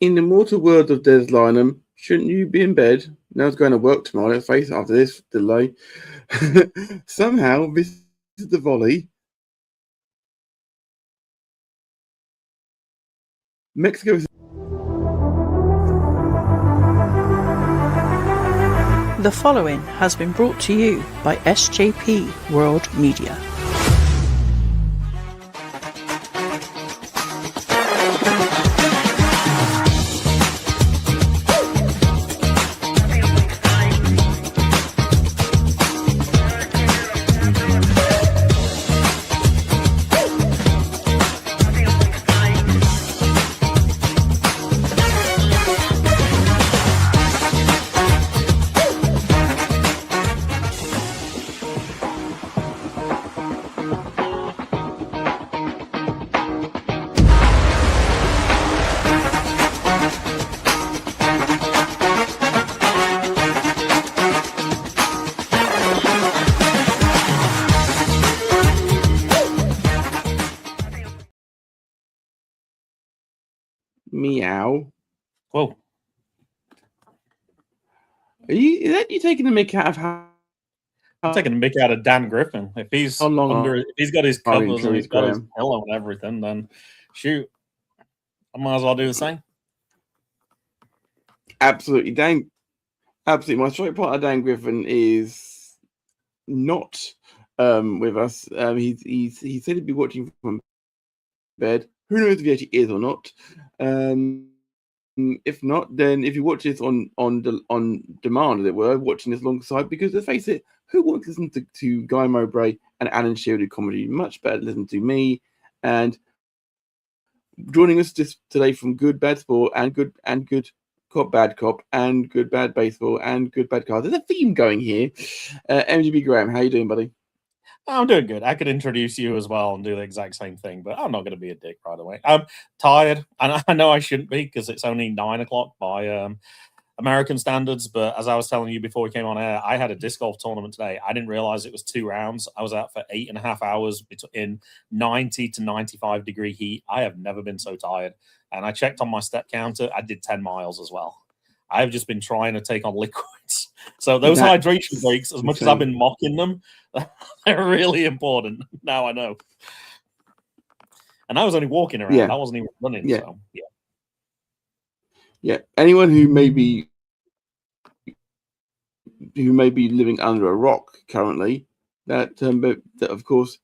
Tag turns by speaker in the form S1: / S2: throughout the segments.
S1: In the mortal words of Des Lynam, shouldn't you be in bed? Now it's going to work tomorrow, let's face it, after this delay. Somehow, this is the volley. Mexico is...
S2: The following has been brought to you by SJP World Media. Meow.
S3: Whoa.
S1: Is that you taking the mick out of how?
S3: I'm taking the mick out of Dan Griffin. If he's if he's got his covers and he's got his pillow and everything, then shoot, I might as well do the same.
S1: Absolutely, Dan. Absolutely, my strike partner Dan Griffin is not with us. He said he'd be watching from bed. Who knows if he actually is or not? If not, then if you watch this on demand, as it were, watching this alongside, because let's face it, who wants to listen to Guy Mowbray and Alan Shearer comedy? Much better to listen to me. And joining us just today from Good Bad Sport and Good Cop Bad Cop and Good Bad Baseball and Good Bad Cards. There's a theme going here. MGB Graham, how you doing, buddy?
S3: I'm doing good. I could introduce you as well and do the exact same thing, but I'm not going to be a dick right away. I'm tired, and I know I shouldn't be because it's only 9 o'clock by American standards. But as I was telling you before we came on air, I had a disc golf tournament today. I didn't realize it was 2 rounds. I was out for 8.5 hours in 90 to 95 degree heat. I have never been so tired. And I checked on my step counter. I did 10 miles as well. I've just been trying to take on liquids. So those hydration breaks, as much as I've been mocking them, they're really important. Now I know. And I was only walking around. I wasn't even running.
S1: Yeah.
S3: So,
S1: yeah. Anyone who may be living under a rock currently, that of course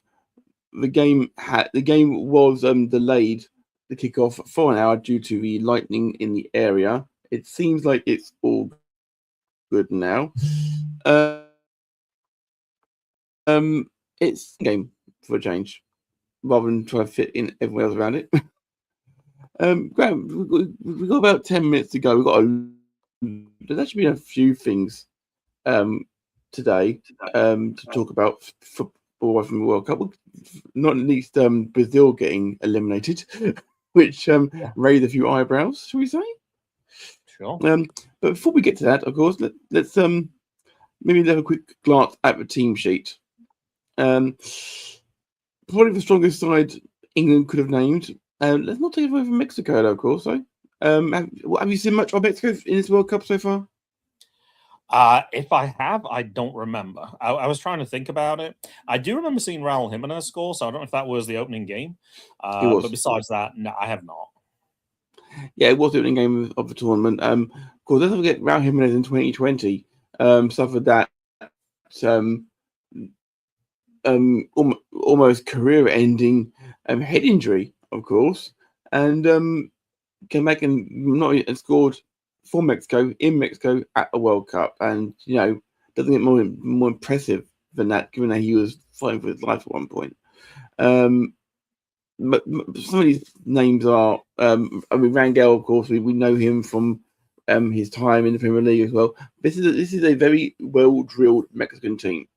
S1: the game was delayed the kickoff for an hour due to the lightning in the area. It seems like it's all good now. It's a game for a change, rather than try to fit in everyone else around it. Graham, we've got about 10 minutes to go. There's actually been a few things today to talk about football from the World Cup. Not least Brazil getting eliminated, which raised a few eyebrows, shall we say?
S3: Sure.
S1: But before we get to that, of course, let's maybe have a quick glance at the team sheet. Probably the strongest side England could have named. Let's not take it away from Mexico, though, of course. So, have you seen much of Mexico in this World Cup so far?
S3: If I have, I don't remember. I was trying to think about it. I do remember seeing Raul Jimenez score, so I don't know if that was the opening game. But besides that, no, I have not.
S1: Yeah, it was the opening game of the tournament. Of course, let's not forget Raul Jimenez in 2020 suffered that almost career-ending head injury, of course, and came back and scored for Mexico in Mexico at a World Cup, and doesn't get more impressive than that, given that he was fighting for his life at one point. But some of these names are, Rangel, of course, we know him from his time in the Premier League as well. This is a very well-drilled Mexican team.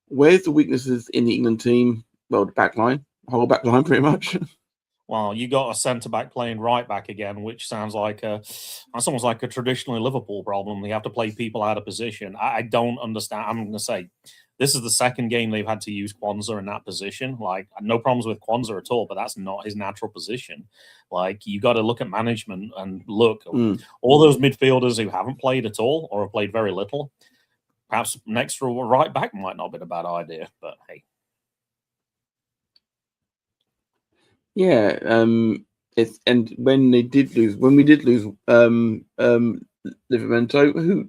S1: Where's the weaknesses in the England team? Well, the back line, whole back line, pretty much.
S3: Well, you got a centre-back playing right-back again, which sounds like almost like a traditionally Liverpool problem. You have to play people out of position. I don't understand. I'm going to say This is the second game they've had to use Kwanzaa in that position. Like, no problems with Kwanzaa at all, but that's not his natural position. Like, you got to look at management and look all those midfielders who haven't played at all or have played very little. Perhaps next to a right back might not have been a bad idea, but hey.
S1: Yeah, and when we did lose Livramento,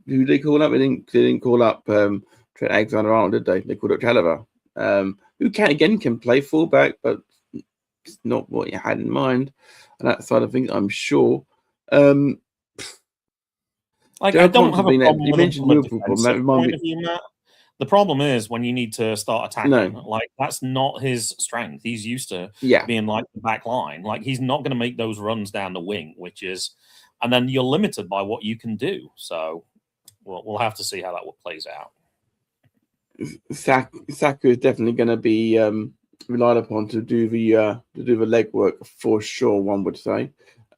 S1: who they call up? They didn't call up Trent Alexander-Arnold, did they? They called up Chalobah, who can play fullback, but it's not what you had in mind on that side of things, I'm sure.
S3: Like, I don't have a problem with mentioned Liverpool point of view, Matt. The problem is when you need to start attacking. No. Like, that's not his strength. He's used to being like the back line. Like, he's not going to make those runs down the wing, and then you're limited by what you can do. So we'll have to see how that plays out.
S1: Saka is definitely going to be relied upon to do the legwork for sure. One would say.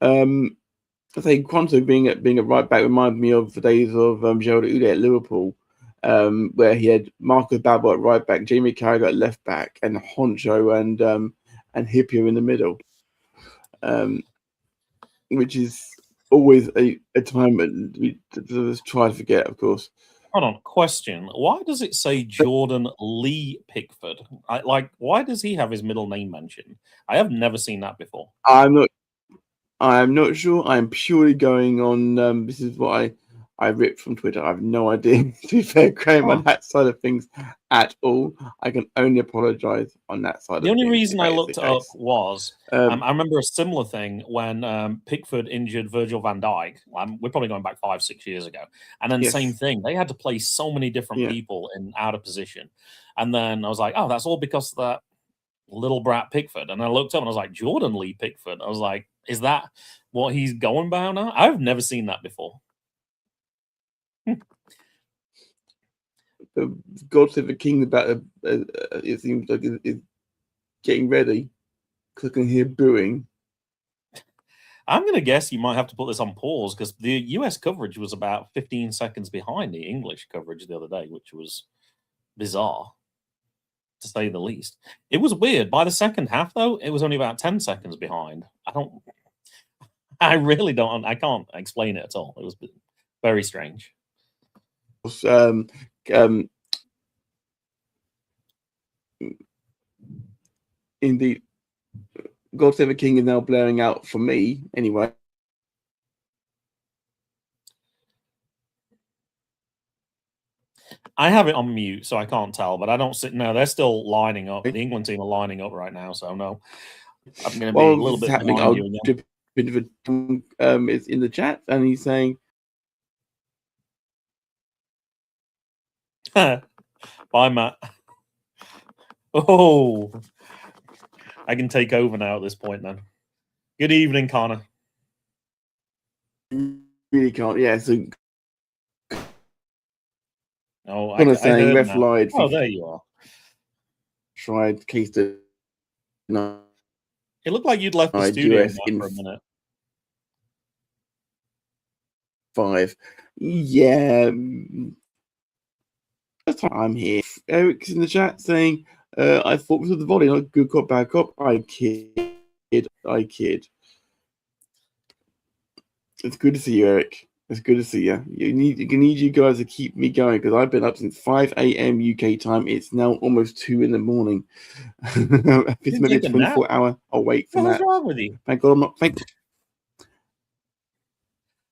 S1: I say Kwanzaa being a right back reminded me of the days of Gerald Ude at Liverpool, where he had Marcus Babel at right back, Jamie Carragher at left back, and Honcho and Hippo in the middle, which is always a time that we try to forget, of course.
S3: Hold on, question. Why does it say Jordan Lee Pickford? Why does he have his middle name mentioned? I have never seen that before.
S1: I'm not sure. I'm purely going on. This is what I ripped from Twitter. I have no idea, to be fair, Graham, on that side of things at all. I can only apologise on that side.
S3: The only reason I looked up was I remember a similar thing when Pickford injured Virgil van Dijk. We're probably going back 5-6 years ago, and then same thing. They had to play so many different people in out of position, and then I was like, oh, that's all because of that little brat Pickford. And I looked up and I was like, Jordan Lee Pickford. I was like, is that what he's going by now? I've never seen that before.
S1: God save the king about it seems like it's getting ready because I can hear booing.
S3: I'm going to guess you might have to put this on pause because the US coverage was about 15 seconds behind the English coverage the other day, which was bizarre, to say the least. It was weird. By the second half, though, it was only about 10 seconds behind. I really don't. I can't explain it at all. It was very strange.
S1: Indeed, God Save the King is now blaring out for me anyway.
S3: I have it on mute, so I can't tell, but I don't sit. No, they're still lining up. The England team are lining up right now, so no. I'm going to be a little bit behind you again.
S1: It's in the chat, and he's saying,
S3: "Bye, Matt." Oh, I can take over now at this point. Then, good evening, Connor.
S1: Really can't. Yeah. So,
S3: oh, I saying
S1: ref lied.
S3: Oh, there you are.
S1: Tried case to. No.
S3: It looked like you'd left the studio for a minute.
S1: 5. Yeah. That's why I'm here. Eric's in the chat saying, I thought this was the volley, not good cop, bad cop. I kid. It's good to see you, Eric. It's good to see you. You need you guys to keep me going because I've been up since 5 a.m. UK time. It's now almost 2 in the morning. It's maybe a 24-hour awake from that.
S3: What's wrong with you?
S1: Thank God I'm not.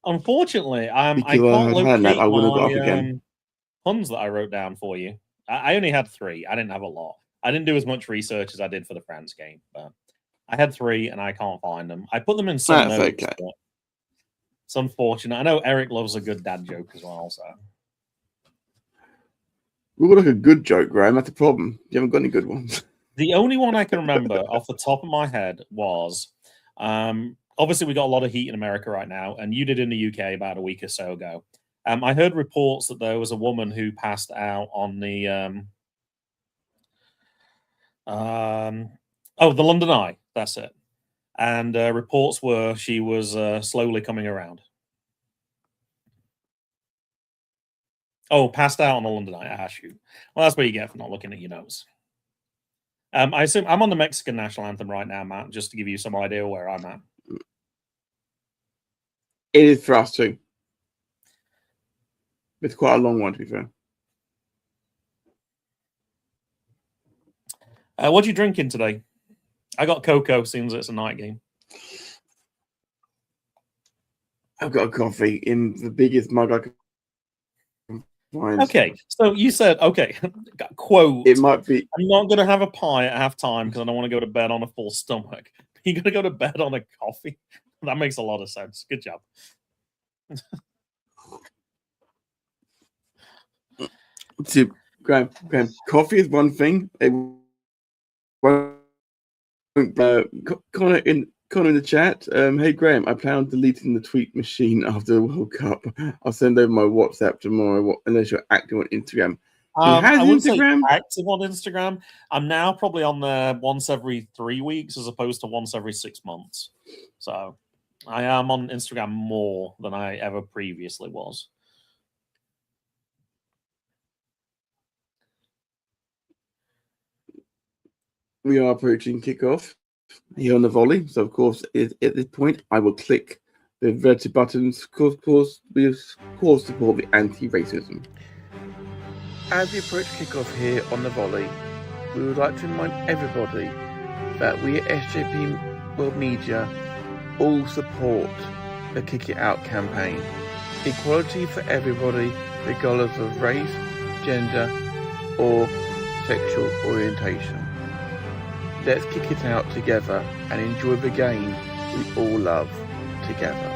S3: Unfortunately, I can't locate my puns that I wrote down for you. I only had 3. I didn't have a lot. I didn't do as much research as I did for the France game, but I had 3 and I can't find them. I put them in some notes. Okay. But it's unfortunate. I know Eric loves a good dad joke as well, so.
S1: We've got like a good joke, Graham. That's the problem. You haven't got any good ones.
S3: The only one I can remember off the top of my head was, obviously we got a lot of heat in America right now, and you did in the UK about a week or so ago. I heard reports that there was a woman who passed out on the the London Eye. That's it. And reports were she was slowly coming around. Oh, passed out on a London night. Ah, shoot. Well, that's what you get for not looking at your notes. I assume I'm on the Mexican national anthem right now, Matt, just to give you some idea where I'm at.
S1: It is for us too. It's quite a long one, to be fair.
S3: What are you drinking today? I got cocoa, since it's a night game.
S1: I've got a coffee in the biggest mug I can find.
S3: Okay, so you said, okay, quote,
S1: it might be.
S3: I'm not going to have a pie at halftime because I don't want to go to bed on a full stomach. You're going to go to bed on a coffee? That makes a lot of sense. Good job.
S1: To Graham, coffee is one thing. Konor in the chat. Hey Graham, I plan on deleting the tweet machine after the World Cup. I'll send over my WhatsApp tomorrow, unless you're active on Instagram.
S3: I wouldn't Instagram? Say active on Instagram. I'm now probably on there once every 3 weeks as opposed to once every 6 months. So I am on Instagram more than I ever previously was.
S1: We are approaching kickoff here on the volley. So, of course, at this point, I will click the verted buttons. Of course, support the anti-racism. As we approach kickoff here on the volley, we would like to remind everybody that we at SJP World Media all support the Kick It Out campaign. Equality for everybody, regardless of race, gender, or sexual orientation. Let's kick it out together and enjoy the game we all love together.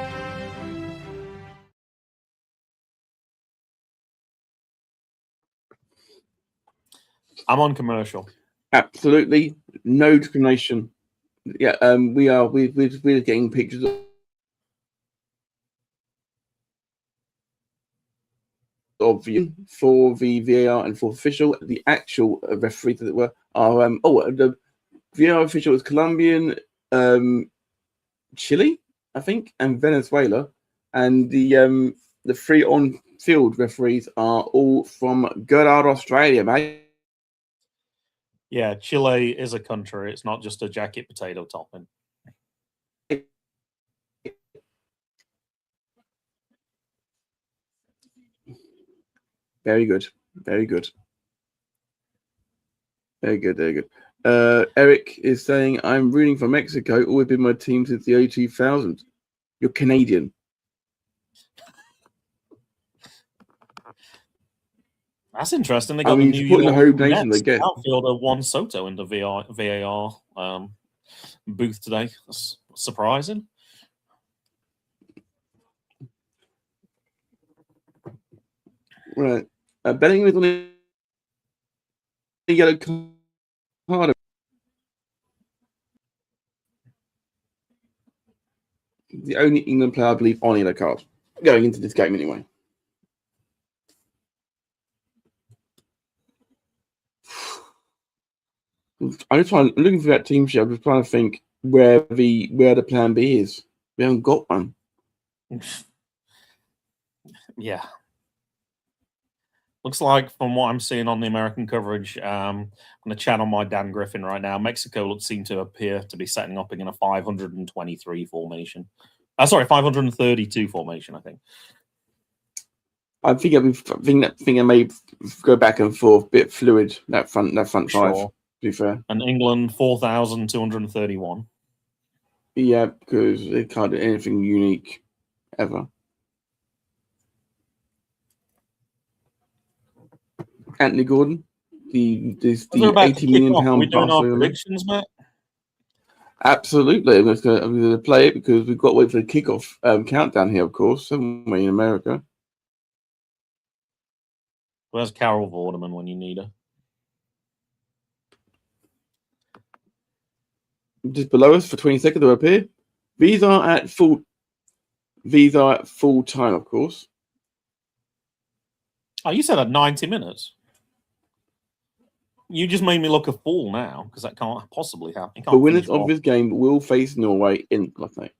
S3: I'm on commercial.
S1: Absolutely no discrimination. Yeah, we're getting pictures of you for the VAR and for official. The actual referees, as it were, are the VAR official is Colombian, Chile, I think, and Venezuela, and the three on-field referees are all from good old Australia, mate.
S3: Yeah, Chile is a country. It's not just a jacket potato topping.
S1: Very good. Very good. Very good. Very good. Eric is saying, I'm rooting for Mexico. Always been my team since the early 2000s. You're Canadian.
S3: That's interesting. They got the New York
S1: home nation they get.
S3: Outfielder Juan Soto in the VAR booth today. That's surprising.
S1: Right. Bellingham is on the yellow card. The only England player, I believe, on yellow card going into this game anyway. I'm looking for that team sheet. I'm just trying to think where the plan B is. We haven't got one.
S3: Yeah. Looks like from what I'm seeing on the American coverage, I'm going to channel my Dan Griffin right now. Mexico seem to appear to be setting up in a 523 formation. Sorry, 532 formation, I think.
S1: I think I may go back and forth, a bit fluid, that front five, to be fair.
S3: And England, 4,231.
S1: Yeah, because they can't do anything unique ever. Anthony Gordon, the £80 million
S3: Are we doing our predictions, Matt?
S1: Absolutely. I'm going to play it because we've got to wait for the kickoff countdown here, of course, haven't we, in America?
S3: Where's Carol Vorderman when you need her?
S1: Just below us for 20 seconds, they'll appear. These are at full time, of course.
S3: Oh, you said at 90 minutes. You just made me look a fool now because that can't possibly happen.
S1: The winners of this game will face Norway in last night.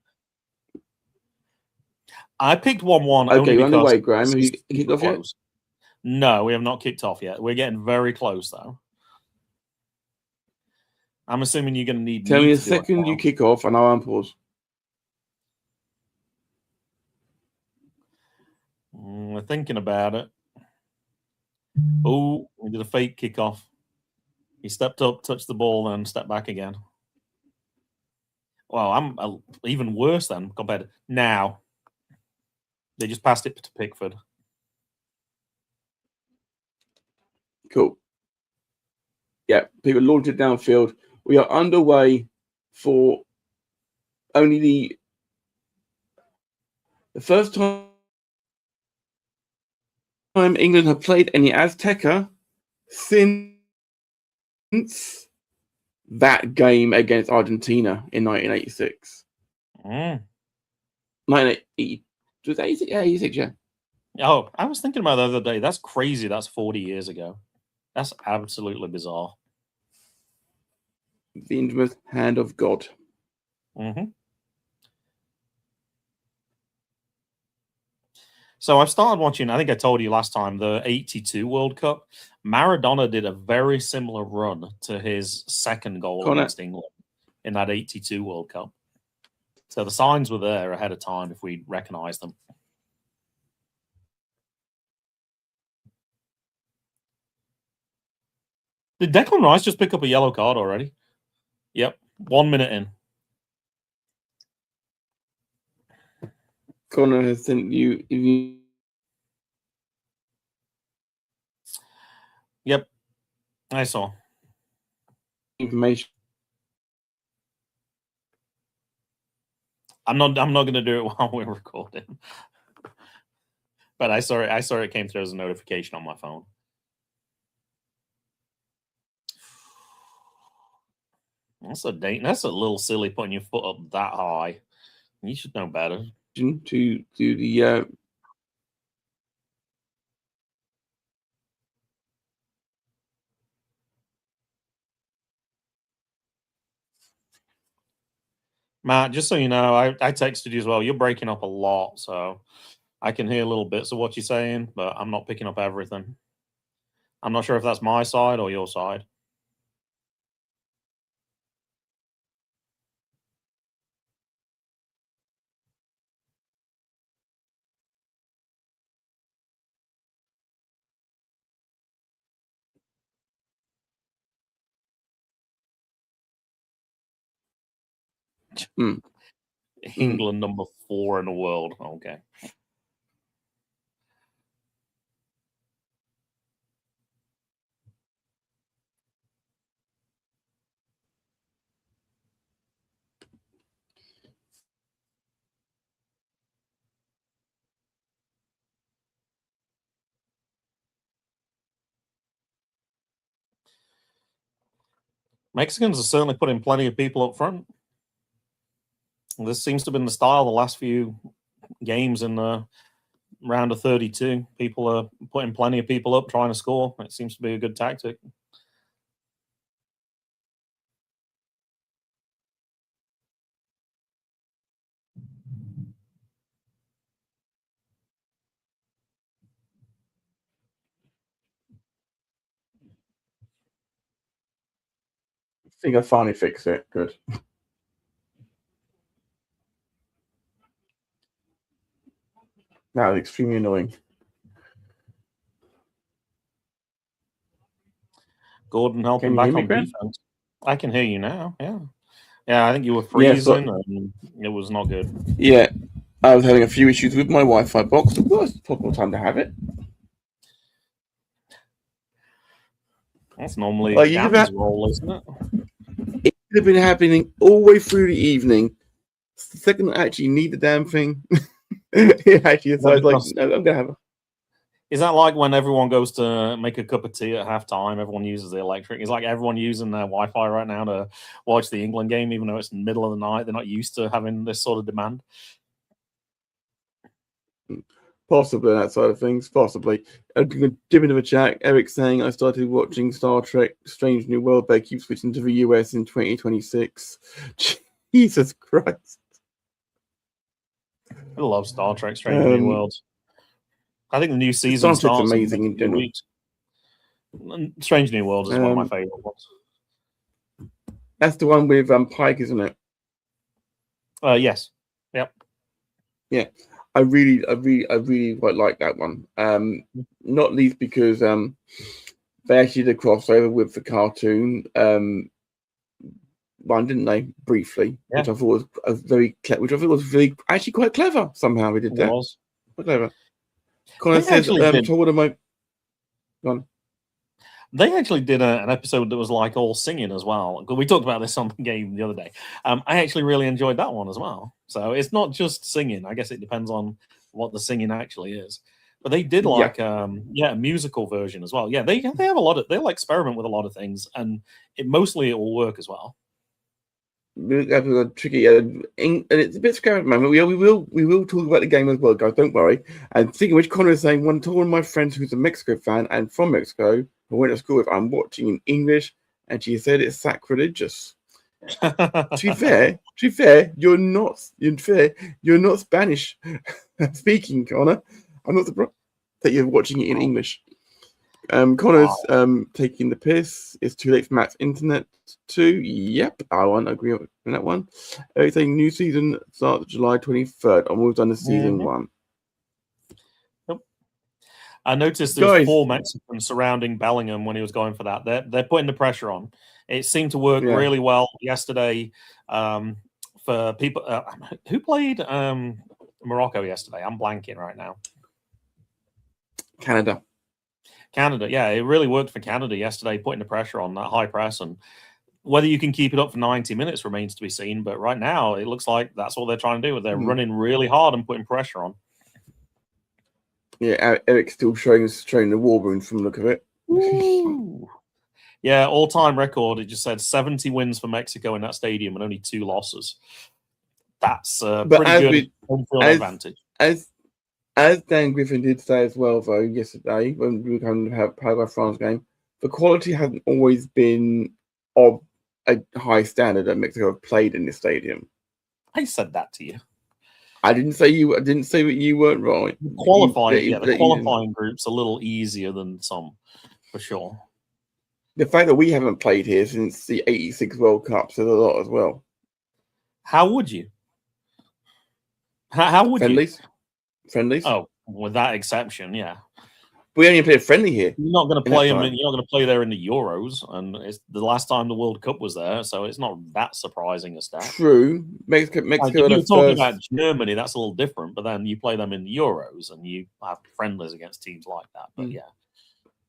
S3: I picked 1-1.
S1: Okay, you're on the way, Graham. Have you kicked off yet?
S3: No, we have not kicked off yet. We're getting very close, though. I'm assuming you're going to need.
S1: Tell me a second you kick off, and I'll unpause.
S3: We're thinking about it. Oh, we did a fake kickoff. He stepped up, touched the ball, and stepped back again. Well, I'm even worse then compared to now. They just passed it to Pickford.
S1: Cool. Yeah, people launched it downfield. We are underway for only the first time England have played any Azteca since that game against Argentina in 1986. 1980. Was it 86? Yeah, 86, yeah.
S3: Oh, I was thinking about the other day. That's crazy. That's 40 years ago. That's absolutely bizarre.
S1: The infamous hand of God.
S3: So I've started watching, I think I told you last time, the 82 World Cup. Maradona did a very similar run to his second goal against England in that 82 World Cup. So the signs were there ahead of time if we recognized them. Did Declan Rice just pick up a yellow card already? Yep, 1 minute in.
S1: Konor has sent you.
S3: Yep, I saw
S1: Information.
S3: I'm not going to do it while we're recording. But I saw it came through as a notification on my phone. That's a little silly putting your foot up that high. You should know better.
S1: To do the
S3: Matt, just so you know, I texted you as well. You're breaking up a lot, so I can hear little bits of what you're saying, but I'm not picking up everything. I'm not sure if that's my side or your side. England number 4 in the world. Okay. Mexicans are certainly putting plenty of people up front. This seems to have been the style the last few games in the round of 32. People are putting plenty of people up, trying to score. It seems to be a good tactic.
S1: I think I finally fixed it. Good. That was extremely annoying.
S3: Gordon helping back on defense. I can hear you now. Yeah. I think you were freezing, and it was not good.
S1: Yeah, I was having a few issues with my Wi-Fi box. It was a possible time to have it.
S3: That's normally Dan's role, isn't it?
S1: It could have been happening all the way through the evening. The second I actually need the damn thing, it actually decides like, no, I'm gonna have it.
S3: Is that like when everyone goes to make a cup of tea at halftime, everyone uses the electric? It's like everyone using their Wi-Fi right now to watch the England game, even though it's in the middle of the night. They're not used to having this sort of demand.
S1: Possibly that side of things. Possibly. I'm going to dip into the chat. Eric saying, I started watching Star Trek Strange New World, but I keep switching to the US in 2026. Jesus Christ.
S3: I love Star Trek Strange New Worlds. I think the new season
S1: Star Trek's
S3: starts
S1: amazing in general.
S3: weeks. Strange New Worlds is one of my favorite ones.
S1: That's the one with Pike, isn't it?
S3: Yes. Yep.
S1: Yeah, I really quite like that one. Not least because they actually did a crossover with the cartoon one, didn't they? Briefly,
S3: Yeah.
S1: which I thought was actually quite clever. Somehow we did that.
S3: Was.
S1: Quite clever. Konor says, to one of my. Go on.
S3: They actually did an episode that was like all singing as well. We talked about this on the game the other day. I actually really enjoyed that one as well. So it's not just singing. I guess it depends on what the singing actually is. But they did like a musical version as well. Yeah, they have a lot of they'll experiment with a lot of things, and it will work as well.
S1: Tricky, and it's a bit scary at the moment. We will talk about the game as well, guys. Don't worry. And thinking which Konor is saying, one of my friends who's a Mexico fan and from Mexico, who went to school with, I'm watching in English, and she said it's sacrilegious. To be fair, you're not Spanish speaking, Konor. I'm not surprised that you're watching it in English. Konor's taking the piss. It's too late for Matt's internet too. Yep, I won't agree on that one. Saying new season starts July 23rd. I'm almost done the season 1.
S3: Yep. I noticed there was 4 Mexicans surrounding Bellingham when he was going for that. They're putting the pressure on. It seemed to work really well yesterday for people who played Morocco yesterday. I'm blanking right now.
S1: Canada,
S3: yeah, it really worked for Canada yesterday, putting the pressure on that high press, and whether you can keep it up for 90 minutes remains to be seen. But right now, it looks like that's what they're trying to do. They're running really hard and putting pressure on.
S1: Yeah, Eric's still showing the war wound from the look of it.
S3: Yeah, all-time record. It just said 70 wins for Mexico in that stadium and only 2 losses. That's pretty good home field advantage.
S1: As Dan Griffin did say as well, though, yesterday when we were going to have Paraguay-France game, the quality hasn't always been of a high standard that Mexico have played in this stadium.
S3: I said that to you.
S1: I didn't say that you weren't right.
S3: The qualifying group's a little easier than some, for sure.
S1: The fact that we haven't played here since the '86 World Cup says a lot as well.
S3: How would you? How would you?
S1: Friendlies.
S3: Oh, with that exception, yeah.
S1: We only played friendly here.
S3: You're not going to play them. You're not going to play there in the Euros, and it's the last time the World Cup was there, so it's not that surprising a stat.
S1: True. Mexico.
S3: Like, if you're talking about Germany, that's a little different. But then you play them in the Euros, and you have friendlies against teams like that. But yeah,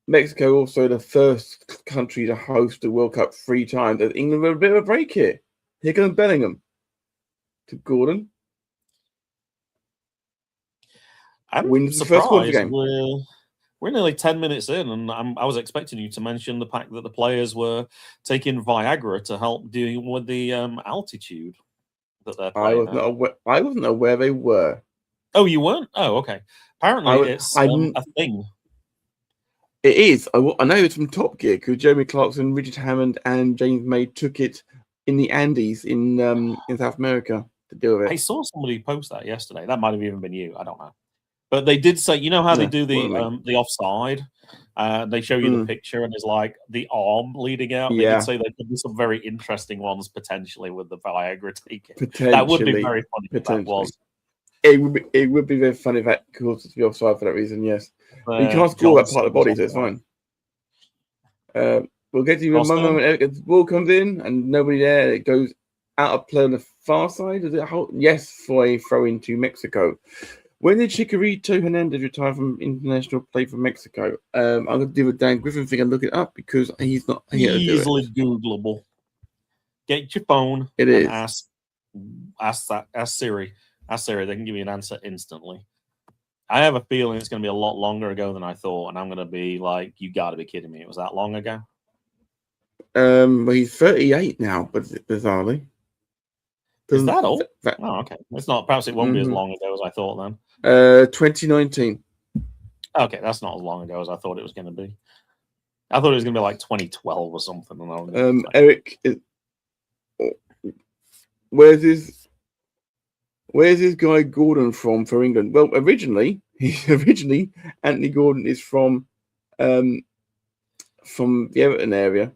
S1: Mexico also the first country to host the World Cup 3 times. England with a bit of a break here. Here comes Bellingham to Gordon.
S3: Wins the first quarter game. We're nearly 10 minutes in, and I was expecting you to mention the fact that the players were taking Viagra to help deal with the altitude that they're playing.
S1: I wasn't aware they were.
S3: Oh, you weren't? Oh, okay. Apparently, it's a thing.
S1: It is. I know it's from Top Gear because Jeremy Clarkson, Richard Hammond, and James May took it in the Andes in South America to deal with it.
S3: I saw somebody post that yesterday. That might have even been you. I don't know. But they did say, you know how they do the offside? They show you the picture and it's like the arm leading out. They did say there could be some very interesting ones potentially with the Viagra taking. That would be very funny if that was.
S1: It would be very funny if that caused the offside for that reason, yes. But you can't score that part of the body, so it's fine. We'll get to you in one moment. The ball comes in and nobody there. It goes out of play on the far side. Is it? Yes, for a throw into Mexico. When did Chicharito Hernandez retire from international play for Mexico? I'm going to do a Dan Griffin thing and look it up because he's not here.
S3: Easily Googleable. Get your phone.
S1: It is.
S3: Ask Siri. Ask Siri. They can give you an answer instantly. I have a feeling it's going to be a lot longer ago than I thought, and I'm going to be like, "You got to be kidding me! It was that long ago."
S1: Well, he's 38 now, but bizarrely.
S3: Is that old? Oh, okay. It's not. Perhaps it won't be as long ago as I thought then.
S1: 2019.
S3: Okay, that's not as long ago as I thought it was going to be. I thought it was going to be like 2012 or something.
S1: Eric, where's his Where's this guy Gordon from for England? Well, originally Anthony Gordon is from the Everton area.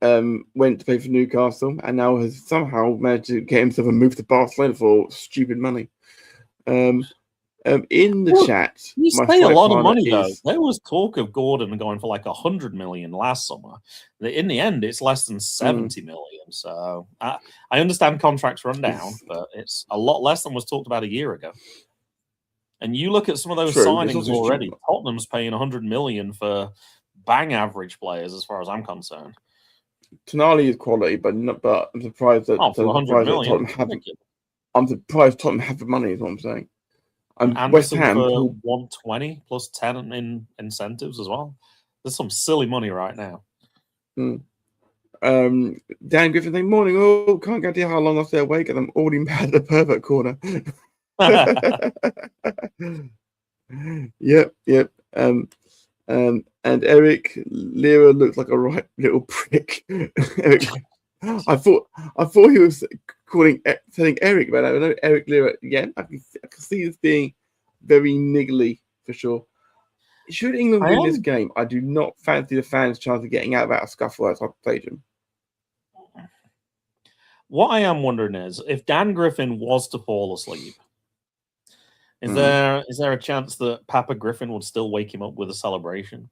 S1: Went to play for Newcastle and now has somehow managed to get himself a move to Barcelona for stupid money. In the chat,
S3: you pay a lot of money though. There was talk of Gordon going for like 100 million last summer. In the end, it's less than 70 million. So I understand contracts run down, but it's a lot less than was talked about a year ago. And you look at some of those signings already. Tottenham's paying 100 million for bang average players, as far as I'm concerned.
S1: Tonali is quality, but I'm surprised that
S3: for 100 million.
S1: I'm surprised Tottenham have the money. Is what I'm saying.
S3: And West Ham for 120 plus 10 in incentives as well. There's some silly money right now.
S1: Dan Griffin, good morning. Oh, can't guarantee how long I'll stay awake, and I'm already mad at the pervert corner. Yep. And Eric Lira looks like a right little prick. Eric, I thought he was telling Eric about that. I know Eric Lira again. I can see this being very niggly for sure. Should England win this game, I do not fancy the fans' chance of getting out of a scuffle outside the stadium.
S3: What I am wondering is, if Dan Griffin was to fall asleep, is there a chance that Papa Griffin would still wake him up with a celebration?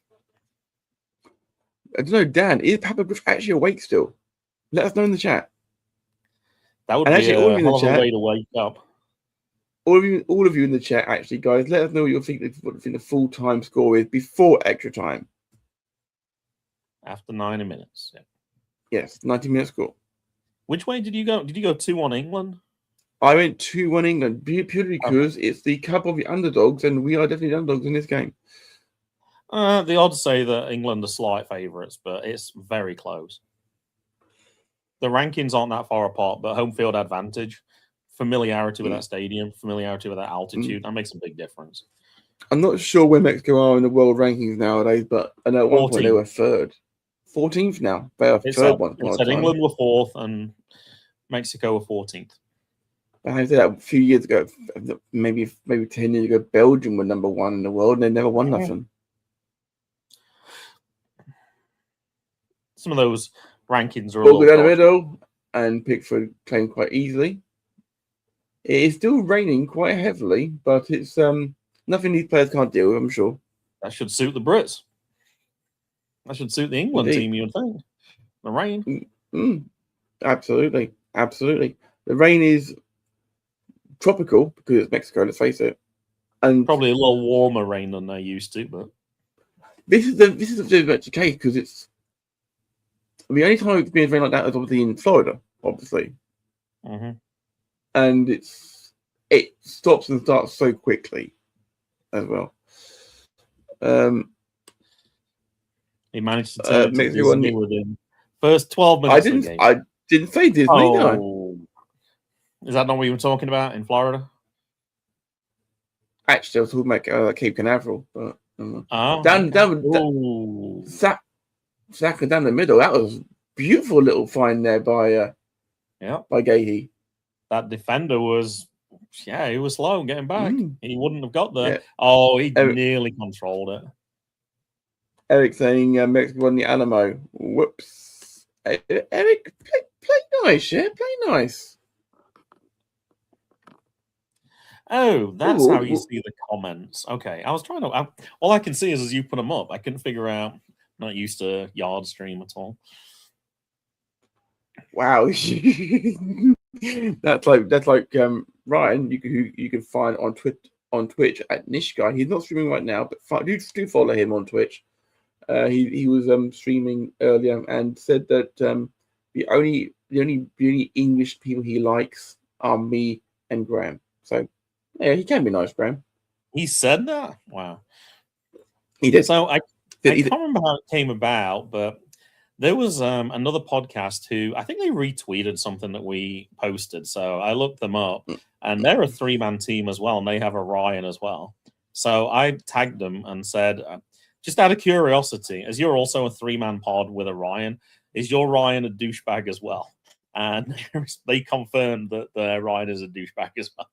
S1: I don't know, Dan. Is Papa Griffin actually awake still? Let us know in the chat.
S3: That would be a hell of a way to wake up.
S1: All of you in the chat, actually, guys, let us know what you think the full-time score is before extra time.
S3: After 90 minutes. Yeah.
S1: Yes, 90-minute score.
S3: Which way did you go? Did you go 2-1 England?
S1: I went 2-1 England, purely because it's the cup of the underdogs, and we are definitely underdogs in this game.
S3: The odds say that England are slight favourites, but it's very close. The rankings aren't that far apart, but home field advantage, familiarity with that stadium, familiarity with that altitude, that makes a big difference. I'm
S1: not sure where Mexico are in the world rankings nowadays, but I know at one point they were third. 14th now. They are third one.
S3: It said England were fourth and Mexico were 14th.
S1: I said that a few years ago, maybe 10 years ago, Belgium were number one in the world and they never won nothing.
S3: Some of those rankings are
S1: all down the middle, and Pickford claimed quite easily. It is still raining quite heavily, but it's nothing these players can't deal with, I'm sure.
S3: That should suit the Brits. That should suit the England team, you would think. The rain.
S1: Absolutely. The rain is tropical because it's Mexico, let's face it. And
S3: probably a little warmer rain than they're used to, but
S1: this is very much the case because it's the only time it's been rain like that is obviously in Florida, obviously. And it stops and starts so quickly as well.
S3: He managed to turn to Disney within first 12 minutes.
S1: I didn't say Disney. No.
S3: Is that not what you were talking about in Florida?
S1: Actually, I was talking about Cape Canaveral, but Saka down the middle. That was beautiful little find there by Gahey.
S3: That defender was, he was slow getting back. He wouldn't have got there. Oh, he nearly controlled it.
S1: Eric saying Mexico won the Alamo. Whoops. Eric, play nice, yeah? Play nice.
S3: Oh, that's how you see the comments. Okay, I was trying to... all I can see is as you put them up. I couldn't figure out... I'm not used to Yard Stream at all.
S1: Wow. that's like Ryan, you can find on Twitch at Nish Guy. He's not streaming right now, but do follow him on Twitch. He was streaming earlier and said that the only English people he likes are me and Graham. So yeah, he can be nice, Graham.
S3: He said that? Wow.
S1: He did.
S3: So I can't remember how it came about, but there was another podcast who I think they retweeted something that we posted. So I looked them up, and they're a 3-man team as well, and they have a Ryan as well. So I tagged them and said, just out of curiosity, as you're also a 3-man pod with a Ryan, is your Ryan a douchebag as well? And they confirmed that their Ryan is a douchebag as well.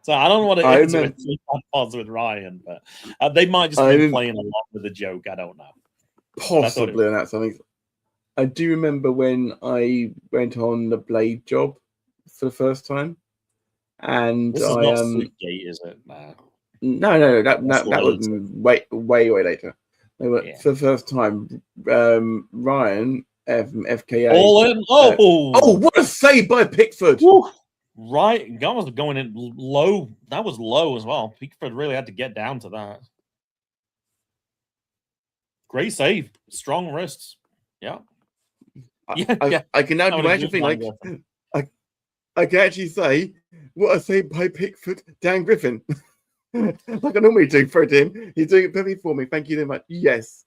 S3: So I don't know what it
S1: I
S3: is
S1: remember-
S3: with pods with Ryan, but they might just be playing along with the joke. I don't know.
S1: Possibly, and that's something. I do remember when I went on the blade job for the first time, and
S3: This is not Fleetgate, is it?
S1: No. That was way later. They were for the first time. Ryan from FKA.
S3: All in.
S1: Oh, what a save by Pickford!
S3: Woo. Right, Gun was going in low. That was low as well. Pickford really had to get down to that. Great save. Strong wrists. Yeah.
S1: I can now do actual thing. Like, I can actually say, what a save by Pickford, Dan Griffin. Like I normally do for him. He's doing it perfectly for me. Thank you very much. Yes.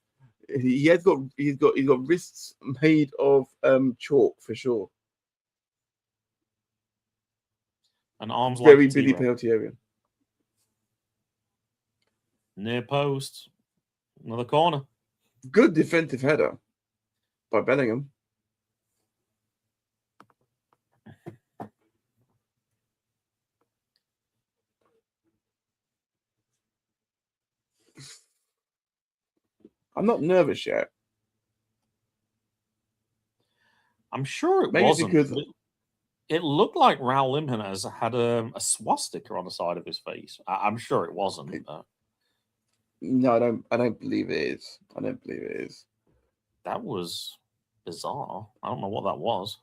S1: He's got wrists made of chalk for sure.
S3: And arms
S1: very
S3: like
S1: busy penalty area.
S3: Near post. Another corner.
S1: Good defensive header by Bellingham. I'm not nervous yet.
S3: I'm sure it wasn't. Because it looked like Raul Jimenez had a swastika on the side of his face. I'm sure it wasn't.
S1: No, I don't believe it is. I don't believe it is.
S3: That was bizarre. I don't know what that was.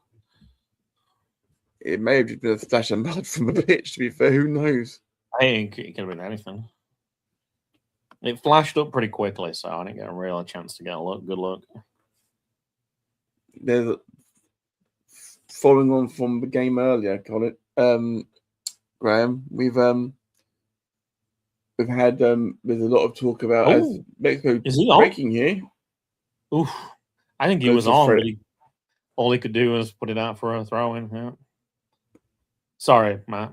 S1: It may have just been a splash of mud from the pitch, to be fair. Who knows?
S3: I think it could have been anything. It flashed up pretty quickly, so I didn't get a real chance to get a good look.
S1: There's following on from the game earlier, Colin. Graham, we've had there's a lot of talk about as Mexico breaking here.
S3: Oof. I think he was on, but all he could do was put it out for a throw in. Yeah. Sorry, Matt.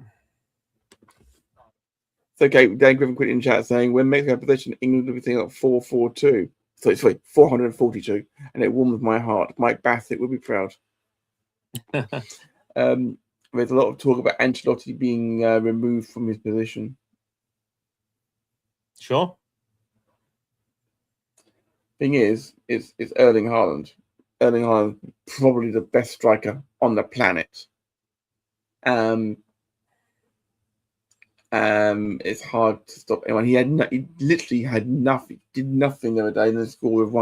S1: It's okay. Dan Griffin put in chat saying when Mexico had possession, England would be saying like 442. Sorry, 442, and it warms my heart. Mike Bassett would be proud. There's a lot of talk about Ancelotti being removed from his position.
S3: Sure.
S1: Thing is, it's Erling Haaland. Erling Haaland, probably the best striker on the planet. It's hard to stop anyone. He literally had nothing. Did nothing the other day, and then scored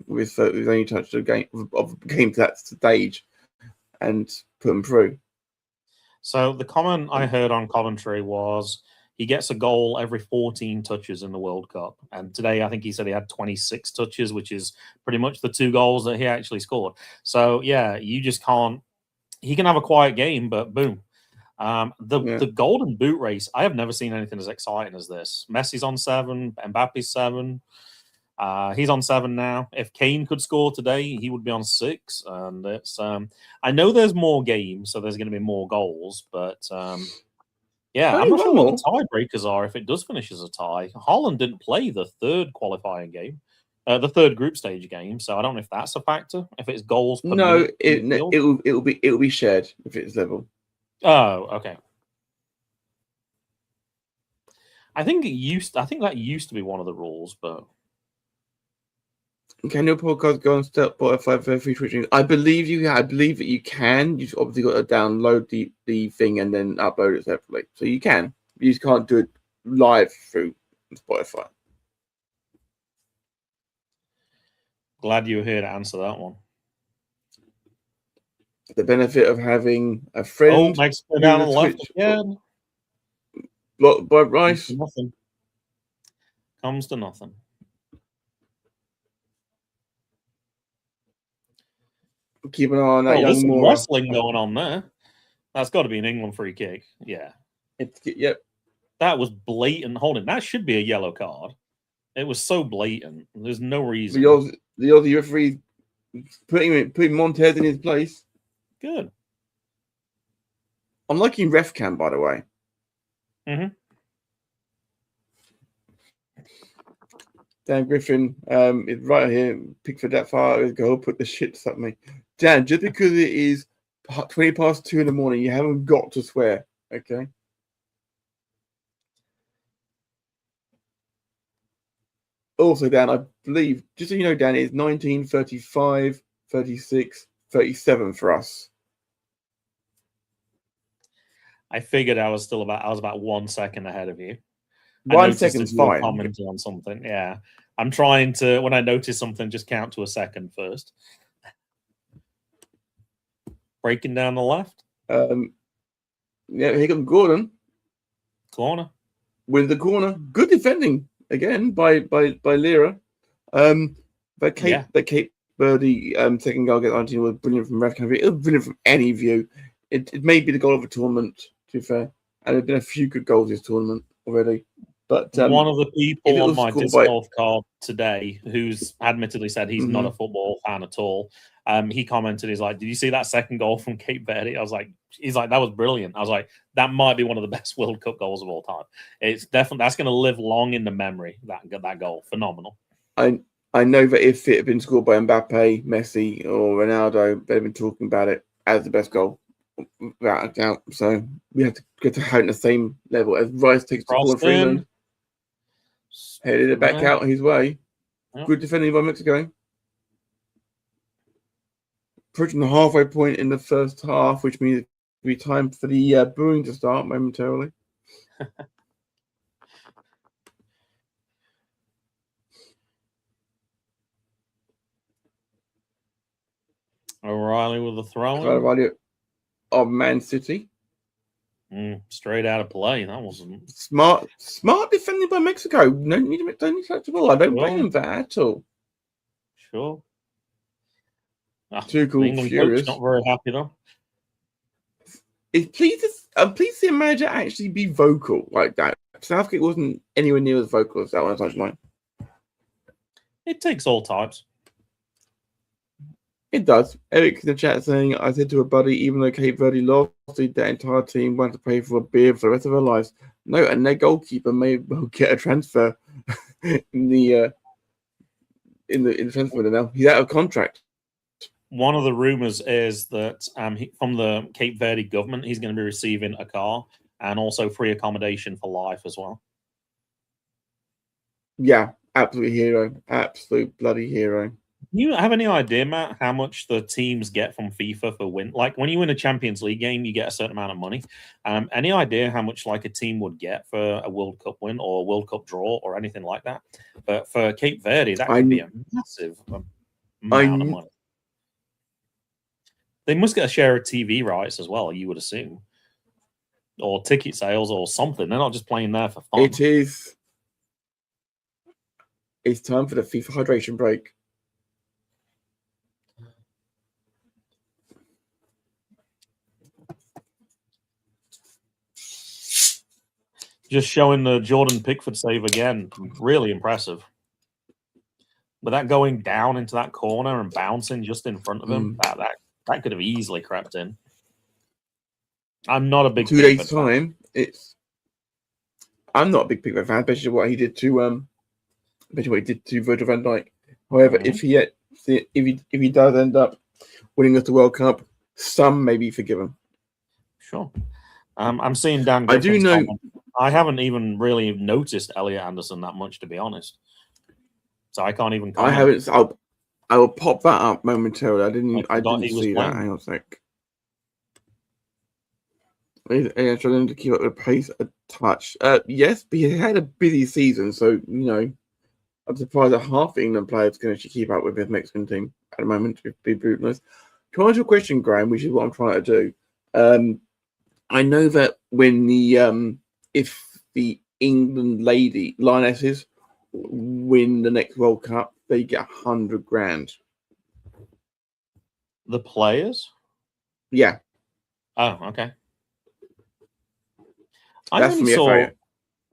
S1: with only touched a game of the game to that stage, and put him through.
S3: So the comment I heard on commentary was he gets a goal every 14 touches in the World Cup. And today, I think he said he had 26 touches, which is pretty much the 2 goals that he actually scored. So, yeah, you just can't... He can have a quiet game, but boom. The golden boot race, I have never seen anything as exciting as this. Messi's on 7, Mbappe's 7. He's on 7 now. If Kane could score today, he would be on 6. And it's I know there's more games, so there's going to be more goals, but... yeah, I'm not sure what the tiebreakers are if it does finish as a tie. Holland didn't play the 3rd qualifying game, the 3rd group stage game, so I don't know if that's a factor. If it's goals per
S1: minute, it'll be shared if it's level.
S3: Oh, okay. I think that used to be one of the rules, but
S1: can your podcast go on Spotify for free Twitch? I believe you. I believe that you can. You've obviously got to download the thing and then upload it separately. So you can. You just can't do it live through Spotify.
S3: Glad you were here to answer that one.
S1: The benefit of having a friend.
S3: Oh, Mexico down on the left again.
S1: Blocked by Rice.
S3: Nothing. Comes to nothing.
S1: Keep an eye on that young
S3: Mora. Wrestling going on there. That's got to be an England free kick. Yeah.
S1: Yep.
S3: That was blatant holding. That should be a yellow card. It was so blatant. There's no reason.
S1: The Aussie referee putting Montez in his place.
S3: Good.
S1: I'm liking ref cam, by the way.
S3: Mm-hmm.
S1: Dan Griffin is right here. Pickford that far. Go put the shit at me. Dan, just because it is 20 past 2 in the morning, you haven't got to swear. Okay. Also, Dan, I believe, just so you know, Dan, it's 1935, 36, 37 for us.
S3: I figured I was about 1 second ahead of you.
S1: 1 second's fine.
S3: Commenting on something, yeah. I'm trying to, when I notice something, just count to a second first. Breaking down the left.
S1: Yeah, here comes Gordon.
S3: Corner.
S1: Wins the corner. Good defending again by Lira. The Cape Verde second goal against Argentina was brilliant from ref country. It was brilliant from any view. It may be the goal of the tournament, to be fair. And there's been a few good goals this tournament already. But
S3: one of the people on my disc golf card today, who's admittedly said he's not a football fan at all, he commented, he's like, "Did you see that second goal from Cape Verde?" He's like, "That was brilliant." I was like, "That might be one of the best World Cup goals of all time." It's definitely, that's going to live long in the memory. That goal, phenomenal.
S1: I know that if it had been scored by Mbappe, Messi, or Ronaldo, they'd been talking about it as the best goal, without a doubt. So we have to get to have it in the same level as Rice takes the ball. Freeland headed it back out his way. Yep. Good defending by Mexico. Approaching the halfway point in the first half, which means it'll be time for the booing to start momentarily.
S3: O'Reilly with the throw.
S1: O'Reilly of Man City.
S3: Straight out of play. That wasn't
S1: smart defending by Mexico. No need to touch the ball. I don't blame them for that at all.
S3: Sure.
S1: Too cool. Furious.
S3: Not very happy though.
S1: Please see a manager actually be vocal like that. Southgate wasn't anywhere near as vocal as that one touchline.
S3: It takes all types.
S1: It does. Eric in the chat saying, "I said to a buddy, even though Cape Verde lost, the entire team wanted to pay for a beer for the rest of their lives." No, and their goalkeeper may well get a transfer in the transfer window now. He's out of contract.
S3: One of the rumors is that from the Cape Verde government, he's going to be receiving a car and also free accommodation for life as well.
S1: Yeah, absolute hero. Absolute bloody hero.
S3: Do you have any idea, Matt, how much the teams get from FIFA for win? Like when you win a Champions League game, you get a certain amount of money. Any idea how much like a team would get for a World Cup win or a World Cup draw or anything like that? But for Cape Verde, that could be a massive amount of money. They must get a share of TV rights as well, you would assume, or ticket sales or something. They're not just playing there for fun.
S1: It is. It's time for the FIFA hydration break.
S3: Just showing the Jordan Pickford save again. Really impressive. With that going down into that corner and bouncing just in front of him, that could have easily crept in. I'm not a big
S1: 2 days time. I'm not a big Pickford fan, especially what he did to Virgil van Dijk. However, if he does end up winning us the World Cup, some may be forgiven.
S3: Sure. I'm seeing Dan Griffin's
S1: I do know.
S3: comment. I haven't even really noticed Elliot Anderson that much, to be honest. So I can't even comment.
S1: I haven't. I will pop that up momentarily. I didn't see that. Hang on a sec. I'm trying to keep up with the pace a touch. Yes, but he had a busy season, so I'm surprised that half the England players can actually keep up with his Mexican team at the moment. To be brutally honest. To answer your question, Graham, which is what I'm trying to do. I know that when if the England Lionesses win the next World Cup, they get $100,000.
S3: The players?
S1: Yeah.
S3: Oh, okay.
S1: That's
S3: I only saw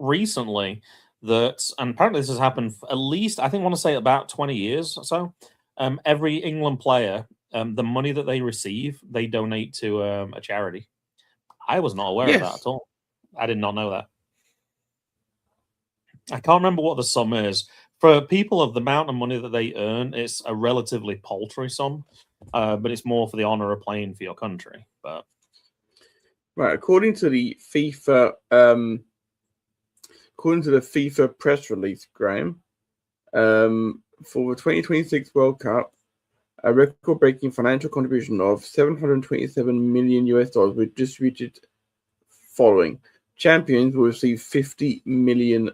S3: recently that, and apparently this has happened for at least, I want to say about 20 years or so. Every England player, the money that they receive, they donate to a charity. I was not aware of that at all. I did not know that. I can't remember what the sum is. For people of the amount of money that they earn, it's a relatively paltry sum, but it's more for the honor of playing for your country. But
S1: right, according to the FIFA press release, Graham, For the 2026 World Cup, a record-breaking financial contribution of $727 million was distributed following. Champions will receive $50 million.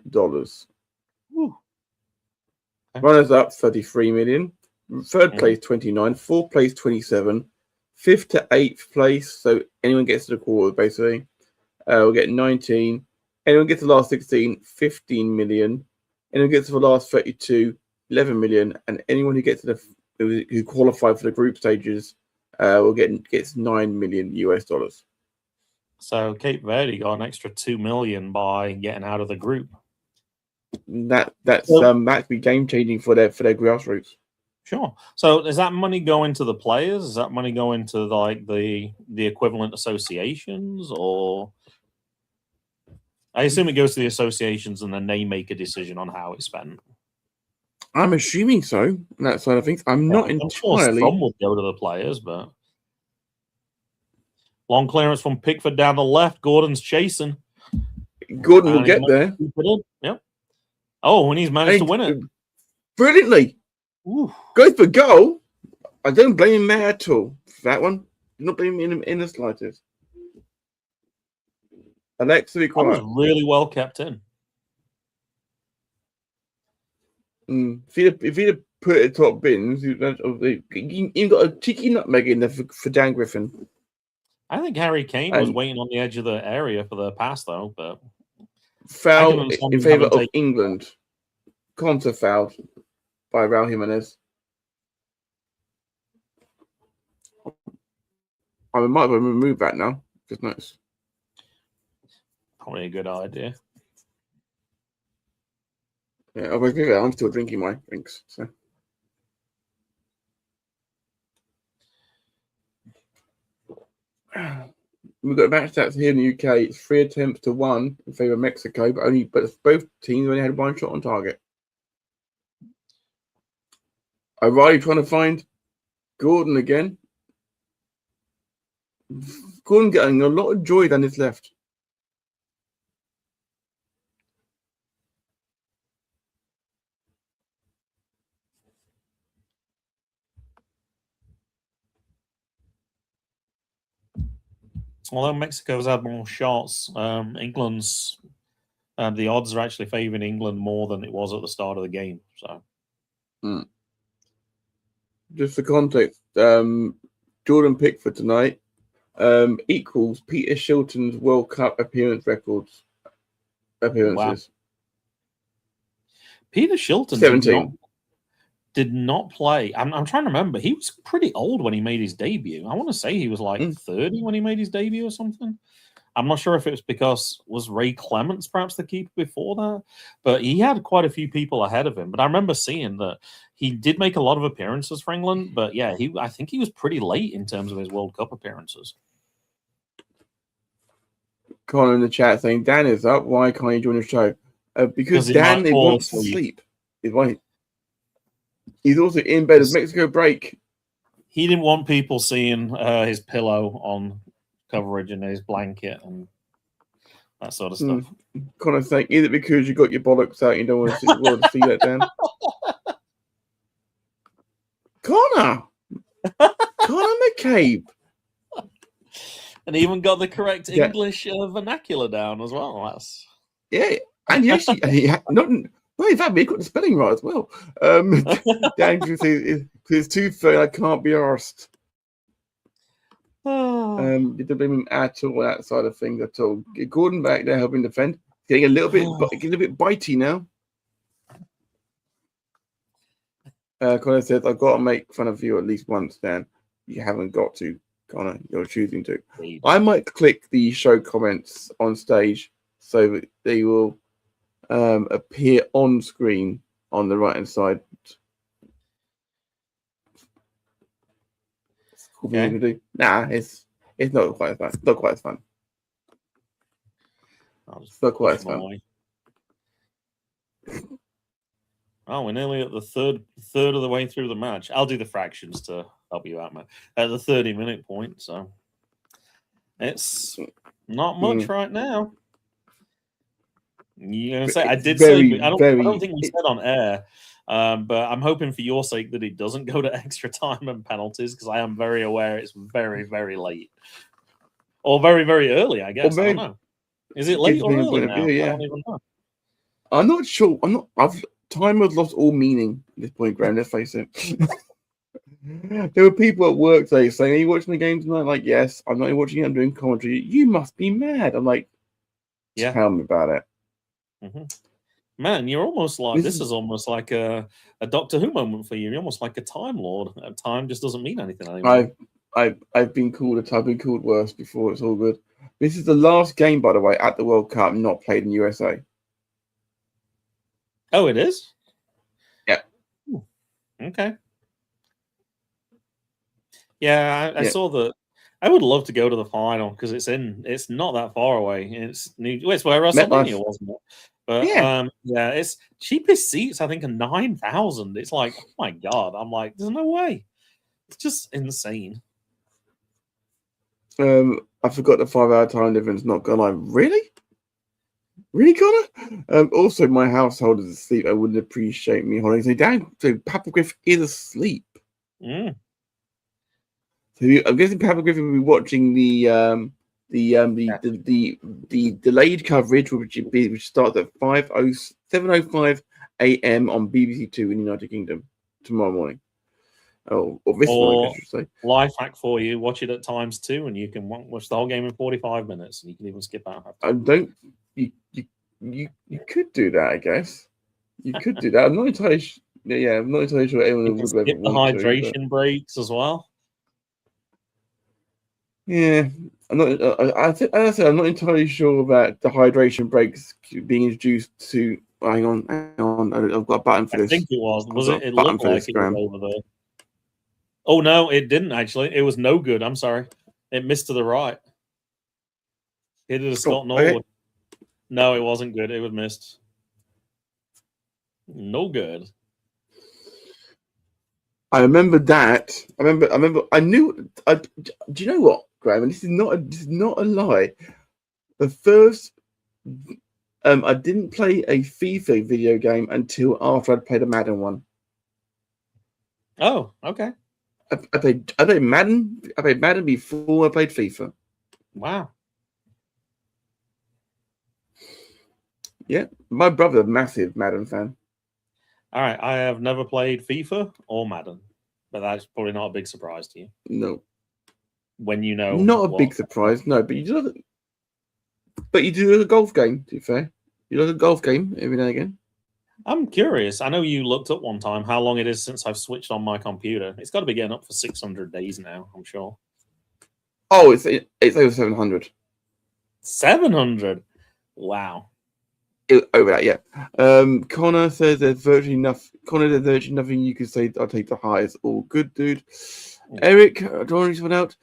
S1: Runners-up, $33 million. Third place, 29. Fourth place, 27. Fifth to eighth place, so anyone gets to the quarter, basically, will get 19. Anyone gets to the last 16, 15 million. Anyone gets to the last 32, 11 million. And anyone who gets to who qualify for the group stages gets $9 million.
S3: So Cape Verde got an extra $2 million by getting out of the group.
S1: That's that'd be game changing for their grassroots.
S3: Sure. So is that money going to the players? Is that money going to like the equivalent associations, or I assume it goes to the associations and then they make a decision on how it's spent?
S1: I'm assuming so. On that side of things, I'm not entirely.
S3: Sure some will go to the players, but long clearance from Pickford down the left. Gordon's chasing.
S1: Gordon will get there.
S3: Yep. Oh, and he's managed to win it
S1: brilliantly.
S3: Ooh.
S1: Goes for goal. I don't blame him at all for that one. Not blame him in the slightest. Alexa, be quiet.
S3: That was really well kept in.
S1: If he'd have put it top bins, you've got a cheeky nutmeg in there for Dan Griffin.
S3: I think Harry Kane was waiting on the edge of the area for the pass, though. But
S1: foul in favour of England. Conter fouled by Raul Jimenez. I might have removed that now. Just notice.
S3: Probably a good idea.
S1: Yeah, I'm still drinking my drinks. So. We've got match stats here in the UK. It's 3 attempts to 1 in favour of Mexico, but both teams only had 1 shot on target. O'Reilly trying to find Gordon again. Gordon getting a lot of joy down his left.
S3: Although Mexico's had more shots, England's the odds are actually favouring England more than it was at the start of the game. So,
S1: just for context, Jordan Pickford tonight equals Peter Shilton's World Cup appearances.
S3: Wow. Peter Shilton
S1: 17.
S3: Did not play. I'm trying to remember. He was pretty old when he made his debut. I want to say he was like 30 when he made his debut or something. I'm not sure if it was because was Ray Clements perhaps the keeper before that, but he had quite a few people ahead of him. But I remember seeing that he did make a lot of appearances for England. But yeah, I think he was pretty late in terms of his World Cup appearances.
S1: Connor in the chat saying Dan is up. Why can't he join the show? Because Dan wants to sleep. Is why. He's also in bed as Mexico break.
S3: He didn't want people seeing his pillow on coverage and his blanket and that sort of stuff.
S1: Connor saying, either because you got your bollocks out, you don't want to see that, Dan. Konor McCabe.
S3: And he even got the correct English vernacular down as well.
S1: And he actually, in fact, he got the spelling right as well. Dan it's too fair. I can't be arsed. You don't blame him at all that side of things at all. Get Gordon back there helping defend. Getting a little bit bitey now. Connor says, I've got to make fun of you at least once, Dan. You haven't got to, Connor. You're choosing to. I might click the show comments on stage so that they will appear on screen on the right hand side. Okay. Nah, it's not quite as fun. It's not quite as fun. It's not quite as fun.
S3: Oh, we're nearly at the third of the way through the match. I'll do the fractions to help you out, man. At the 30-minute point, so it's not much right now. You're gonna say I don't think we said on air. But I'm hoping for your sake that it doesn't go to extra time and penalties, because I am very aware it's very, very late. Or very, very early, I guess. I don't know. Is it late or early now? I don't even know.
S1: I'm not sure. Time has lost all meaning at this point, Graham. Let's face it. There were people at work today saying, "Are you watching the game tonight?" Like, yes, I'm not watching it. I'm doing commentary. You must be mad. I'm like,
S3: yeah.
S1: Tell me about it.
S3: Mm-hmm. Man, you're almost like this is almost like a Doctor Who moment for you. You're almost like a Time Lord. Time just doesn't mean anything anymore.
S1: I've been called worse before. It's all good. This is the last game, by the way, at the World Cup not played in USA.
S3: Oh, it is?
S1: Yeah.
S3: Ooh. Okay. Yeah, I saw that. I would love to go to the final because it's not that far away. It's where WrestleMania, wasn't it? But yeah, it's cheapest seats, I think, are 9,000. It's like, oh my God. I'm like, there's no way. It's just insane.
S1: I forgot the 5-hour time difference. Not gonna lie, really, Connor. Also, my household is asleep. I wouldn't appreciate me holding. So Papa Griff is asleep.
S3: Mm.
S1: So I'm guessing Papa Griffin will be watching the delayed coverage, which starts at 7:05 a.m. on BBC Two in the United Kingdom tomorrow morning. Or this morning, I should say.
S3: Life hack for you: watch it at times 2, and you can watch the whole game in 45 minutes, and you can even skip out.
S1: You could do that, I guess. You could do that. I'm not entirely. I'm not entirely sure anyone would
S3: skip the hydration breaks as well.
S1: Yeah, I'm not. I'm not entirely sure about the hydration breaks being introduced to. Hang on. I've got a button for this.
S3: I think it was. Was it? It looked like it was over there. Oh no, it didn't actually. It was no good. I'm sorry. It missed to the right. Hit it a Scott Norwood. Okay. No, it wasn't good. It was missed. No good.
S1: I remember that. I knew. Do you know what, Graham? And this is not a lie. The first, I didn't play a FIFA video game until after I'd played a Madden one.
S3: Oh, okay.
S1: I played Madden. I played Madden before I played FIFA.
S3: Wow.
S1: Yeah, my brother's a massive Madden fan.
S3: All right, I have never played FIFA or Madden, but that's probably not a big surprise to you.
S1: No.
S3: When you know,
S1: not a big surprise. No, but you do a golf game. To be fair, you like a golf game every now and again.
S3: I'm curious. I know you looked up one time how long it is since I've switched on my computer. It's got to be getting up for 600 days now, I'm sure.
S1: Oh, it's over 700.
S3: 700? Wow.
S1: Over that, yeah. Connor says there's virtually nothing you could say. I'll take the highest. All good, dude. Eric, drawing someone out.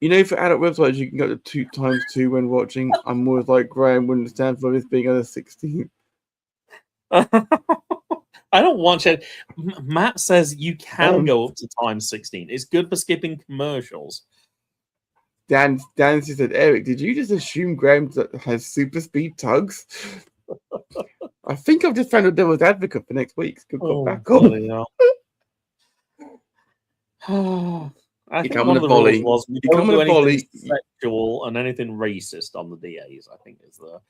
S1: You know, for adult websites, you can go to 2x2 when watching. I'm more like Graham wouldn't stand for this being under 16.
S3: I don't watch it. Matt says you can go up to times 16. It's good for skipping commercials.
S1: Dan said, Eric, did you just assume Graham has super speed tugs? I think I've just found a devil's advocate for next week. Back on.
S3: I think one of the rules was we don't do anything sexual and anything racist on the DAs, I think is the...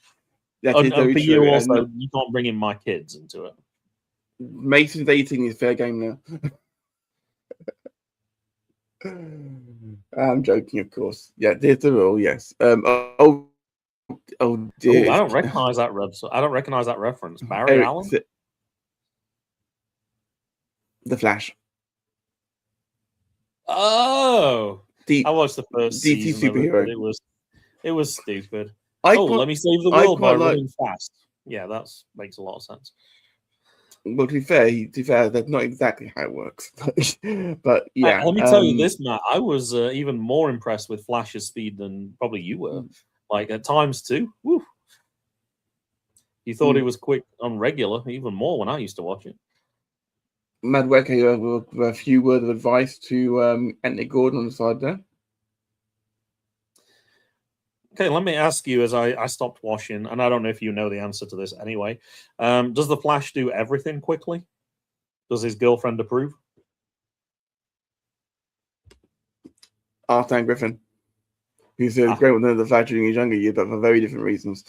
S3: And for you also, you can't bring in my kids into it.
S1: Mason's 18 is fair game now. I'm joking, of course. Yeah, there's the rule, yes. Oh dear.
S3: I don't recognize that reference. Barry Allen?
S1: The Flash.
S3: Oh! I watched the first season superhero. Of it. It was stupid. Let me save the world by running fast. Yeah, that makes a lot of sense.
S1: Well, to be fair, that's not exactly how it works. But yeah.
S3: Let me tell you this, Matt. I was even more impressed with Flash's speed than probably you were. Like at times 2. Woo. You thought he was quick on regular, even more when I used to watch it.
S1: Mad Wecke, a few words of advice to Anthony Gordon on the side there.
S3: Okay, let me ask you as I stopped watching, and I don't know if you know the answer to this anyway. Does the Flash do everything quickly? Does his girlfriend approve?
S1: Dan Griffin. He's a great one of the flag during his younger years, but for very different reasons.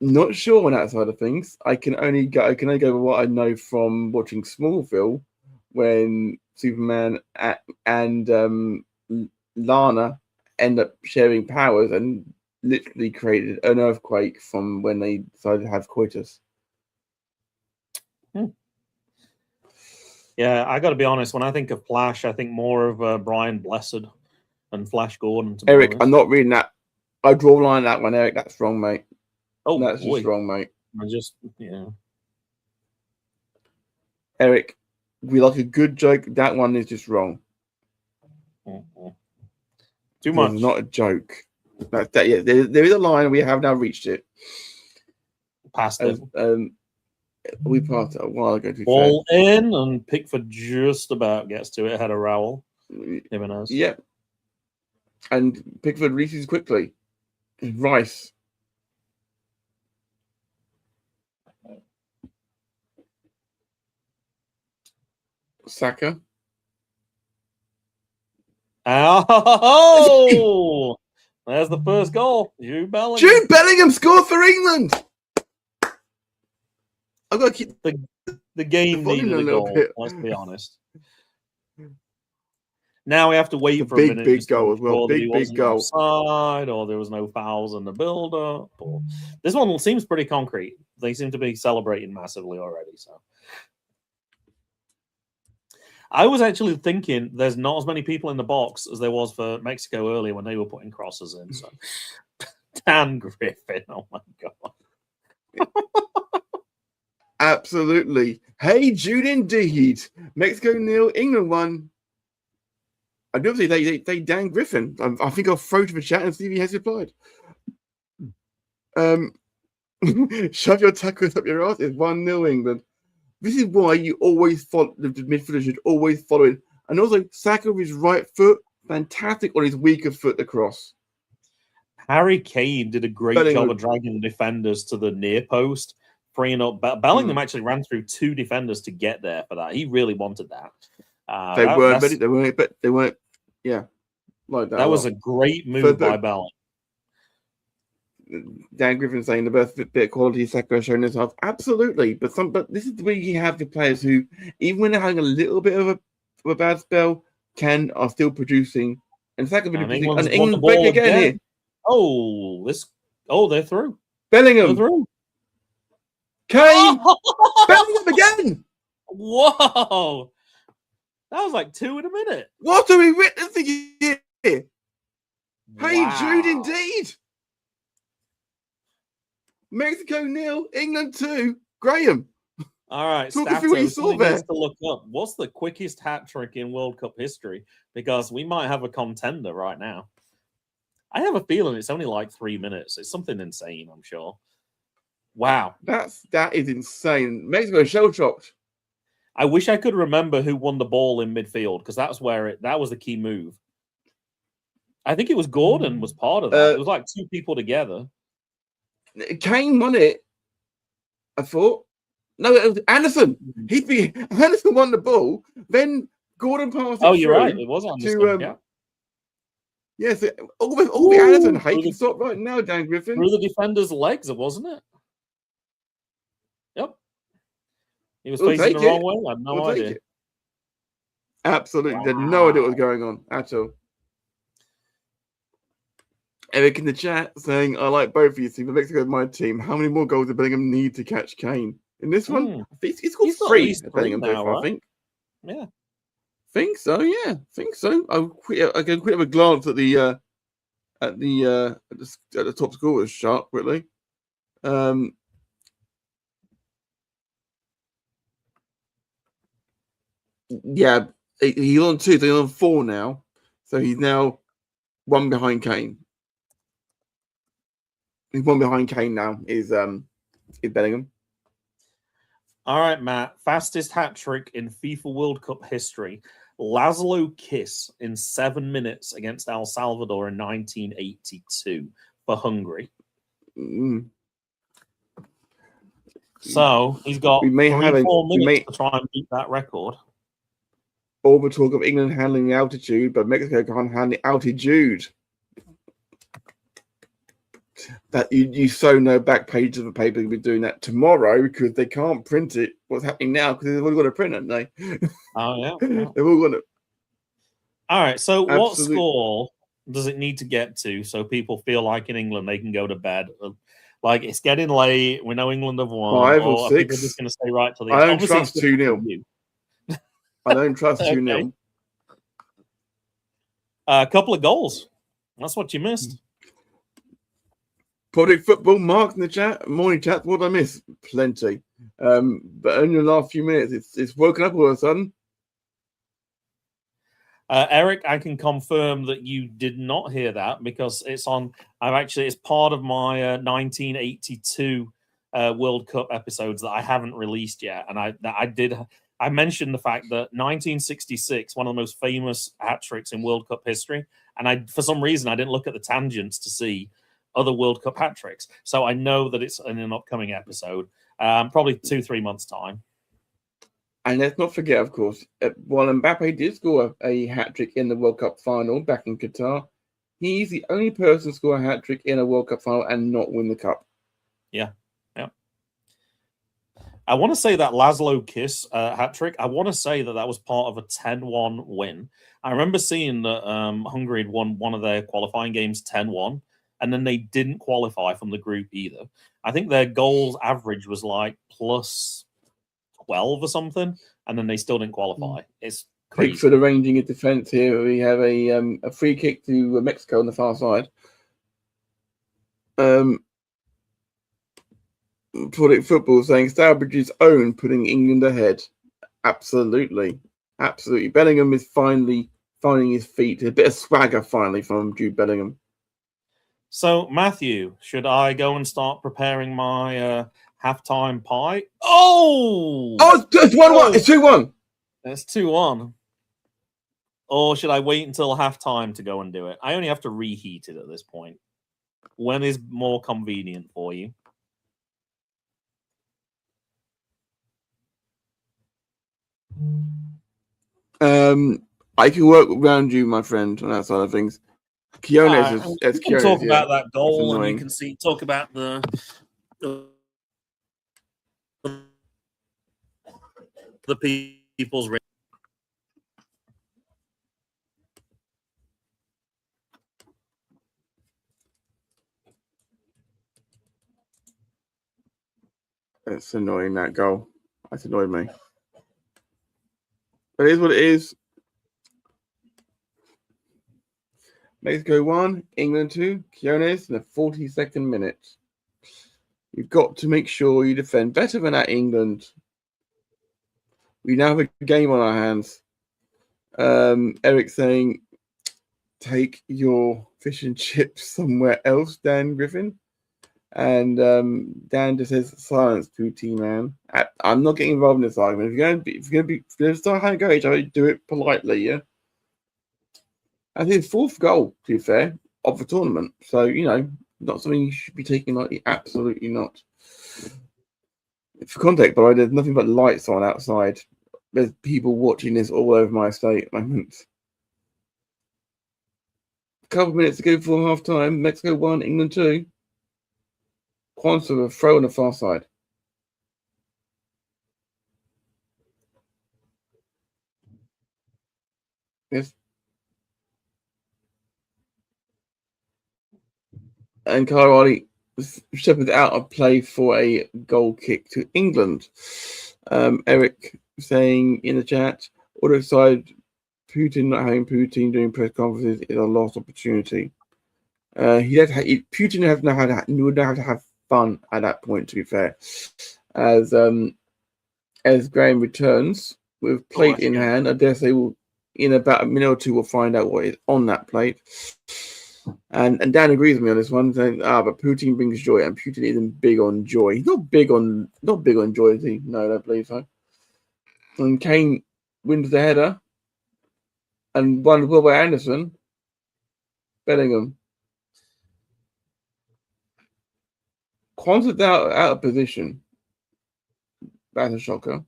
S1: Not sure on that side of things. I can only go with what I know from watching Smallville, when Superman and Lana end up sharing powers and literally created an earthquake from when they decided to have coitus.
S3: Yeah, I got to be honest. When I think of Flash, I think more of Brian Blessed and Flash Gordon.
S1: Eric, I'm not reading that. I draw a line on that one, Eric. That's wrong, mate.
S3: Oh,
S1: that's just wrong, mate. Eric, we like a good joke. That one is just wrong.
S3: Too much.
S1: It's not a joke. That's that. Yeah, there is a line. We have now reached it.
S3: Past it.
S1: We passed it a while ago.
S3: Ball in, and Pickford just about gets to it. Had a Rowell. Jimenez.
S1: Yeah. And Pickford reaches quickly. Rice. Saka.
S3: Oh! There's the first goal. Jude Bellingham.
S1: Jude Bellingham scored for England. I've got to keep
S3: the game needed a goal. Let's be honest. Now we have to wait for a minute.
S1: Big goal as well. Big goal.
S3: Offside, or there was no fouls in the build-up. Or... This one seems pretty concrete. They seem to be celebrating massively already. So I was actually thinking there's not as many people in the box as there was for Mexico earlier when they were putting crosses in. So Dan Griffin, oh my god.
S1: Absolutely. Hey, Jude, indeed. Mexico 0, England 1. I do say they Dan Griffin. I think I'll throw to the chat and see if he has replied. Shove your tacos up your ass. It's 1-0 England. This is why you always follow the midfielder should always follow it. And also Saka with his right foot, fantastic on his weaker foot across.
S3: Harry Kane did a great job of dragging the defenders to the near post, freeing up. Bellingham actually ran through 2 defenders to get there for that. He really wanted that.
S1: They weren't ready. They weren't. Yeah, like that.
S3: That was a great move by Bellingham.
S1: Dan Griffin saying the best bit of quality Saka has shown himself. Absolutely, but this is where you have the players who, even when they're having a little bit of a bad spell, are still producing. And Saka producing. And England break again here.
S3: They're through.
S1: Bellingham.
S3: They're through.
S1: Kane. Bellingham again.
S3: Whoa. That was like 2 in a minute.
S1: What are we witnessing here?
S3: Wow.
S1: Hey, Jude, indeed. Mexico 0, England 2. Graham.
S3: All right,
S1: talk us through what you saw there.
S3: To look up what's the quickest hat trick in World Cup history, because we might have a contender right now. I have a feeling it's only like 3 minutes. It's something insane, I'm sure. Wow,
S1: that is insane. Mexico shell-shocked.
S3: I wish I could remember who won the ball in midfield, because that was the key move. I think it was Gordon was part of that. It was like 2 people together.
S1: Kane won it, I thought. No, it was Anderson. Anderson won the ball. Then Gordon passed it.
S3: Oh, you're right. It was Anderson.
S1: Yes, all the Anderson hate can stop right now, Dan Griffin.
S3: Through the defender's legs, wasn't it? Yep. He was facing the wrong way. I had no idea.
S1: Absolutely. Wow. They had no idea what was going on at all. Eric in the chat saying, I like both of you. See, Mexico is my team. How many more goals does Bellingham need to catch Kane? In this one, I think he's got 3 Bellingham so far, I think.
S3: Yeah.
S1: Think so, yeah. Think so. I can quick have a glance at the top scorers chart quickly. Yeah, he's on 2, so he's on 4 now. So he's now 1 behind Kane. He's 1 behind Kane now, is Bellingham.
S3: All right, Matt. Fastest hat trick in FIFA World Cup history. Laszlo Kiss in 7 minutes against El Salvador in 1982 for Hungary. So he's got
S1: We may
S3: 3
S1: have
S3: 4
S1: we
S3: minutes
S1: may
S3: to try and beat that record.
S1: all the talk of England handling the altitude, but Mexico can't handle the altitude. That you so know back pages of a paper will be doing that tomorrow because they can't print it. What's happening now because they've all got to print it, haven't they?
S3: Oh yeah.
S1: They've all got to.
S3: All right. So what
S1: Absolute-
S3: score does it need to get to so people feel like in England they can go to bed? Like it's getting late. We know England have won.
S1: 5 or
S3: Or are
S1: 6.
S3: people just going to stay right till the
S1: I
S3: end?
S1: don't
S3: Obviously,
S1: trust
S3: it's different
S1: 2-0.
S3: for you.
S1: I don't trust
S3: Okay.
S1: 2-0.
S3: A couple of goals. That's what you missed.
S1: Project Football, Mark in the chat. Morning chat. What did I miss? Plenty. But only in the last few minutes, it's woken up all of a sudden.
S3: Eric, I can confirm that you did not hear that because it's on. It's part of my 1982 World Cup episodes that I haven't released yet, and I mentioned the fact that 1966, one of the most famous hat tricks in World Cup history, and for some reason I didn't look at the tangents to see other World Cup hat tricks, so I know that it's in an upcoming episode, probably 2-3 months time.
S1: And let's not forget, of course, while Mbappe did score a hat-trick in the World Cup final back in Qatar, he's the only person to score a hat-trick in a World Cup final and not win the cup.
S3: Yeah. I want to say that Laszlo Kiss hat-trick, I want to say that was part of a 10-1 win. I remember seeing that Hungary had won one of their qualifying games 10-1, and then they didn't qualify from the group either. I think their goals average was like plus 12 or something, and then they still didn't qualify. It's crazy.
S1: For arranging a defense here, we have a free kick to Mexico on the far side. Project Football saying Stourbridge's own putting England ahead. Absolutely. Bellingham is finally finding his feet. A bit of swagger finally from Jude Bellingham.
S3: So, Matthew, should I go and start preparing my halftime pie? Oh,
S1: it's 1-1. It's 2-1.
S3: It's 2-1. Or should I wait until halftime to go and do it? I only have to reheat it at this point. When is more convenient for you?
S1: I can work around you, my friend, on that side of things. Quiones
S3: we can talk about that goal, and you can talk about the people's.
S1: It's annoying, that goal. That's annoyed me. But it is what it is. Mexico 1, England 2, Quiones in the 42nd minute. You've got to make sure you defend better than that, England. We now have a game on our hands. Eric saying, take your fish and chips somewhere else, Dan Griffin. And Dan just says, silence, Pootie, man. I'm not getting involved in this argument. If you're going to start having a go at each other, do it politely, yeah? I think it's 4th goal, to be fair, of the tournament. So, not something you should be taking lightly. Absolutely not. For context, by the way, there's nothing but lights on outside. There's people watching this all over my estate at the moment. A couple of minutes to go before half time. Mexico 1, England 2. Quantum of a throw on the far side. Yes. And Karali shepherded out of play for a goal kick to England. Eric saying in the chat, auto side, Putin not having Putin doing press conferences is a lost opportunity. Putin would have to have fun at that point, to be fair. As Graham returns with plate in hand, I dare say in about a minute or two we'll find out what is on that plate. And Dan agrees with me on this one, saying, but Putin brings joy, and Putin isn't big on joy. He's not big on joy, is he? No, I don't believe so. And Kane wins the header, and won well by Anderson. Bellingham. Quan's out of position. That's a shocker.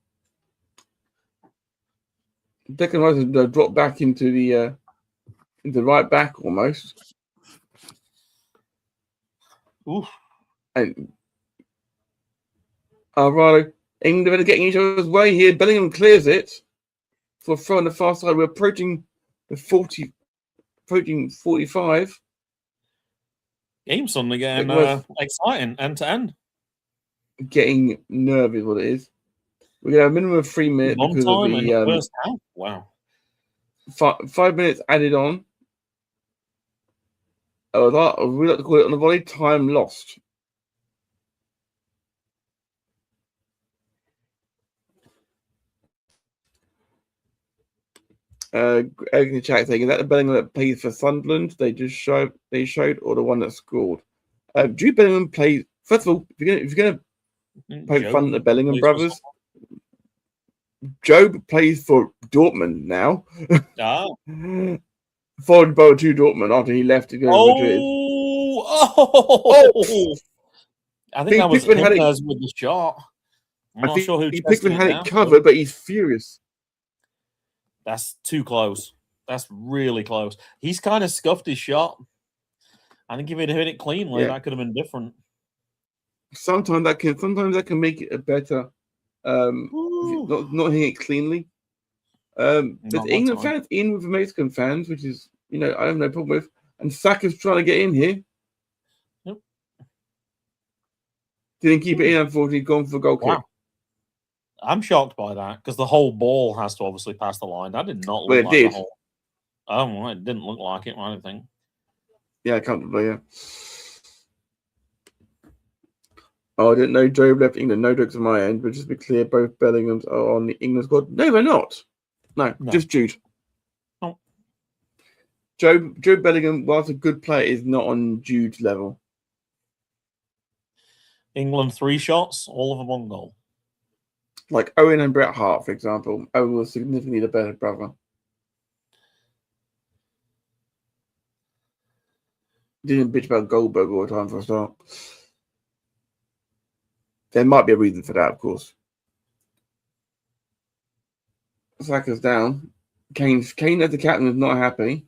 S1: Declan Rice has dropped back into the right back almost.
S3: Oof.
S1: And Alvaro, England are getting each other's way here. Bellingham clears it for a throw on the far side. We're approaching the 45.
S3: Game suddenly getting exciting end to end.
S1: Getting nervy, what it is. We're gonna have a minimum of 3 minutes because of the
S3: first half. Wow.
S1: 5 minutes added on. We like to call it on the volley time lost. Eric in the chat saying, is that the Bellingham that plays for Sunderland? They showed, or the one that scored? Jude Bellingham plays. First of all, if you're gonna poke fun at the Bellingham brothers, Joe plays for Dortmund now. Followed by to Dortmund after he left to go to Madrid.
S3: I think that was Jimenez with the shot. I'm not sure who
S1: Pickford had it covered, but he's furious.
S3: That's too close. That's really close. He's kind of scuffed his shot. I think if he'd hit it cleanly, that could have been different. Sometimes
S1: that can make it a better. Not hitting it cleanly. There's England fans in with the Mexican fans, which is, I have no problem with. And Saka's trying to get in here.
S3: Yep.
S1: Didn't keep it in, unfortunately, gone for a goal kick.
S3: I'm shocked by that because the whole ball has to obviously pass the line. That did not look
S1: like the
S3: whole. Oh, well, it didn't look like it, I don't think.
S1: Yeah, comfortably, yeah. Oh, I didn't know Joe left England. No jokes on my end, but just to be clear, both Bellinghams are on the England squad. No, they're not. No, just Jude.
S3: Oh.
S1: Joe Bellingham, whilst a good player, is not on Jude's level.
S3: England 3 shots, all of them on goal.
S1: Like Owen and Bret Hart, for example. Owen was significantly the better brother. Didn't bitch about Goldberg all the time for a start. There might be a reason for that, of course. Saka's down. Kane as the captain is not happy.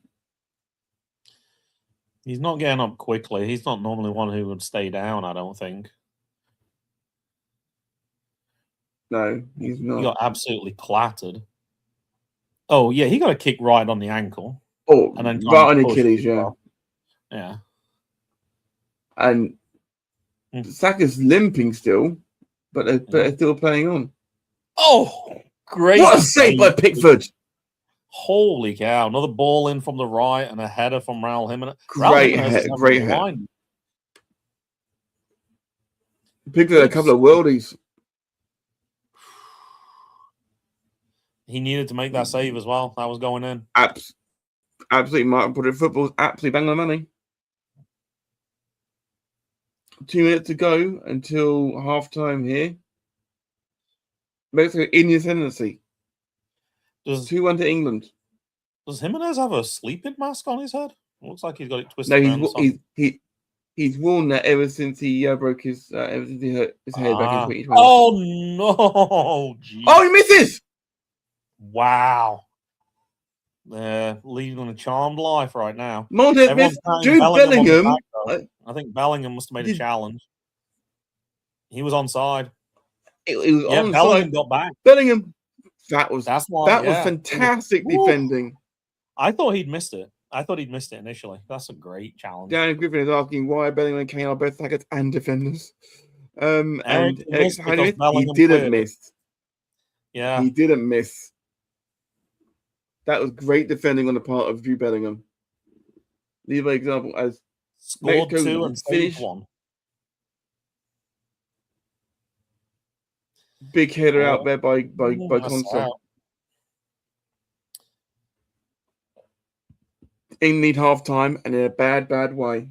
S3: He's not getting up quickly. He's not normally one who would stay down, I don't think.
S1: No, he's not.
S3: He got absolutely clattered. Oh, yeah, he got a kick right on the ankle.
S1: Oh,
S3: and then
S1: right on Achilles, yeah.
S3: Yeah.
S1: And Saka's limping still, but they're still playing on.
S3: Oh, great.
S1: What a save by Pickford.
S3: Holy cow. Another ball in from the right and a header from Raul Jimenez.
S1: Great head. Pickford had a couple of worldies.
S3: He needed to make that save as well. That was going in.
S1: Absolutely, Martin put it. Football's absolutely bang on money. 2 minutes to go until half time here. Mexico in the ascendancy. 2-1 to England.
S3: Does Jimenez have a sleeping mask on his head? It looks like he's got it twisted.
S1: No, he's worn that ever since he broke his ever since he hurt his head back in 2020.
S3: Oh no! Geez.
S1: Oh, he misses!
S3: Wow. They're leading a charmed life right now.
S1: Montez missed. Jude Bellingham.
S3: I think Bellingham must have made a challenge. He was onside.
S1: It was onside.
S3: Bellingham got back.
S1: Bellingham. That was fantastic defending.
S3: I thought he'd missed it. Initially. That's a great challenge.
S1: Dan Griffin is asking why Bellingham and Kane are both attackers and defenders. And he didn't miss.
S3: Yeah.
S1: He didn't miss. That was great defending on the part of Jude Bellingham. Leave an example as
S3: scored 2 and saved 1.
S1: Big header out there by Konsa. England need half time and in a bad way.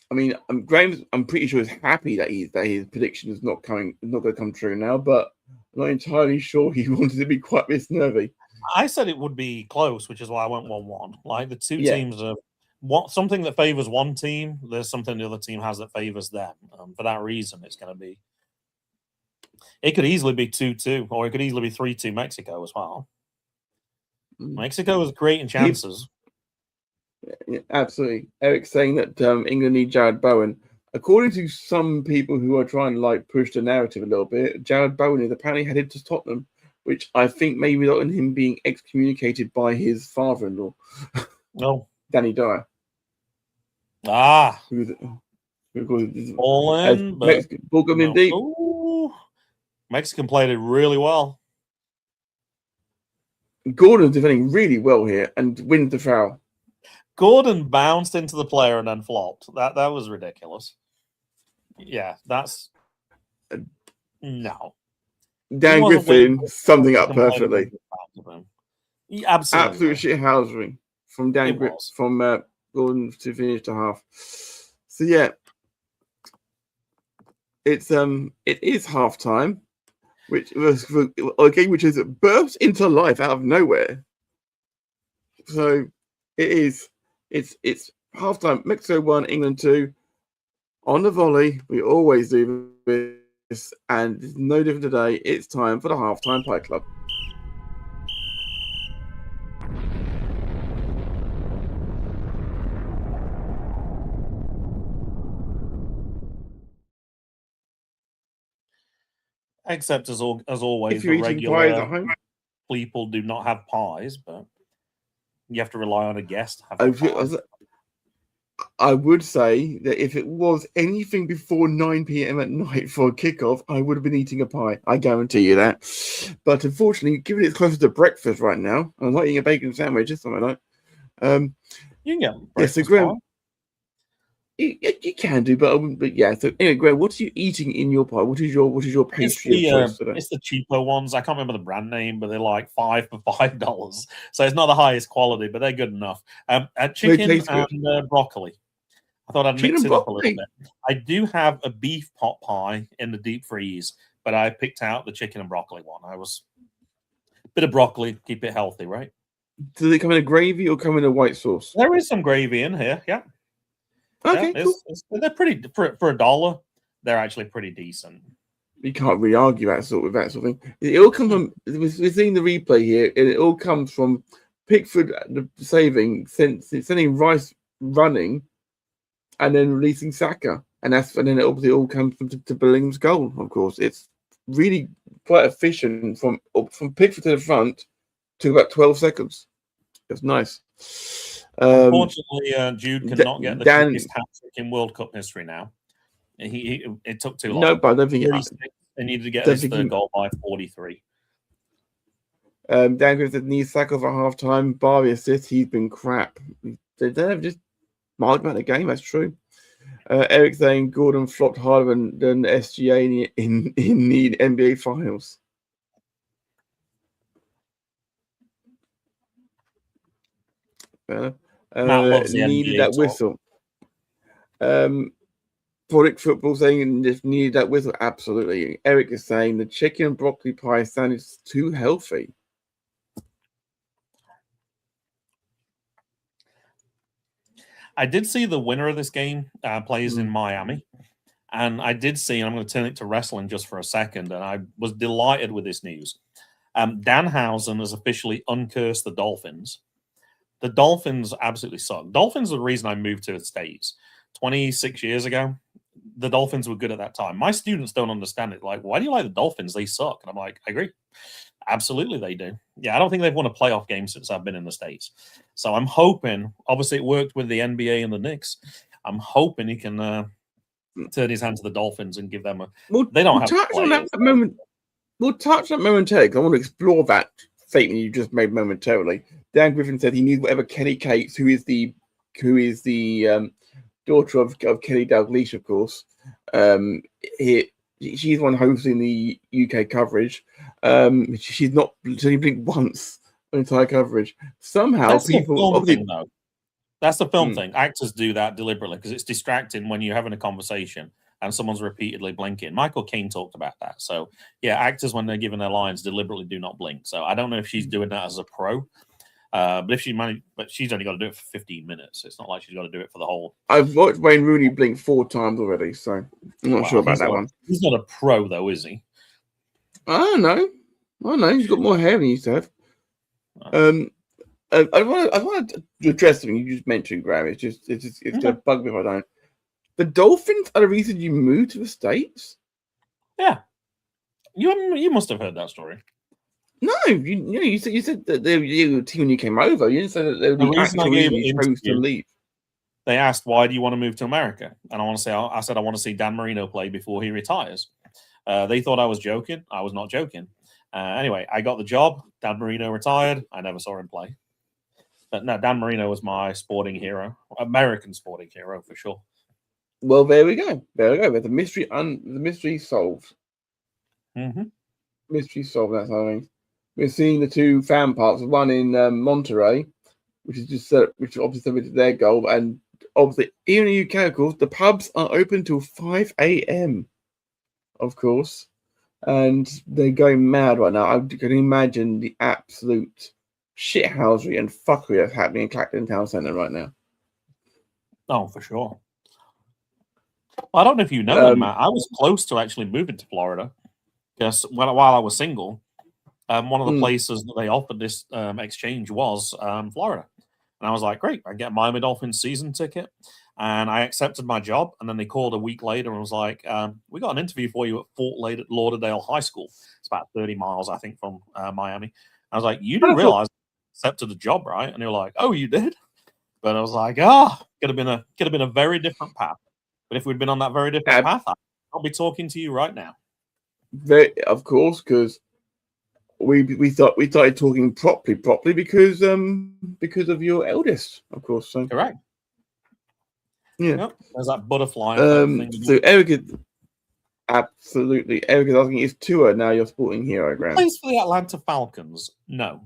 S1: I mean, I'm pretty sure he's happy that his prediction is not going to come true now, but I'm not entirely sure he wanted to be quite this nervy.
S3: I said it would be close, which is why I went 1-1. Like the two teams are something that favors one team, there's something the other team has that favors them. For that reason, it's going to be. It could easily be 2-2, or it could easily be 3-2 Mexico as well. Mexico is creating chances.
S1: Yeah, absolutely. Eric's saying that England need Jared Bowen. According to some people who are trying to like push the narrative a little bit, Jared Bowen is apparently headed to Tottenham, which I think may result in him being excommunicated by his father-in-law.
S3: No,
S1: Danny Dyer.
S3: Ah,
S1: all in, ball coming deep.
S3: Ooh. Mexican played it really well.
S1: Gordon's defending really well here and wins the foul.
S3: Gordon bounced into the player and then flopped. That was ridiculous. Yeah, that's no.
S1: Dan Griffin something up perfectly.
S3: Absolutely.
S1: Absolute shithousing from Dan Griffin from Gordon to finish the half. So yeah, it is half time, which was a game which is burst into life out of nowhere. So it is. It's half time. Mexico 1, England 2. On the volley, we always do this, and it's no different today. It's time for the halftime pie club.
S3: Except as always,
S1: if you're
S3: the
S1: eating pies
S3: regular
S1: at home,
S3: people do not have pies, but you have to rely on a guest.
S1: I would say that if it was anything before 9 p.m. at night for a kickoff, I would have been eating a pie. I guarantee you that. But unfortunately, given it's closer to breakfast right now, I'm not eating a bacon sandwich. Just something like that.
S3: You can get
S1: breakfast so Graham, you can do, but yeah. So anyway, Graham, what are you eating in your pie? What is your pastry of choice today?
S3: It's the cheaper ones. I can't remember the brand name, but they're like $5 for $5. So it's not the highest quality, but they're good enough. Chicken and broccoli. I thought I'd mix it up a little bit. I do have a beef pot pie in the deep freeze, but I picked out the chicken and broccoli one. A bit of broccoli, keep it healthy, right?
S1: Do they come in a gravy or come in a white sauce?
S3: There is some gravy in here, yeah.
S1: Okay,
S3: yeah, cool. They're pretty for $1. They're actually pretty decent.
S1: You can't really argue that sort of thing. It all comes from. We're seeing the replay here, and it all comes from Pickford sending Rice running, and then releasing Saka, and then it obviously all comes from to Bellingham's goal. Of course, it's really quite efficient from Pickford to the front to about 12 seconds. It's nice.
S3: Unfortunately, Jude cannot get the quickest hat-trick in World Cup history now. It took too long.
S1: No, but I don't think
S3: they needed to get his third goal by 43.
S1: Dan Griffin needs Saka for half-time. Bar the assist, he's been crap. They have just marked about the game. That's true. Eric saying Gordon flopped harder than SGA in the NBA Finals. Needed that whistle. Product Football saying just needed that whistle. Absolutely. Eric is saying the chicken and broccoli pie sounded too healthy.
S3: I did see the winner of this game plays in Miami. And I did see, and I'm going to turn it to wrestling just for a second, and I was delighted with this news. Danhausen has officially uncursed the Dolphins. The Dolphins absolutely suck. Dolphins are the reason I moved to the States. 26 years ago, the Dolphins were good at that time. My students don't understand it. Like, why do you like the Dolphins? They suck. And I'm like, I agree. Absolutely, they do. Yeah, I don't think they've won a playoff game since I've been in the States. So I'm hoping, obviously it worked with the NBA and the Knicks. I'm hoping he can turn his hand to the Dolphins and give them a... they don't have
S1: touch on that moment. We'll touch on that momentarily because I want to explore that statement you just made momentarily. Dan Griffin said he needs whatever Kenny Cates, who is the daughter of Kelly Dalglish, of course. She's one hosting the UK coverage. She's not blinked once on entire coverage. Somehow
S3: that's
S1: people
S3: that's the film thing. Actors do that deliberately because it's distracting when you're having a conversation and someone's repeatedly blinking. Michael Caine talked about that. So yeah, actors when they're given their lines deliberately do not blink. So I don't know if she's doing that as a pro. But if she managed, but she's only got to do it for 15 minutes. It's not like she's got to do it for the whole.
S1: I've watched Wayne Rooney blink 4 times already, so I'm not sure about that one.
S3: He's not a pro, though, is he?
S1: I don't know. He's got more hair than he used to have. I want to address something you just mentioned, Graham. It's gonna bug me if I don't. The Dolphins are the reason you moved to the States?
S3: Yeah. You must have heard that story.
S1: No, you said that they were a team when you came over. You didn't say that they were the actual reason you chose to leave.
S3: They asked, why do you want to move to America? And I said, I want to see Dan Marino play before he retires. They thought I was joking. I was not joking. Anyway, I got the job. Dan Marino retired. I never saw him play. But no, Dan Marino was my sporting hero, American sporting hero for sure.
S1: Well, there we go. The mystery solved.
S3: Mm-hmm.
S1: Mystery solved. That's how I mean. We're seeing the 2 fan parks. One in Monterey, which is obviously submitted their goal, and obviously here in the UK, of course, the pubs are open till 5 a.m. Of course, and they're going mad right now. I can imagine the absolute shithousery and fuckery that's happening in Clacton Town Centre right now.
S3: Oh, for sure. Well, I don't know if you know, Matt. I was close to actually moving to Florida because while I was single, one of the places that they offered this exchange was Florida. And I was like, great, I get a Miami Dolphins season ticket. And I accepted my job. And then they called a week later and was like, we got an interview for you at Fort Lauderdale High School. It's about 30 miles, I think, from Miami. I was like, you didn't realize I accepted the job, right? And they were like, oh, you did? But I was like, could have been a very different path. But if we'd been on that very different path, I'll be talking to you right now.
S1: Of course, because we started talking properly because of your eldest, of course. So
S3: correct.
S1: Yeah,
S3: yep. There's that butterfly.
S1: So Eric, absolutely. Eric is asking, is Tua now your sporting hero, Graham?
S3: Plays for the Atlanta Falcons? No.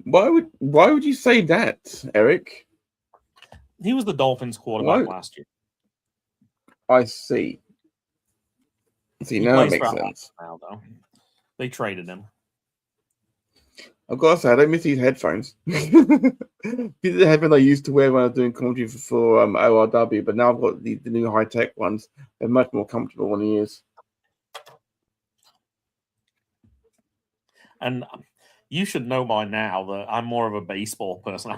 S1: Why would you say that, Eric?
S3: He was the Dolphins quarterback last year.
S1: I see. Now it makes sense.
S3: Now, though. They traded him.
S1: I've got to say, I don't miss these headphones. These are the headphones I used to wear when I was doing commentary for ORW, but now I've got the new high-tech ones. They're much more comfortable on the ears.
S3: And you should know by now that I'm more of a baseball person.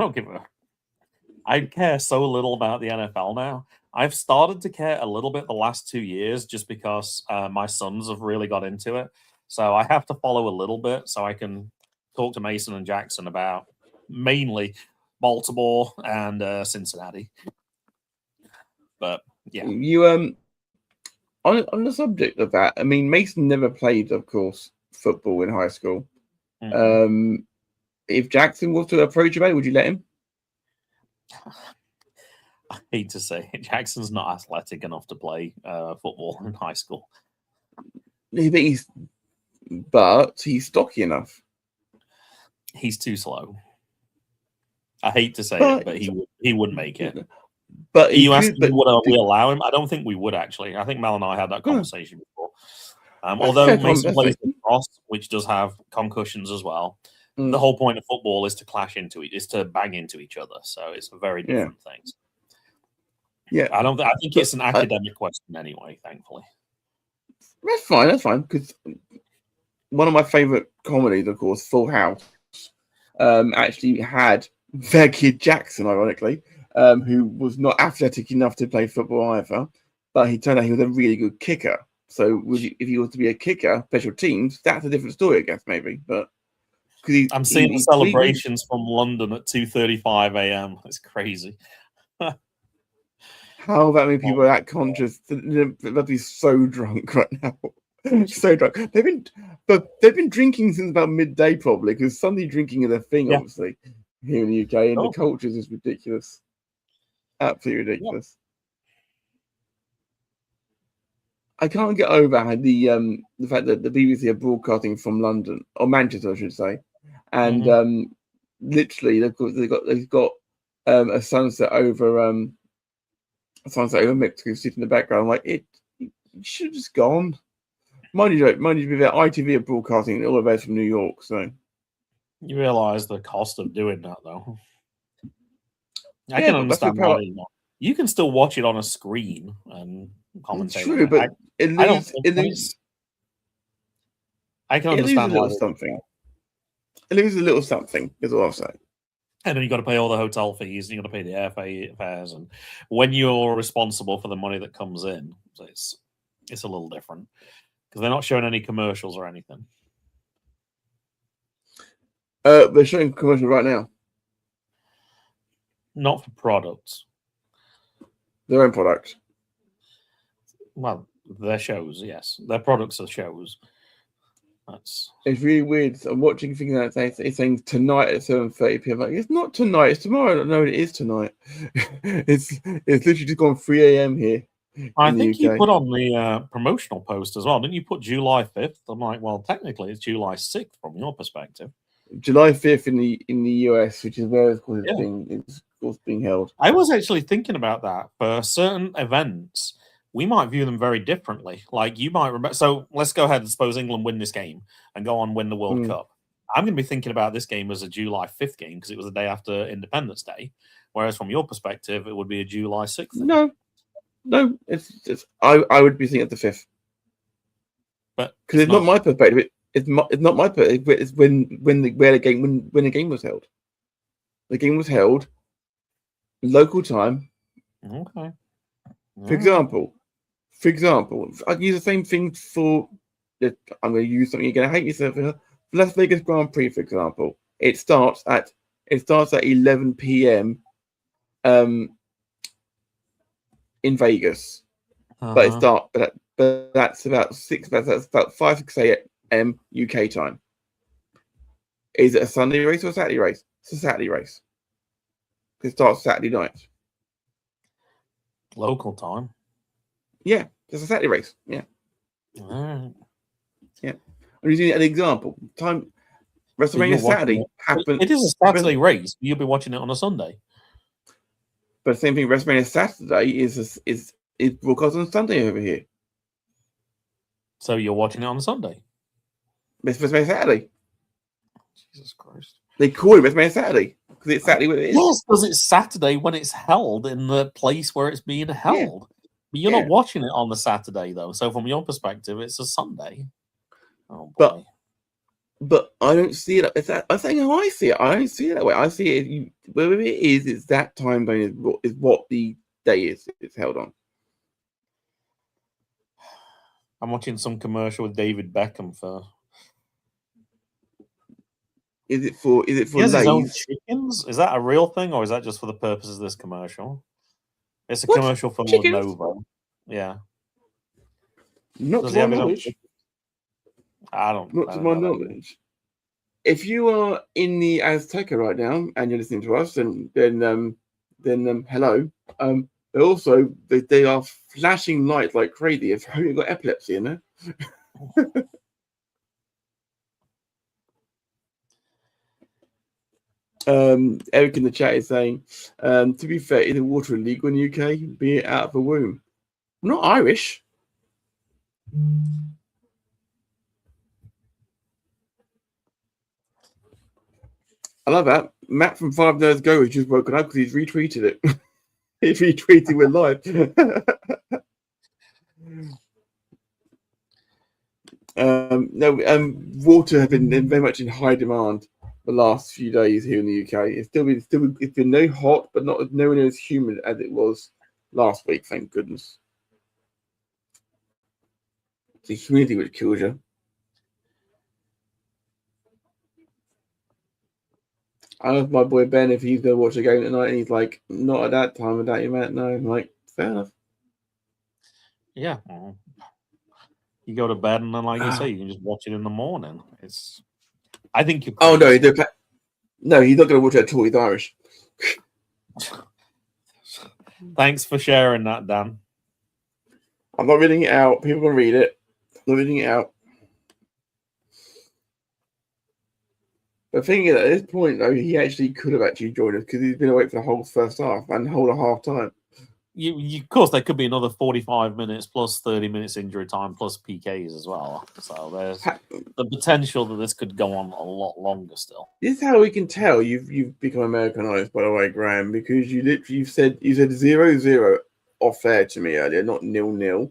S3: I care so little about the NFL now. I've started to care a little bit the last 2 years just because my sons have really got into it. So I have to follow a little bit so I can talk to Mason and Jackson about mainly Baltimore and Cincinnati. But yeah,
S1: you on the subject of that, I mean, Mason never played, of course, football in high school. Mm-hmm. If Jackson was to approach you, would you let him?
S3: I hate to say it, Jackson's not athletic enough to play football in high school.
S1: But he's stocky enough.
S3: He's too slow. I hate to say it, but he would make it.
S1: But
S3: you asked me, would we allow him? I don't think we would, actually. I think Mel and I had that conversation before. Although Mason plays lacrosse, which does have concussions as well. The whole point of football is to clash into it, is to bang into each other. So it's a very different things.
S1: Yeah,
S3: I think it's an academic question anyway. Thankfully,
S1: that's fine. Because one of my favorite comedies, of course, Full House, actually had their kid Jackson, ironically, who was not athletic enough to play football either, but he turned out he was a really good kicker. So if he was to be a kicker, special teams, that's a different story, I guess, maybe. But
S3: I'm seeing the celebrations from London at 2:35 a.m. It's crazy.
S1: How that many people are that conscious? They'll be so drunk right now. So drunk. They've been drinking since about midday, probably, because Sunday drinking is a thing, obviously, here in the UK, and the culture is just ridiculous. Absolutely ridiculous. I can't get over how the fact that the BBC are broadcasting from London or Manchester, I should say, and literally they've got a sunset over Mexico sitting in the background. I'm like, it should have just gone. Mind you, ITV are broadcasting all of us from New York, so
S3: You realise the cost of doing that, though. I
S1: Yeah,
S3: can
S1: but
S3: understand why you can still watch it on a screen and commentate.
S1: True, but
S3: I don't think I can
S1: it loses
S3: understand
S1: a little
S3: why.
S1: something. It loses a little something, is what I'll say.
S3: And then you got to pay all the hotel fees, and you got to pay the airfares, and when you're responsible for the money that comes in, so it's a little different because they're not showing any commercials or anything.
S1: They're showing commercials right now.
S3: Not for products.
S1: Their own product.
S3: Well, their shows, yes. Their products are shows.
S1: It's really weird. I'm watching things that it's saying tonight at 7:30 p.m. Like, it's not tonight, it's tomorrow. No, it is tonight. it's literally just gone 3 a.m. here.
S3: I think you put on the promotional post as well. Didn't you put July 5th? I'm like, well, technically it's July 6th from your perspective.
S1: July 5th in the US, which is where it's being held.
S3: I was actually thinking about that. For certain events, we might view them very differently. Like you might remember. So let's go ahead and suppose England win this game and go on and win the World Cup. I'm going to be thinking about this game as a July 5th game because it was the day after Independence Day. Whereas from your perspective, it would be a July 6th.
S1: No, it's I would be thinking of the 5th.
S3: But
S1: because it's not my perspective. It's not my perspective. It's when the game was held. The game was held local time.
S3: Okay.
S1: For example, I can use the same thing for. I'm going to use something you're going to hate yourself for. Las Vegas Grand Prix, for example, it starts at 11 p.m. In Vegas, but that's about 5 6 a.m. UK time. Is it a Sunday race or a Saturday race? It's a Saturday race. It starts Saturday night.
S3: Local time.
S1: Yeah, it's a Saturday race. Yeah.
S3: All right.
S1: Yeah. I'm using an example. WrestleMania Saturday happened.
S3: It is a Saturday race. You'll be watching it on a Sunday.
S1: But the same thing. WrestleMania Saturday is broadcast on Sunday over here.
S3: So you're watching it on a Sunday.
S1: It's WrestleMania Saturday.
S3: Jesus Christ!
S1: They call it WrestleMania Saturday because it's Saturday when it is.
S3: Yes, because it's Saturday when it's held in the place where it's being held. Yeah. But you're not watching it on the Saturday though. So from your perspective, it's a Sunday. Oh boy.
S1: But I don't see it. I'm saying how I see it. I don't see it that way. I see it. Wherever it is, it's that time zone is what the day is. It's held on.
S3: I'm watching some commercial with David Beckham for.
S1: Is it for
S3: Lay's? His own chickens? Is that a real thing, or is that just for the purposes of this commercial? It's a commercial for Nova. Yeah.
S1: Not to my knowledge.
S3: Not
S1: to my knowledge. If you are in the Azteca right now and you're listening to us, then hello. They are flashing lights like crazy. If you've got epilepsy in there. Eric in the chat is saying, to be fair, is the water illegal in the UK? Be it out of the womb. I'm not Irish. I love that. Matt from 5 Nerds Go has just woken up because he's retweeted it. He's retweeting with live. Water has been very much in high demand the last few days here in the UK. It's been no hot, but not nowhere near as humid as it was last week. Thank goodness. It's the humidity which kills you. I asked my boy Ben if he's going to watch a game tonight, and he's like, not at that time of day, Matt. No, I'm like, fair enough.
S3: Yeah. You go to bed, and then, like you say, you can just watch it in the morning. I think you.
S1: Oh, no. No, he's not going to watch it at all. He's Irish.
S3: Thanks for sharing that, Dan.
S1: I'm not reading it out. People can read it. I'm not reading it out. But thinking at this point, though, he actually could have actually joined us because he's been awake for the whole first half and whole half time.
S3: Of course, there could be another 45 minutes plus 30 minutes injury time plus PKs as well. So there's the potential that this could go on a lot longer still.
S1: This is how we can tell you've become Americanized, by the way, Graham, because you said 0-0 off air to me earlier, not 0-0,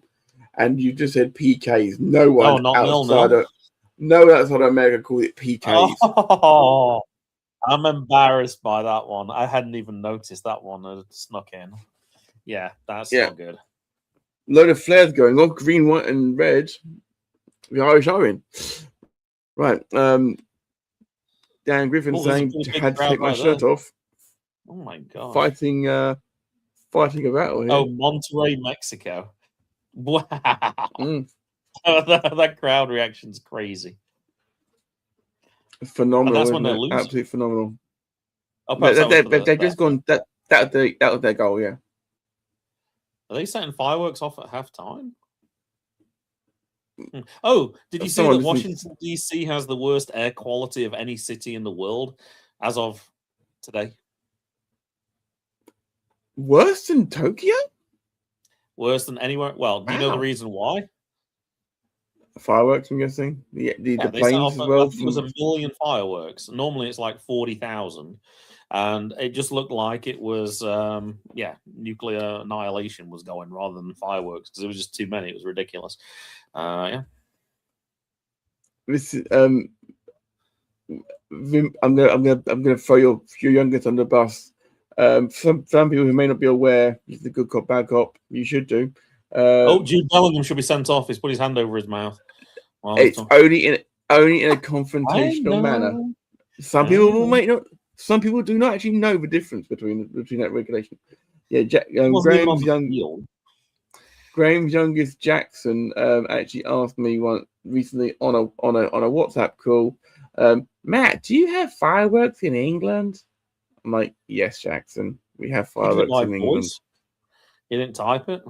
S1: and you just said PKs. No one outside of America called it PKs.
S3: Oh, I'm embarrassed by that one. I hadn't even noticed that one had snuck in. Yeah, that's not good.
S1: Load of flares going on, green, white, and red. The Irish are in. Right. Dan Griffin saying had to take my shirt off.
S3: Oh my god.
S1: Fighting a battle here.
S3: Oh, Monterrey, Mexico. Wow. That crowd reaction's crazy.
S1: Phenomenal.
S3: And that's when they're losing.
S1: Absolutely phenomenal.
S3: They've
S1: just gone that was their goal, yeah.
S3: Are they setting fireworks off at halftime? Oh, did you see that Washington, D.C. has the worst air quality of any city in the world as of today?
S1: Worse than Tokyo?
S3: Worse than anywhere? Well, do you know the reason why?
S1: Fireworks, I'm guessing. The planes as well.
S3: It was 1 million fireworks. Normally it's like 40,000. And it just looked like it was, nuclear annihilation was going rather than fireworks because it was just too many. It was ridiculous.
S1: This is, I'm gonna throw your youngest on the bus. Some people who may not be aware, he's the good cop, bad cop. You should do.
S3: Jude Bellingham should be sent off. He's put his hand over his mouth.
S1: It's only in a confrontational manner. Some people may not. Some people do not actually know the difference between that regulation. Yeah, Graham's youngest Jackson actually asked me recently on a WhatsApp call, Matt, do you have fireworks in England? I'm like, yes, Jackson, we have fireworks in England.
S3: You didn't type it?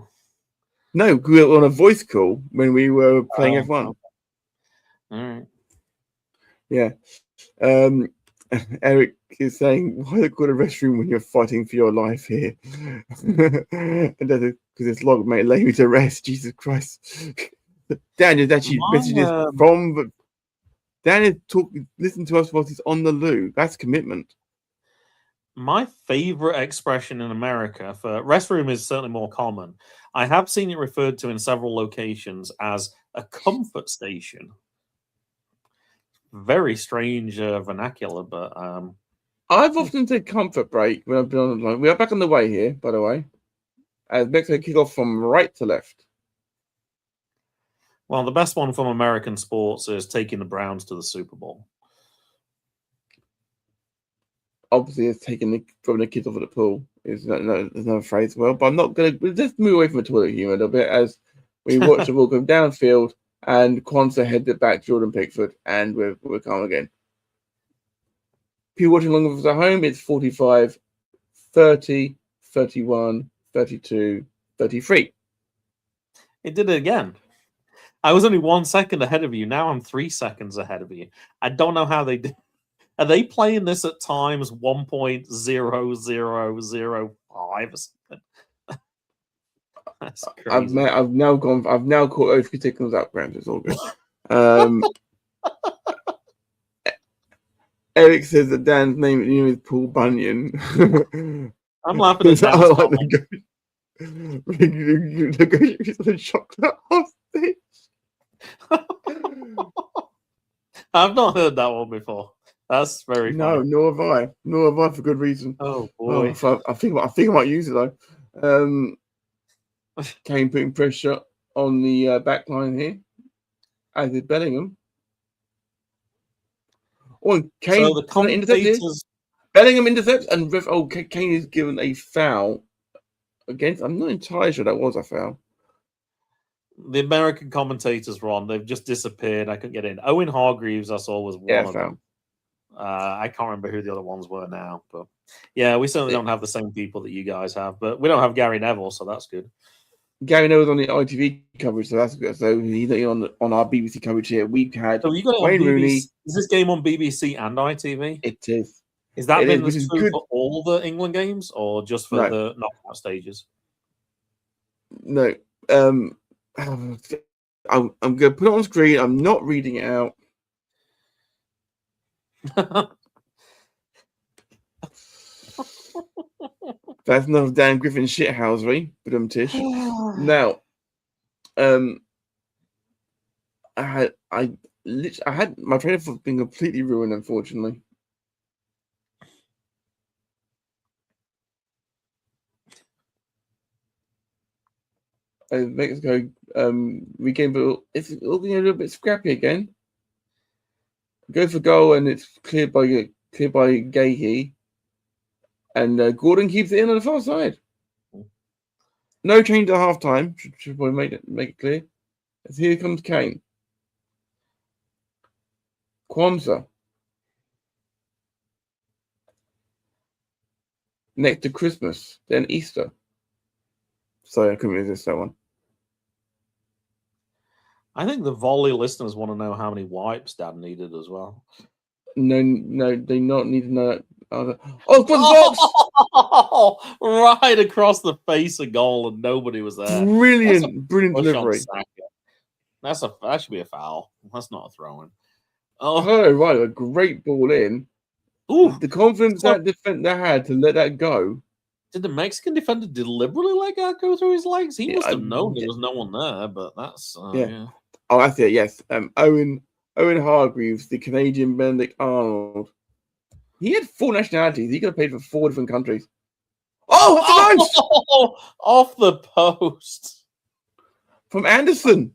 S1: No, we were on a voice call when we were playing F1.
S3: Okay. All right.
S1: Yeah. Eric is saying, why they call a restroom when you're fighting for your life here? And because it's log, mate, lay me to rest. Jesus Christ. Dan is actually messages from Dan is talking, listen to us whilst he's on the loo. That's commitment.
S3: My favorite expression in America for restroom is certainly more common. I have seen it referred to in several locations as a comfort station. Very strange vernacular, but
S1: I've often said comfort break when I've been on the line. We are back on the way here, by the way. As Mexico kick off from right to left.
S3: Well, the best one from American sports is taking the Browns to the Super Bowl.
S1: Obviously, it's throwing the kids off at the pool. There's another phrase. Well, but I'm not going to. Let's move away from the toilet humor a little bit as we watch the ball go downfield and Kwanzaa headed back Jordan Pickford, and we're calm again. People watching along with us at home, it's 45, 30, 31, 32, 33.
S3: It did it again. I was only 1 second ahead of you. Now I'm 3 seconds ahead of you. I don't know how they did. Are they playing this at times 1.0005 or something? That's crazy.
S1: I've now caught those particulars up, Grant. It's all good. Eric says that Dan's name is Paul Bunyan.
S3: I'm laughing at that.
S1: The chocolate hostage.
S3: I've not heard that one before. That's very funny.
S1: No, nor have I. Nor have I for good reason.
S3: Oh boy.
S1: I think I might use it though. Kane putting pressure on the back line here, as did Bellingham. Oh, Kane
S3: so the commentators...
S1: Bellingham intercepts, and Kane is given a foul against. I'm not entirely sure that was a foul.
S3: The American commentators were on. They've just disappeared. I couldn't get in. Owen Hargreaves, I saw, was one of them. I can't remember who the other ones were now, but yeah, we certainly don't have the same people that you guys have. But we don't have Gary Neville, so that's good.
S1: Gary Neville's on the ITV coverage, so that's good. So he's on our BBC coverage here. We've had
S3: Wayne Rooney. Is this game on BBC and ITV?
S1: It is.
S3: Is that been true for all the England games, or just for the knockout stages?
S1: No. I'm going to put it on screen. I'm not reading it out. That's enough Dan Griffin shithousery, but tish. Now, I had my train of thought been completely ruined, unfortunately. Mexico regained, but it's looking a little bit scrappy again. Go for goal, and it's cleared by Gahey, and Gordon keeps it in on the far side. No change at halftime. Should probably make it clear. As here comes Kane. Kwanzaa. Next to Christmas, then Easter. Sorry, I couldn't resist that one.
S3: I think the volley listeners want to know how many wipes Dad needed as well.
S1: No, they not need to know that. Oh, box!
S3: Right across the face of goal, and nobody was there.
S1: Brilliant delivery.
S3: That should be a foul. That's not a throw-in.
S1: Oh, right, a great ball in.
S3: Ooh,
S1: the confidence that defender had to let that go.
S3: Did the Mexican defender deliberately let that go through his legs? He must have known there was no one there, but that's yeah.
S1: Oh, that's it. Yes, Owen Hargreaves, the Canadian Benedict Arnold. He had 4 nationalities. He could have played for 4 different countries. Oh,
S3: off the post
S1: from Anderson.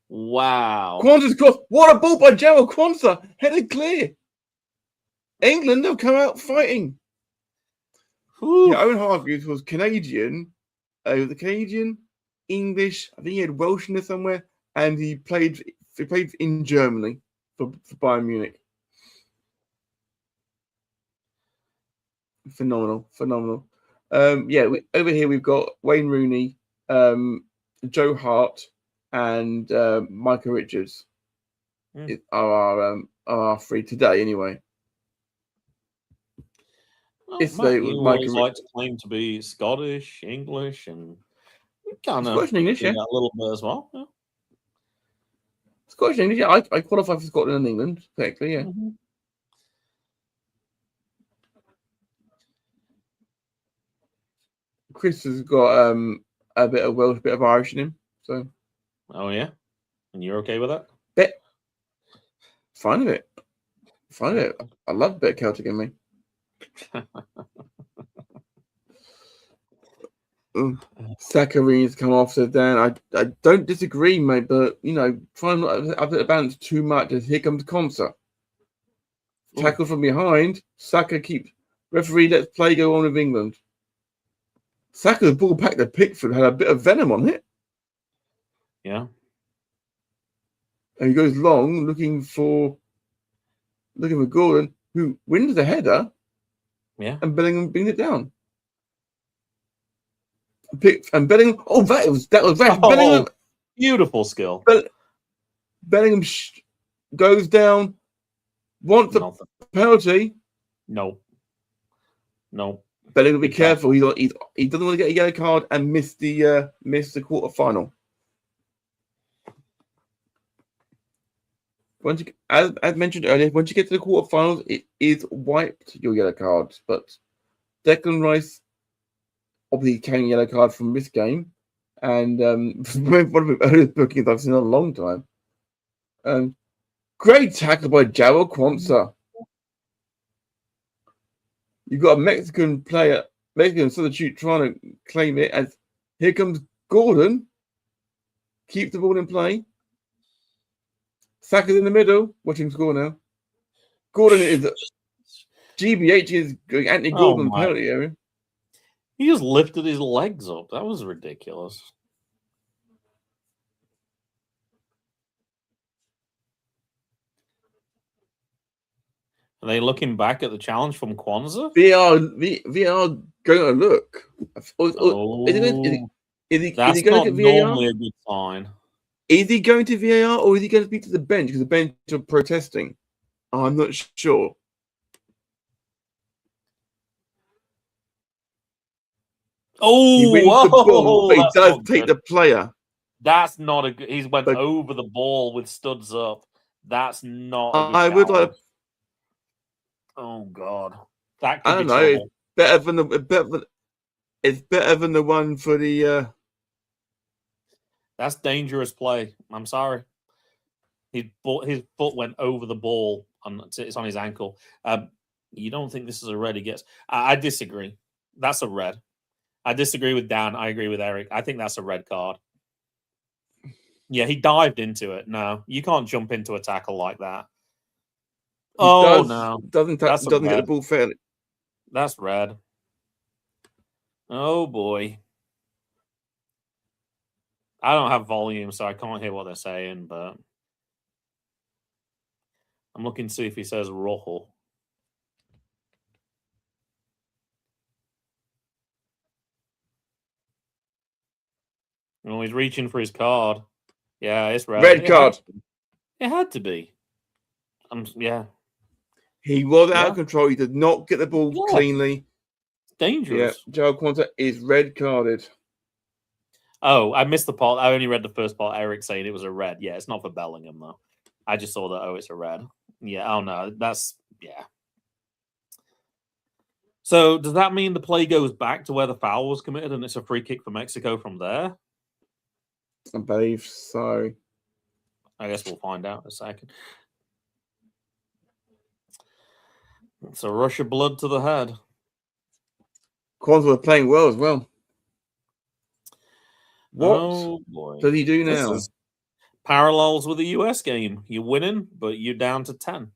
S3: Wow.
S1: Kwanzaa's cross. What a ball by Gerald Kwanzaa. Headed clear. England have come out fighting. Yeah, Owen Hargreaves was Canadian. The Canadian, English. I think he had Welsh in there somewhere, and he played in Germany for Bayern Munich. Phenomenal. Over here we've got Wayne Rooney, Joe Hart, and Micah Richards are our 3 today. Anyway,
S3: you always like to claim to be Scottish, English, and kind of
S1: Scottish and English,
S3: a little bit as well. Yeah.
S1: Scottish and English. Yeah, I qualify for Scotland and England, technically. Yeah.
S3: Mm-hmm.
S1: Chris has got a bit of Welsh, a bit of Irish in him. So.
S3: Oh yeah, and you're okay with that?
S1: Fine with it. I love a bit of Celtic in me. Saccharine's come off, so Dan. I don't disagree, mate, but try not to upset the balance too much. As here comes Konsa. Tackle from behind. Saka keeps. Referee lets play go on with England. Saka's ball back to Pickford had a bit of venom on it.
S3: Yeah.
S1: And he goes long, looking for Gordon, who wins the header.
S3: Yeah.
S1: And Bellingham brings it down. Bellingham. Oh, that was rash. Bellingham.
S3: Beautiful skill.
S1: Bellingham goes down. Wants a penalty.
S3: No.
S1: Bellingham, be careful. He doesn't want to get a yellow card and miss the quarterfinal. As mentioned earlier, once you get to the quarterfinals, it is wiped your yellow cards. But Declan Rice obviously carrying a yellow card from this game, and one of the earliest bookings I've seen in a long time. Great tackle by Jarrell Kwanzaa. You've got a Mexican substitute trying to claim it. As here comes Gordon, keeps the ball in play. Saka's in the middle, watching score now. Gordon is GBH is going Anthony Gordon penalty area.
S3: He just lifted his legs up. That was ridiculous. Are they looking back at the challenge from Kwanzaa?
S1: VR going to look.
S3: That's not normally a good sign.
S1: Is he going to VAR or is he going to speak to the bench because the bench are protesting? I'm not sure. He wins the ball, but he
S3: that's
S1: does
S3: not
S1: take
S3: good.
S1: the player.
S3: That's not a good. He's went
S1: But-
S3: over the ball with studs up. That's not a good
S1: I would like.
S3: Oh God, that
S1: I
S3: could be
S1: don't know.
S3: trouble.
S1: It's better than the one for the.
S3: That's dangerous play. I'm sorry. His foot went over the ball. It's on his ankle. You don't think this is a red? He gets. I disagree. That's a red. I disagree with Dan. I agree with Eric. I think that's a red card. Yeah, he dived into it. No, you can't jump into a tackle like that. No,
S1: doesn't get the ball fairly.
S3: That's red. Oh boy. I don't have volume, so I can't hear what they're saying, but I'm looking to see if he says rojo. Oh, he's reaching for his card. Yeah, it's red.
S1: Red card.
S3: It had to be. Yeah.
S1: He was out of control. He did not get the ball cleanly.
S3: It's dangerous.
S1: Yeah, Joe Quanta is red carded.
S3: Oh, I missed the part. I only read the first part. Eric saying it was a red. Yeah, it's not for Bellingham though. I just saw that. Oh, it's a red. Yeah. Oh no, that's So does that mean the play goes back to where the foul was committed and it's a free kick for Mexico from there?
S1: I believe so.
S3: I guess we'll find out in a second. It's a rush of blood to the head.
S1: Kwanzaa was playing well as well.
S3: What
S1: does he do now?
S3: This is parallels with the US game. You're winning, but you're down to 10.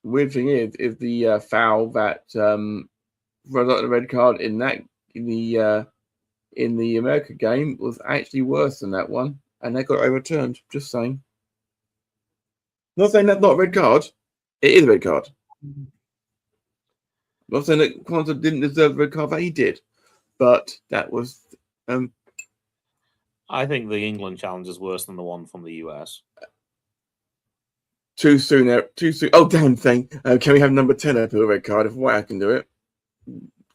S1: Weird thing is the foul that runs out the red card in the America game was actually worse than that one, and they got overturned. Just saying. Not saying that's not a red card. It is a red card. Not saying that Kwanzaa didn't deserve the red card, but he did. But that was.
S3: I think the England challenge is worse than the one from the US.
S1: Too soon. Oh, damn thing. Can we have number 10 up for a red card? If I can do it.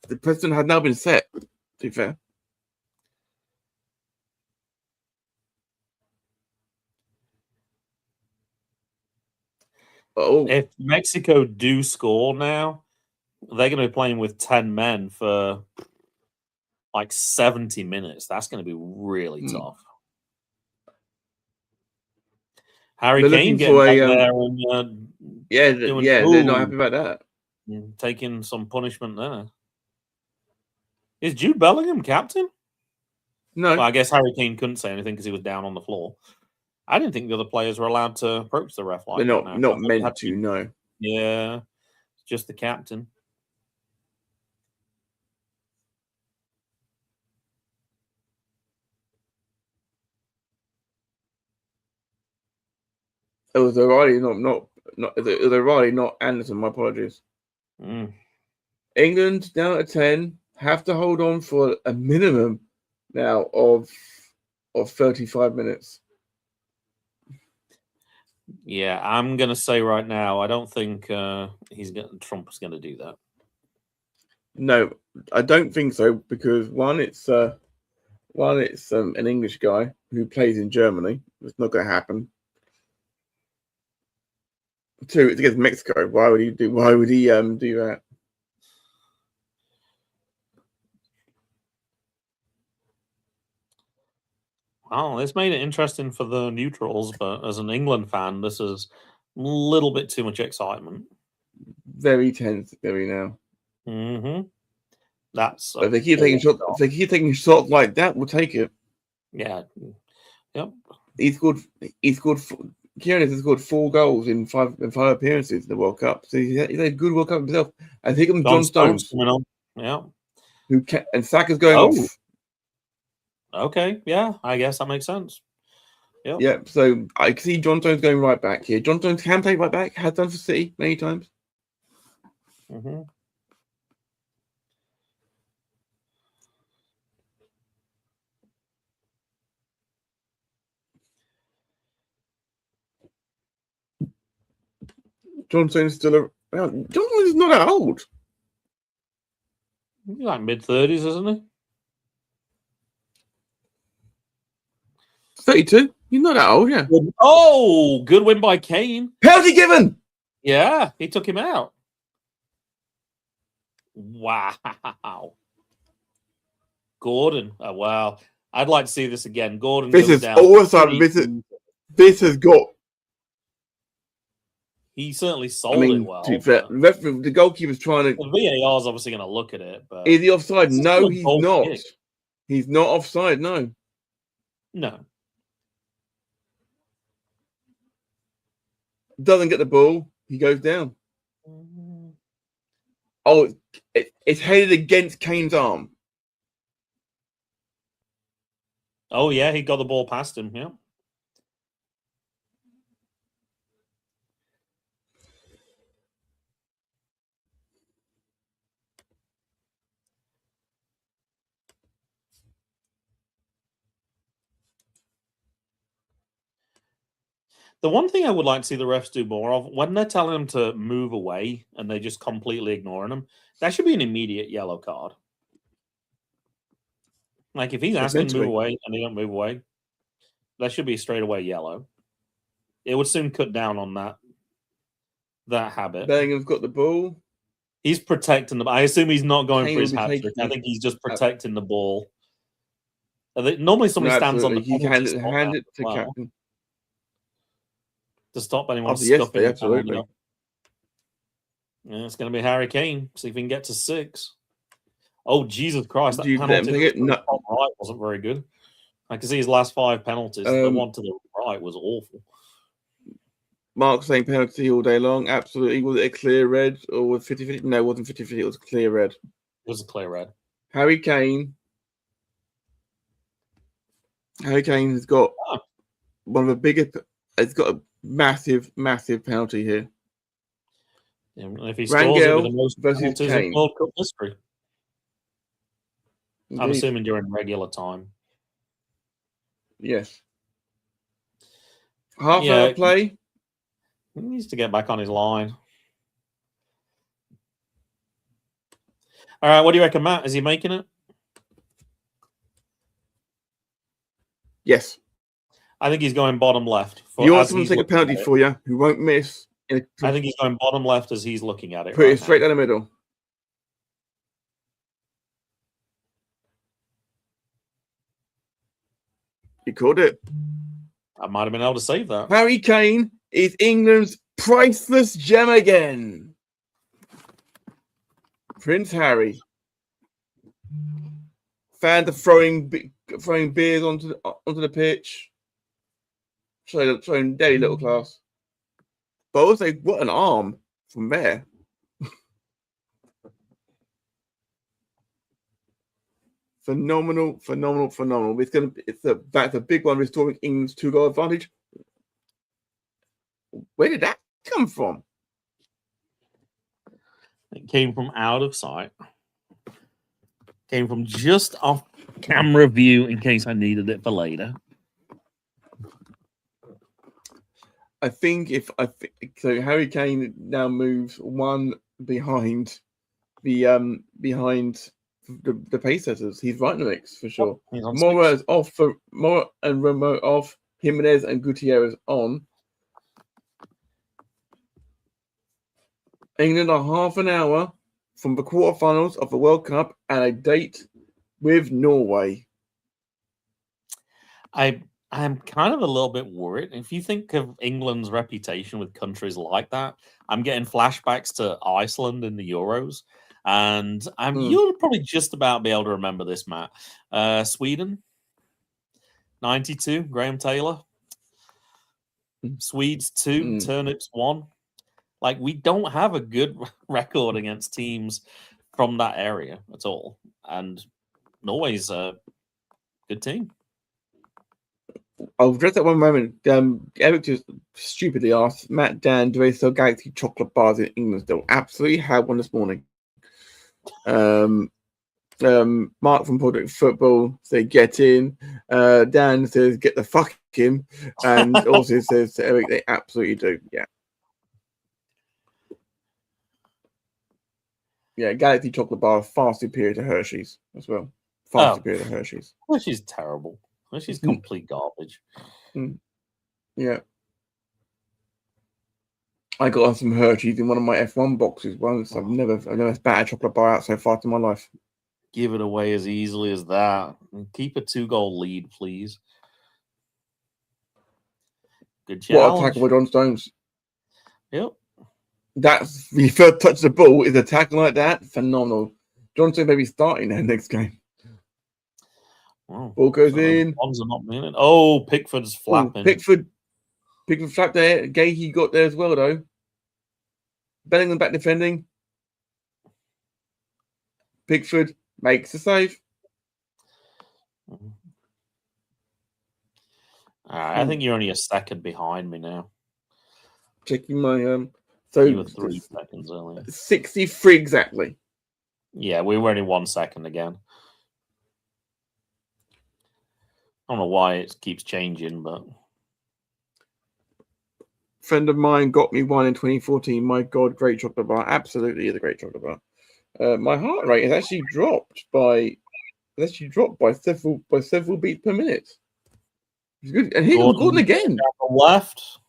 S1: The precedent had now been set, to be fair. Oh.
S3: If Mexico do score now, they're going to be playing with 10 men for like 70 minutes. That's going to be really tough. Harry Kane getting back there and
S1: they're not happy about that.
S3: Taking some punishment there. Is Jude Bellingham captain?
S1: No.
S3: Well, I guess Harry Kane couldn't say anything because he was down on the floor. I didn't think the other players were allowed to approach the ref like
S1: they're
S3: that.
S1: Not meant to, no.
S3: Yeah, just the captain.
S1: It was O'Reilly, it was O'Reilly, not Anderson. My apologies. England down at 10 have to hold on for a minimum now of 35 minutes.
S3: Yeah, I'm gonna say right now, I don't think Trump's gonna do that.
S1: No, I don't think so because one, it's an English guy who plays in Germany. It's not going to happen. Two, it's against Mexico. Why would he do that?
S3: Well, it's made it interesting for the neutrals, but as an England fan, this is a little bit too much excitement.
S1: Very tense, very now.
S3: That's
S1: if they keep taking shots like that, we'll take it.
S3: Yeah. Yep.
S1: Kieran has scored 4 goals in five appearances in the World Cup. So he's had a good World Cup himself. I think John Stones
S3: coming on. Yeah.
S1: And Saka's going off.
S3: Okay, yeah, I guess that makes sense. Yep.
S1: Yeah, so I can see John Stones going right back here. John Stones can play right back, has done for City many times. John Stones is still around. John Stones is not that old.
S3: He's like mid-30s, isn't he?
S1: 32. You're not that old, yeah.
S3: Oh, good win by Kane.
S1: Penalty given.
S3: Yeah, he took him out. Wow. Gordon. Oh, wow. I'd like to see this again. Gordon
S1: This
S3: goes
S1: is
S3: down.
S1: all of a sudden. This has got.
S3: He certainly sold it well.
S1: The goalkeeper's trying to.
S3: The VAR is obviously going to look at it, but
S1: Is he offside? No, he's not.
S3: Kick.
S1: He's not offside. No.
S3: No.
S1: Doesn't get the ball. He goes down. Oh, it's headed against Kane's arm.
S3: Oh, yeah, he got the ball past him, yeah. The one thing I would like to see the refs do more of, when they're telling them to move away and they're just completely ignoring them, that should be an immediate yellow card. Like, if he's asking to move away and they don't move away, that should be a straight away yellow. It would soon cut down on that habit.
S1: Bellingham's got the ball.
S3: He's protecting the. I assume he's not going for his hat trick. I think he's just protecting the ball. Normally, somebody stands on the.
S1: You can hand it to captain
S3: to stop anyone
S1: stuffing. Absolutely.
S3: Yeah, it's going to be Harry Kane. See if he can get to 6. Oh, Jesus Christ! That penalty top right wasn't very good. I can see his last 5 penalties. The one to the right was awful.
S1: Mark saying penalty all day long. Absolutely. Was it a clear red or was 50-50? No, it wasn't 50-50. It was clear red.
S3: It was a clear red.
S1: Harry Kane has got one of the biggest. It's got a massive penalty here.
S3: Yeah, if he scores it with the most penalties in World Cup history. Indeed. I'm assuming during regular time.
S1: Yes. Half hour play.
S3: He needs to get back on his line. All right, what do you reckon, Matt? Is he making it?
S1: Yes.
S3: I think he's going bottom left.
S1: You want someone to take a penalty for you who won't miss?
S3: I think he's going bottom left as he's looking at it.
S1: Put it straight down the middle. You called it.
S3: I might have been able to save that.
S1: Harry Kane is England's priceless gem again. Prince Harry. Fans are throwing beers onto the pitch. Showing daily little class. But also, what an arm from there. Phenomenal. That's a big one, restoring England's 2-goal advantage. Where did that come from?
S3: It came from out of sight. Came from just off camera view in case I needed it for later.
S1: I think so. Harry Kane now moves one behind the pace setters. He's right in the mix for sure. Mora is off for Mora and Remo off. Jimenez and Gutierrez on. England are half an hour from the quarterfinals of the World Cup and a date with Norway.
S3: I'm kind of a little bit worried. If you think of England's reputation with countries like that, I'm getting flashbacks to Iceland in the Euros. And you'll probably just about be able to remember this, Matt. Sweden, 92, Graham Taylor. Swedes 2, Turnips 1. Like, we don't have a good record against teams from that area at all. And Norway's a good team.
S1: I'll address that one moment. Eric just stupidly asked Matt Dan, do they sell Galaxy chocolate bars in England still? Absolutely, had one this morning. Mark from Project Football said get in. Dan says get the fuck in, and also says to Eric they absolutely do. Yeah. Yeah, Galaxy chocolate bar far superior to Hershey's as well. Far superior to Hershey's.
S3: Hershey's terrible. Hershey's complete garbage.
S1: Yeah. I got some Hershey's in one of my F1 boxes once. I've never spat a chocolate bar out so far in my life.
S3: Give it away as easily as that. And keep a 2-goal lead, please. Good challenge.
S1: What a tackle by John Stones.
S3: Yep.
S1: That's the first touch of the ball is a tackle like that. Phenomenal. John Stones may be starting that next game.
S3: Wow.
S1: Ball goes in.
S3: Bonds are not meaning. Oh, Pickford's flapping.
S1: Pickford flapped there. Gahey got there as well, though. Bellingham back defending. Pickford makes the save.
S3: I think you're only a second behind me now.
S1: Checking my
S3: you were 3 seconds earlier.
S1: 63 exactly.
S3: Yeah, we were only 1 second again. I don't know why it keeps changing, but
S1: friend of mine got me one in 2014. My God, great chocolate bar. Absolutely is a great chocolate bar. My heart rate has actually dropped by several beats per minute. It's good. And here comes Gordon again.
S3: Left.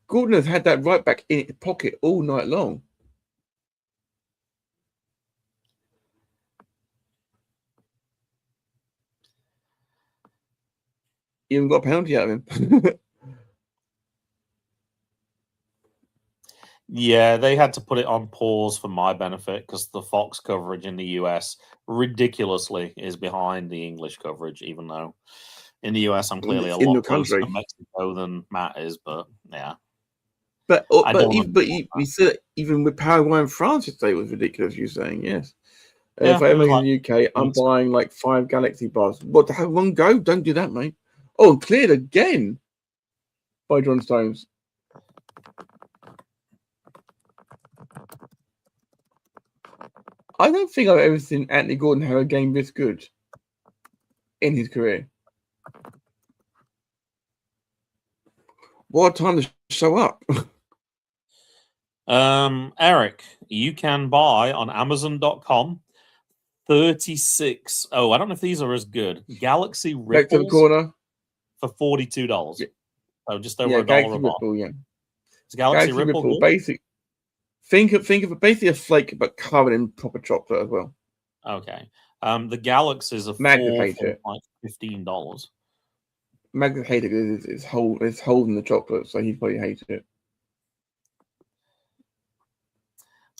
S1: Gordon has had that right back in his pocket all night long. He even got a penalty out of him.
S3: Yeah, they had to put it on pause for my benefit because the Fox coverage in the US ridiculously is behind the English coverage, even though in the US I'm clearly a lot closer to Mexico than Matt is. But yeah,
S1: but you said even with Paraguay and France, it was ridiculous. You're saying yes.
S3: Yeah,
S1: if I ever in the UK, I'm buying like 5 Galaxy bars. What to have one go? Don't do that, mate. Oh, cleared again by John Stones. I don't think I've ever seen Anthony Gordon have a game this good in his career. What a time to show up.
S3: Eric, you can buy on Amazon.com 36. Oh, I don't know if these are as good. Galaxy Ripples
S1: back to the corner
S3: for $42.
S1: Yeah.
S3: Oh, just over $1 a bar.
S1: Ripple, yeah.
S3: Is Galaxy Ripple
S1: basic. Think of basically a flake, but covered in proper chocolate as well.
S3: Okay. The Galaxies are
S1: like
S3: $15.
S1: Magnus hates it because it's holding the chocolate, so he probably hates it.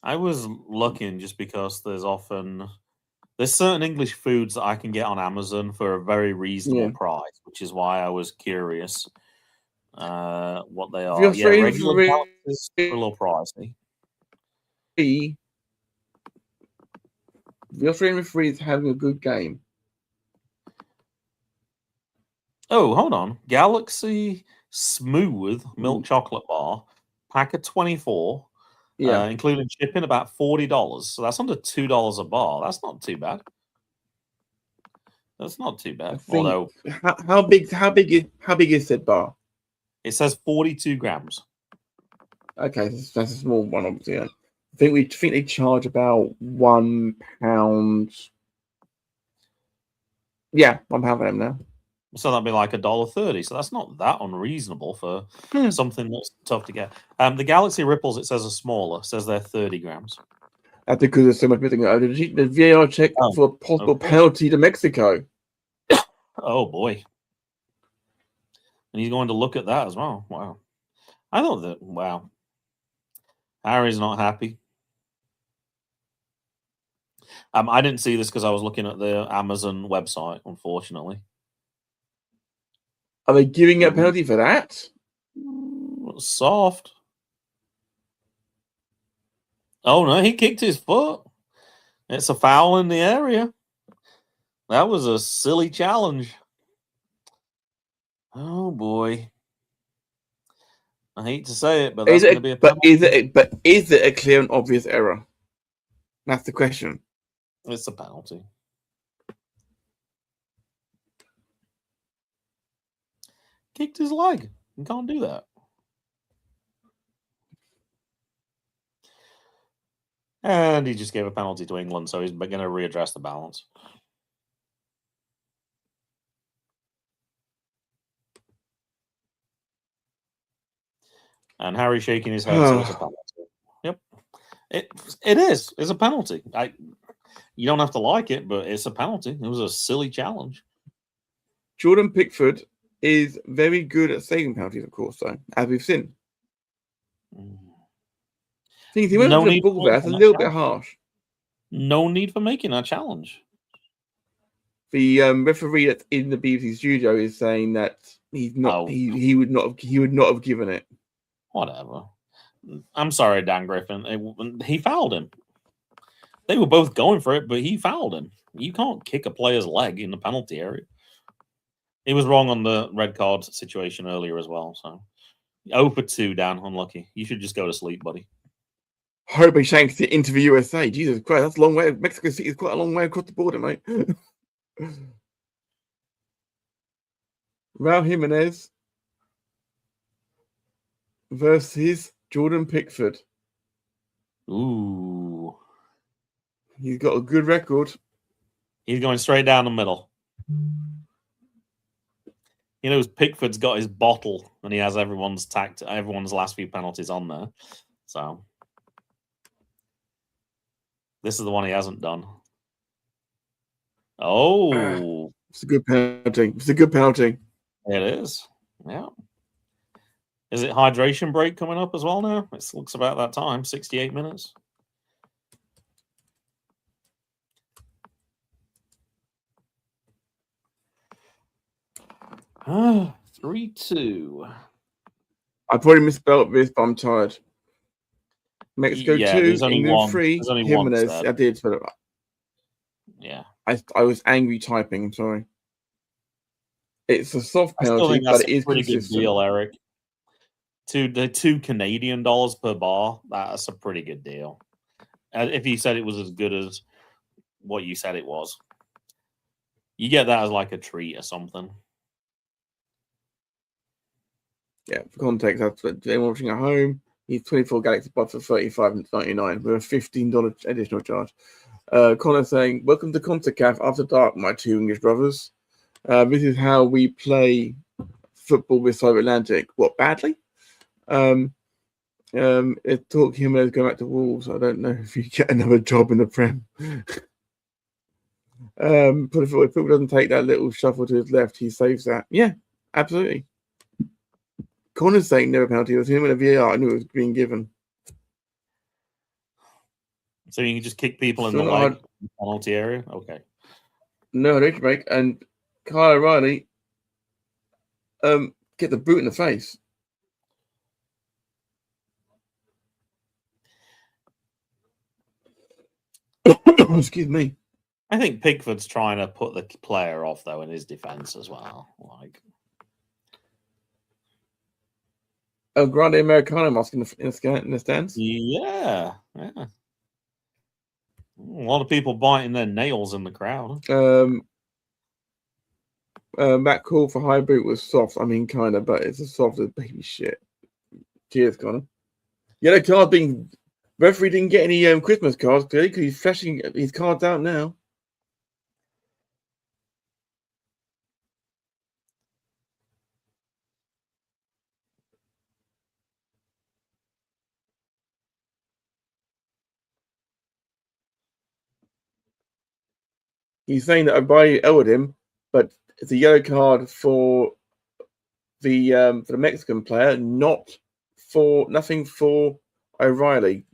S3: I was looking just because there's certain English foods that I can get on Amazon for a very reasonable price, which is why I was curious what they are. Regular Galaxies are a little pricey.
S1: The Australian referee is having a good game.
S3: Oh, hold on. Galaxy Smooth Milk Chocolate Bar, pack of 24, including shipping, about $40. So that's under $2 a bar. That's not too bad. That's not too bad. Although,
S1: how big is that bar?
S3: It says 42 grams.
S1: Okay, that's a small one, obviously. Yeah. I think they charge about £1. Yeah, £1 for them now.
S3: So that'd be like $1.30. So that's not that unreasonable for something that's tough to get. The Galaxy Ripples, it says, are smaller. It says they're 30 grams.
S1: That's because there's so much missing. The VAR check for a possible penalty to Mexico.
S3: Oh boy! And he's going to look at that as well. Wow! I thought that. Wow! Harry's not happy. I didn't see this because I was looking at the Amazon website, unfortunately.
S1: Are they giving a penalty for that?
S3: Soft. Oh, no, he kicked his foot. It's a foul in the area. That was a silly challenge. Oh, boy. I hate to say it, but that's going to be a penalty.
S1: But is it a clear and obvious error? That's the question.
S3: It's a penalty. Kicked his leg. You can't do that. And he just gave a penalty to England, so he's going to readdress the balance. And Harry's shaking his head, so it's a penalty. Yep. It is. It's a penalty. You don't have to like it, but it's a penalty. It was a silly challenge.
S1: Jordan Pickford is very good at saving penalties, of course, though, as we've seen. Things he went for the ball there. That's a little bit harsh.
S3: No need for making that challenge.
S1: The referee that's in the BBC studio is saying that he's not.
S3: Oh.
S1: He would not have given it.
S3: Whatever. I'm sorry, Dan Griffin. He fouled him. They were both going for it, but he fouled him. You can't kick a player's leg in the penalty area. He was wrong on the red card situation earlier as well. So 0 for 2, Dan. Unlucky. You should just go to sleep, buddy.
S1: Herbie Shanks to interview USA. Jesus Christ, that's a long way. Mexico City is quite a long way across the border, mate. Raul Jimenez versus Jordan Pickford.
S3: Ooh.
S1: He's got a good record.
S3: He's going straight down the middle. You know, Pickford's got his bottle and he has everyone's last few penalties on there. So this is the one he hasn't done. Oh.
S1: It's a good penalty. It's a good penalty.
S3: It is. Yeah. Is it hydration break coming up as well now? It looks about that time, 68 minutes. Ah, 3-2.
S1: I probably misspelled this, but I'm tired. Mexico 2, England 3, Jimenez. I did spell it right.
S3: Yeah.
S1: I was angry typing. I'm sorry. It's a soft penalty, but it is
S3: pretty
S1: consistent.
S3: Good deal, Eric. The $2 Canadian per bar, that's a pretty good deal. If you said it was as good as what you said it was, you get that as like a treat or something.
S1: Yeah, for context, that's anyone watching at home. He's 24 Galaxy Buds for $35.99 with a $15 additional charge. Connor saying, "Welcome to CONCACAF After Dark, my two English brothers. This is how we play football with Cyber Atlantic. What, badly? It took him as going back to Wolves. I don't know if you get another job in the Prem." But if football doesn't take that little shuffle to his left, he saves that. Yeah, absolutely. Connor's saying never penalty. It was him in a VAR. I knew it was being given.
S3: So you can just kick people in the leg penalty area? Okay.
S1: No, they should make. And Kyle O'Reilly get the boot in the face. Excuse me.
S3: I think Pickford's trying to put the player off, though, in his defense as well. Like,
S1: El Grande Americano mask in the stands.
S3: Yeah. A lot of people biting their nails in the crowd.
S1: That call for high boot was soft. I mean, kind of, but it's as soft as baby shit. Cheers, Connor. Yellow card being... Referee didn't get any Christmas cards, clearly, because he's flashing his cards out now. He's saying that O'Reilly elbowed him, but it's a yellow card for the Mexican player, nothing for O'Reilly.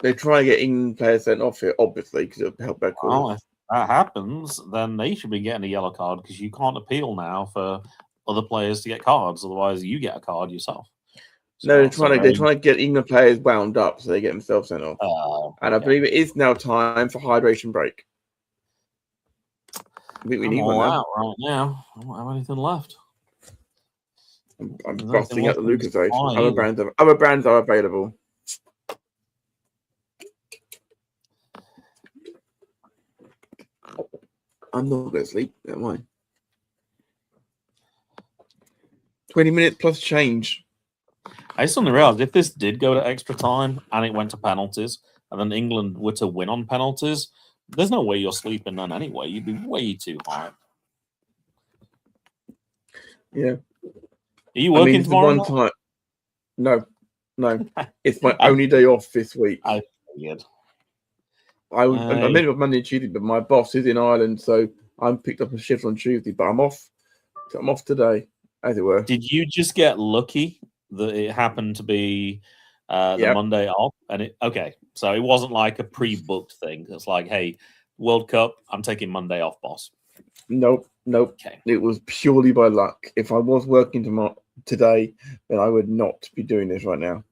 S1: They're trying to get England players sent off here, obviously, because it'll help their cause.
S3: Well, if that happens, then they should be getting a yellow card because you can't appeal now for other players to get cards. Otherwise, you get a card yourself.
S1: So no, they're trying to get England players wound up so they get themselves sent off. And I believe it is now time for hydration break. I think we need one
S3: out right now. I don't have anything left.
S1: I'm busting out the Lucas Age. Other brands are available. I'm not going to sleep. Don't mind. 20 minutes plus change.
S3: I suddenly realized if this did go to extra time and it went to penalties, and then England were to win on penalties, there's no way you're sleeping then anyway. You'd be way too high.
S1: Yeah.
S3: Are you working tomorrow?
S1: One time. No. It's my only day off this week.
S3: I figured.
S1: I meant it was Monday and Tuesday, but my boss is in Ireland, so I'm picked up a shift on Tuesday. But I'm off. I'm off today, as it were.
S3: Did you just get lucky that it happened to be the Monday off? And so it wasn't like a pre-booked thing. It's like, hey, World Cup, I'm taking Monday off, boss.
S1: Nope.
S3: Okay.
S1: It was purely by luck. If I was working today, then I would not be doing this right now.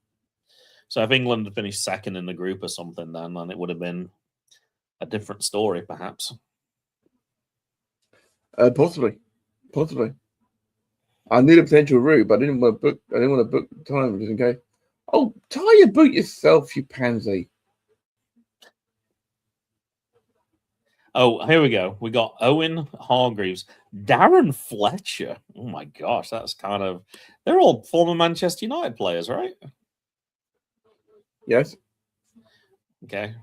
S3: So if England had finished second in the group or something, then it would have been a different story, perhaps.
S1: Possibly. I knew the potential route, but I didn't want to book time just in case. Oh, tie your boot yourself, you pansy.
S3: Oh, here we go. We got Owen Hargreaves, Darren Fletcher. Oh my gosh, that's kind of. They're all former Manchester United players, right?
S1: Yes.
S3: Okay.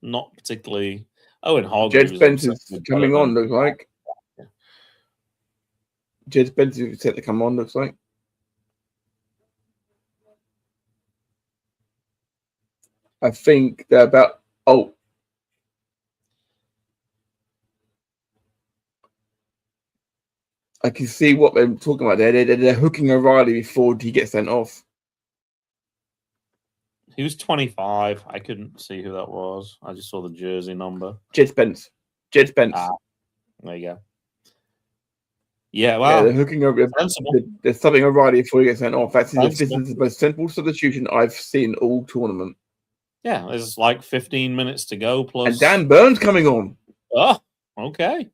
S3: Not particularly. Owen Hargreaves.
S1: Jed Spencer's coming on, looks like. Jed Spencer is set to come on, looks like. I think they're about. Oh. I can see what they're talking about there. They're hooking O'Reilly before he gets sent off.
S3: He was 25. I couldn't see who that was. I just saw the jersey number.
S1: Jed Spence.
S3: Ah, there you go. Yeah, well,
S1: they're hooking over. They're subbing O'Reilly before he gets sent off. This is the most simple substitution I've seen all tournament.
S3: Yeah, there's like 15 minutes to go. Plus,
S1: and Dan Burns coming on.
S3: Oh, okay.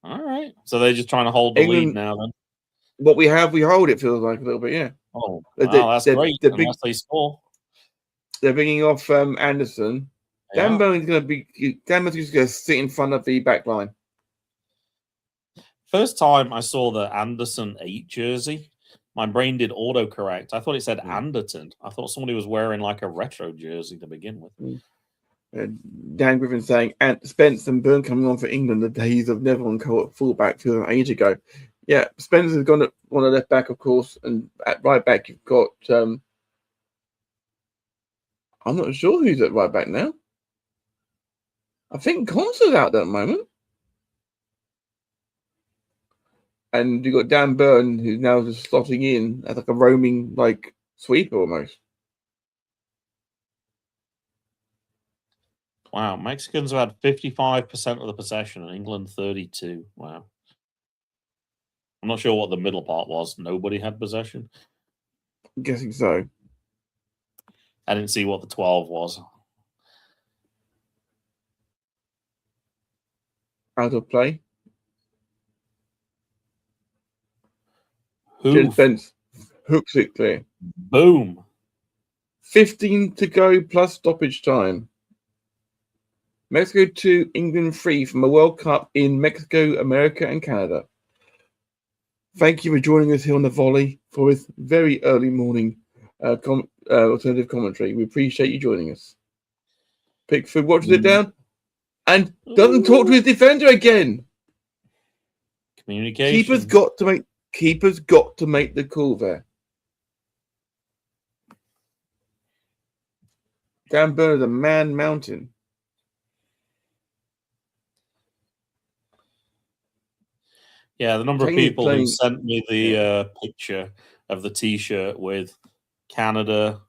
S3: All right. So they're just trying to hold the lead now, then.
S1: What we hold, it feels like a little bit, yeah.
S3: Oh, wow, that's great. Unless they score.
S1: They're bringing off Anderson.
S3: Yeah.
S1: Dan Burns is going to sit in front of the back line.
S3: First time I saw the Anderson 8 jersey, my brain did autocorrect. I thought it said Anderton. I thought somebody was wearing like a retro jersey to begin with.
S1: Dan Griffin saying, and Spence and Byrne coming on for England. The days of Neville and Cole at fullback feels an age ago. Yeah, Spence has gone on the left back, of course, and at right back you've got. I'm not sure who's at right back now. I think Consor's out at the moment. And you've got Dan Byrne, who's now just slotting in as like a roaming sweeper almost.
S3: Wow, Mexicans have had 55% of the possession and England 32%. Wow. I'm not sure what the middle part was. Nobody had possession.
S1: I'm guessing so.
S3: I didn't see what the 12 was.
S1: Out of play.
S3: Jed
S1: Spence hooks it clear.
S3: Boom.
S1: 15 to go plus stoppage time. Mexico 2, England 3 from a World Cup in Mexico, America, and Canada. Thank you for joining us here on the Volley for this very early morning alternative commentary. We appreciate you joining us. Pickford watches it down and doesn't talk to his defender again.
S3: Communication.
S1: Keeper's got to make the call there. Dan Byrne, the man mountain.
S3: Yeah, the number of people who sent me the picture of the T-shirt with Canada,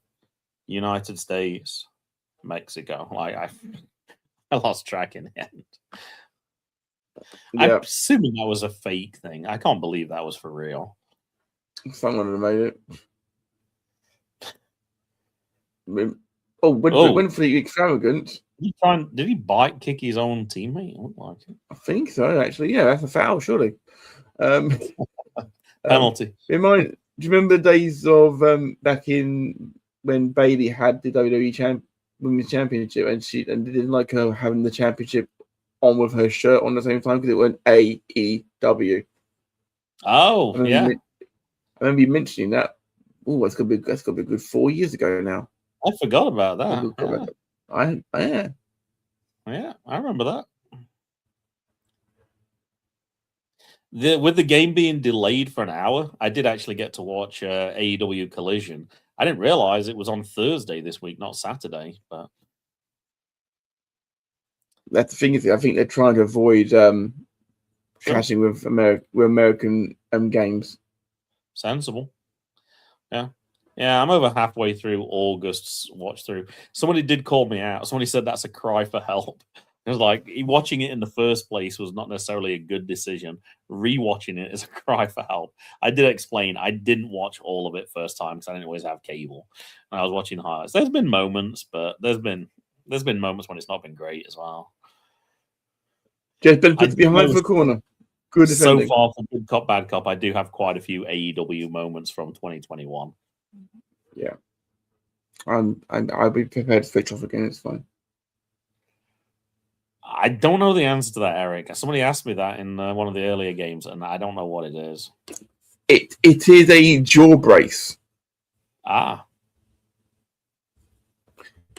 S3: United States, Mexico. I lost track in the end. Yeah. I'm assuming that was a fake thing. I can't believe that was for real.
S1: Someone had made it. Went for the extravagant.
S3: Did he bite kick his own teammate? It looked like it.
S1: I think so, actually. Yeah, that's a foul, surely.
S3: Penalty.
S1: Do you remember the days of back in when Bailey had the WWE Women's Championship and they didn't like her having the championship on with her shirt on the same time because it went AEW.
S3: Oh, yeah.
S1: I remember you mentioning that. Oh, that's gonna be good 4 years ago now.
S3: I forgot about that.
S1: Yeah.
S3: Yeah, I remember that. With the game being delayed for an hour, I did actually get to watch AEW Collision. I didn't realize it was on Thursday this week, not Saturday. But
S1: that's the thing is, I think they're trying to avoid clashing with American games.
S3: Sensible. Yeah, I'm over halfway through August's watch through. Somebody did call me out. Somebody said that's a cry for help. It was like watching it in the first place was not necessarily a good decision. Rewatching it is a cry for help. I did explain I didn't watch all of it first time because I didn't always have cable. And I was watching highlights. There's been moments, but there's been moments when it's not been great as well.
S1: Just been put behind the corner. Good defending.
S3: So far from good cop, bad cop, I do have quite a few AEW moments from 2021.
S1: Yeah, I'll be prepared to switch off again. It's fine.
S3: I don't know the answer to that, Eric. Somebody asked me that in one of the earlier games, and I don't know what it is.
S1: It is a jaw brace.
S3: Ah,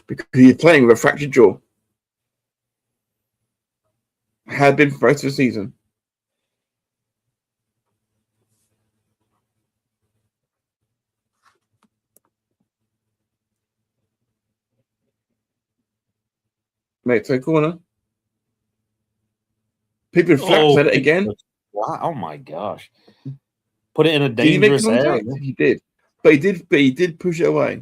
S1: because you're playing with a fractured jaw. Had been for most of the season. Mexico corner. People flaps at it again.
S3: Wow! Oh my gosh! Put it in a dangerous area.
S1: He did, but he did push it away.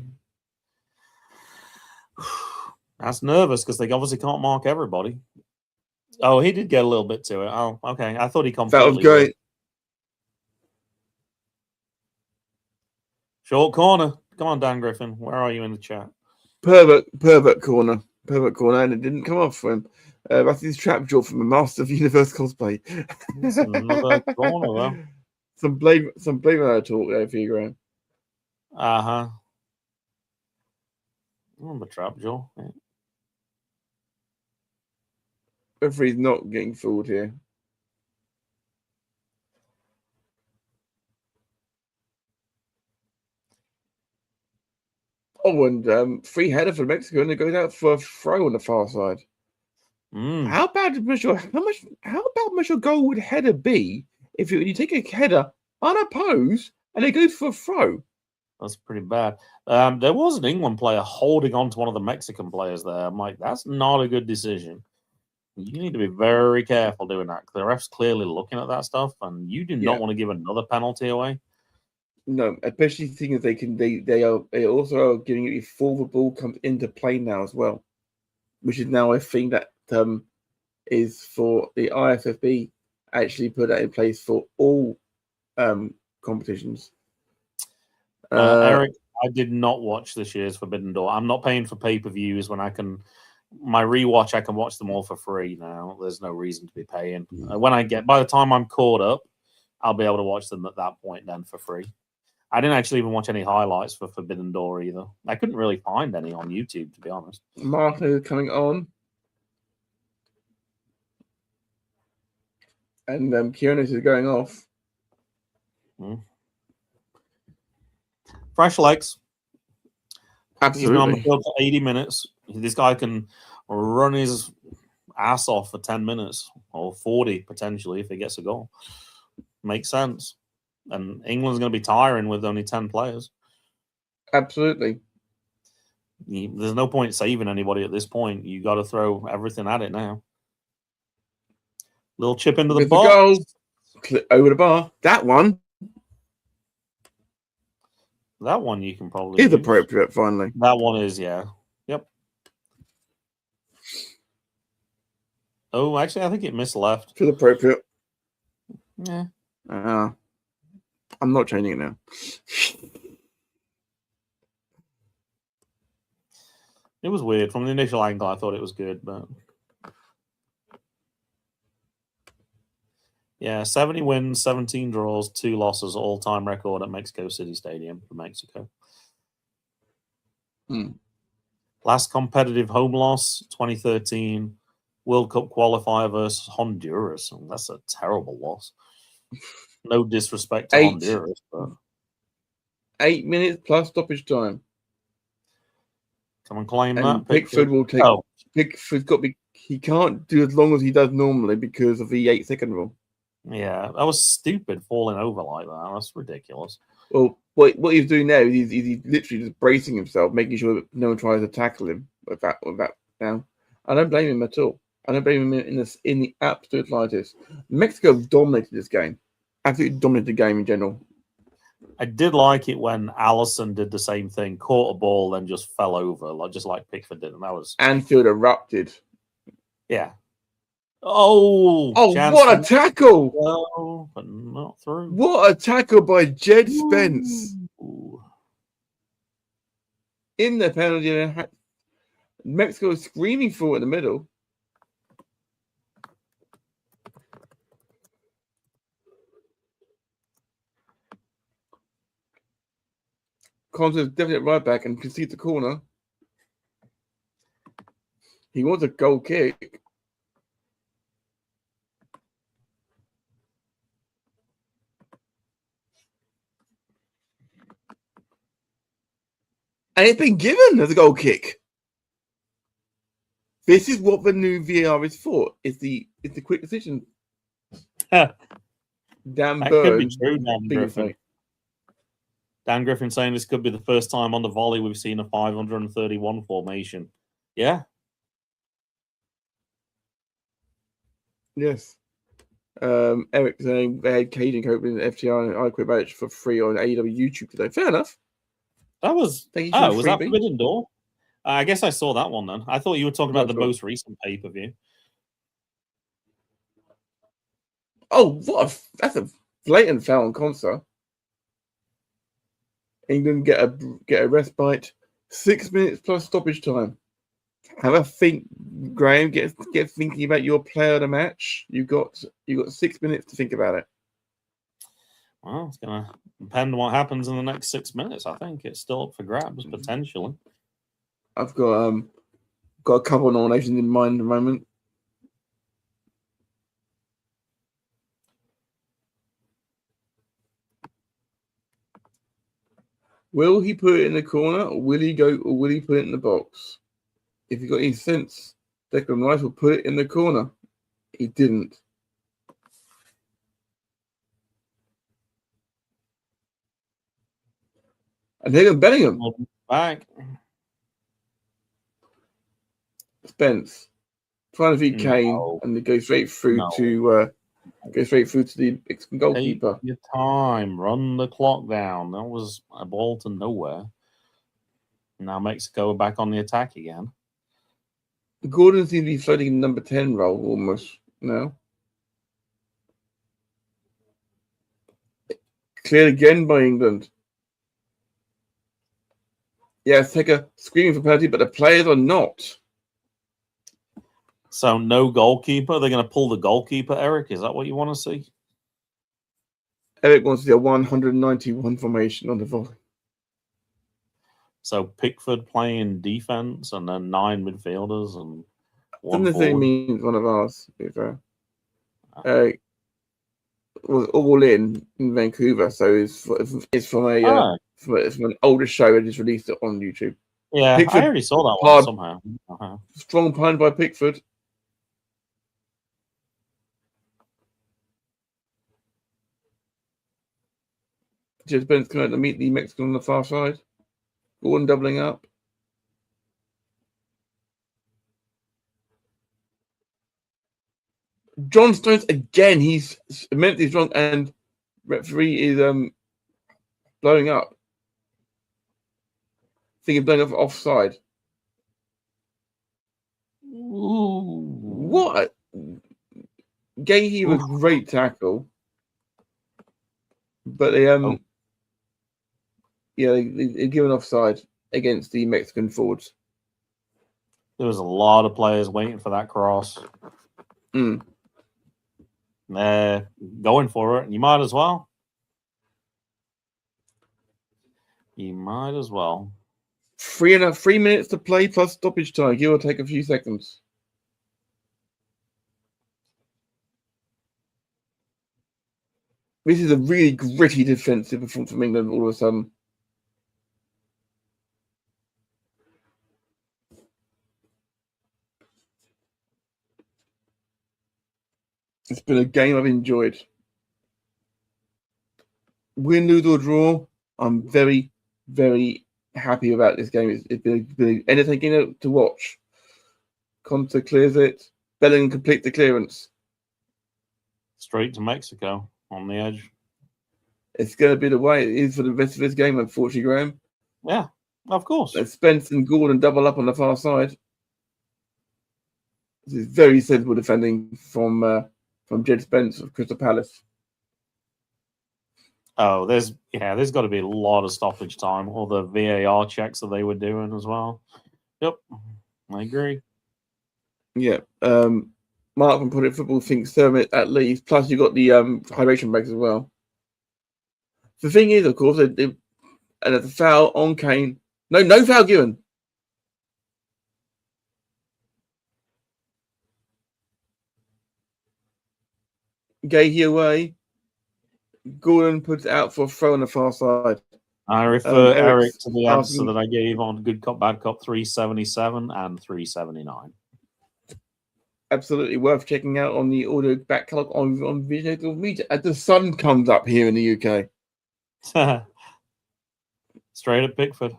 S3: That's nervous because they obviously can't mark everybody. Oh, he did get a little bit to it. Oh, okay. I thought he completely.
S1: That was great.
S3: Short corner. Come on, Dan Griffin. Where are you in the chat?
S1: Pervert corner, and it didn't come off for him. That's his trap jaw from a Master of Universe cosplay.
S3: Another corner, though.
S1: Some blame talk there for you, Graham.
S3: I'm a trap jaw. Yeah.
S1: Referee's not getting fooled here. Oh, and free header for Mexico, and it goes out for a throw on the far side. How bad must your goal would header be if you take a header unopposed and it goes for a throw?
S3: That's pretty bad. There was an England player holding on to one of the Mexican players there. I'm like, that's not a good decision. You need to be very careful doing that. The ref's clearly looking at that stuff, and you do not want to give another penalty away.
S1: No, especially seeing they also are giving it before the ball comes into play now as well, which is now a thing that is for the IFFB actually put that in place for all competitions.
S3: Eric, I did not watch this year's Forbidden Door. I'm not paying for pay-per-views when I can. My rewatch, I can watch them all for free now. There's no reason to be paying. By the time I'm caught up, I'll be able to watch them at that point then for free. I didn't actually even watch any highlights for Forbidden Door either. I couldn't really find any on YouTube, to be honest.
S1: Martin is coming on. And Kionis is going off.
S3: Fresh legs.
S1: Absolutely.
S3: He's been on the field for 80 minutes. This guy can run his ass off for 10 minutes or 40 potentially if he gets a goal. Makes sense. And England's going to be tiring with only 10 players.
S1: Absolutely.
S3: There's no point saving anybody at this point. You got to throw everything at it now. Little chip into the box.
S1: Over the bar. That one
S3: you can probably
S1: is appropriate, finally.
S3: That one is, yeah. Yep. Oh, actually, I think it missed left.
S1: Feels appropriate.
S3: Yeah.
S1: I'm not changing it now.
S3: It was weird. From the initial angle, I thought it was good, but... Yeah, 70 wins, 17 draws, 2 losses, all-time record at Mexico City Stadium for Mexico. Last competitive home loss, 2013, World Cup qualifier versus Honduras. That's a terrible loss. No disrespect to Honduras, but
S1: 8 minutes plus stoppage time.
S3: Come and claim
S1: And
S3: that.
S1: Pickford will take.
S3: Oh,
S1: Pickford's got to be. He can't do as long as he does normally because of the 8-second rule.
S3: yeah, that was stupid falling over like that. That's ridiculous.
S1: Well, what he's doing now is he's literally just bracing himself, making sure that no one tries to tackle him with that now. I don't blame him at all. I don't blame him in the absolute slightest. Mexico dominated this game. Absolutely dominated the game in general.
S3: I did like it when Allison did the same thing, caught a ball, then just fell over, just like Pickford did, and that was
S1: Anfield erupted.
S3: Yeah. Oh,
S1: what a tackle!
S3: Well, but not through.
S1: What a tackle by Jed Spence.
S3: Ooh.
S1: In the penalty area. Mexico was screaming for it in the middle. Conte is definitely right back and concedes the corner. He wants a goal kick. And it's been given as a goal kick. This is what the new VAR is for. It's the quick decision. Dan Burn.
S3: Could be true, Dan Griffin. Dan Griffin saying this could be the first time on the volley we've seen a 531 formation. Yeah.
S1: Yes. Eric saying they had Caden Cope in FTR and I Quit Match for free on AEW YouTube today. Fair enough.
S3: That was. Was that Forbidden Door? I guess I saw that one then. I thought you were talking about the most recent pay-per-view.
S1: Oh, that's a blatant foul on Consa. England get a respite. 6 minutes plus stoppage time. Have a think, Graham. Get thinking about your player of the match. You got 6 minutes to think about it.
S3: Well, it's gonna depend on what happens in the next 6 minutes. I think it's still up for grabs potentially.
S1: I've got a couple of nominations in mind at the moment. Will he put it in the corner, or will he put it in the box? If you got any sense, Declan Rice will put it in the corner. He didn't. And here Bellingham
S3: back.
S1: Spence trying to feed Kane, and they go straight through to the goalkeeper.
S3: Take your time, run the clock down. That was a ball to nowhere. Now Mexico are back on the attack again.
S1: Gordon seems to be floating in number 10 role almost now. Cleared again by England. Yes, Tekkers screaming for penalty, but the players are not.
S3: So no goalkeeper. They're going to pull the goalkeeper, Eric. Is that what you want to see?
S1: Eric wants to see a 191 formation on the volley.
S3: So Pickford playing defense and then 9 midfielders and one
S1: doesn't necessarily mean one of ours, to be fair. Was all in Vancouver, so it's from an older show and just released it on YouTube.
S3: Yeah, Pickford, I already saw that one somehow.
S1: Strong pun by Pickford. Just Ben's coming out to meet the Mexican on the far side. Gordon doubling up. John Stones again. He's immensely strong, and referee is blowing up. Thinking blowing up offside.
S3: Ooh.
S1: What? Gave him a great tackle, but they they're given offside against the Mexican forwards.
S3: There was a lot of players waiting for that cross. They're going for it, and you might as well. You might as well.
S1: 3 minutes to play plus stoppage time. Give or take a few seconds. This is a really gritty defensive performance from England all of a sudden. It's been a game I've enjoyed. Win, lose, or draw, I'm very, very happy about this game. It's been entertaining to watch. Konta clears it. Bellingham completes the clearance.
S3: Straight to Mexico on the edge.
S1: It's going to be the way it is for the rest of this game, unfortunately, Graham.
S3: Yeah, of course.
S1: Spence and Gordon double up on the far side. This is very sensible defending from Jed Spence of Crystal Palace.
S3: Oh, there's got to be a lot of stoppage time. All the VAR checks that they were doing as well. Yep, I agree.
S1: Yeah, Mark from Project Football thinks 30 minutes at least. Plus, you got the hydration breaks as well. The thing is, of course, and it's a foul on Kane. No foul given. Gahey away. Gordon puts it out for a throw on the far side.
S3: I refer Eric to the answer that I gave on Good Cop, Bad Cop 377 and 379.
S1: Absolutely worth checking out on the audio back catalog on VOLLEY Media as the sun comes up here in the UK.
S3: Straight at Pickford.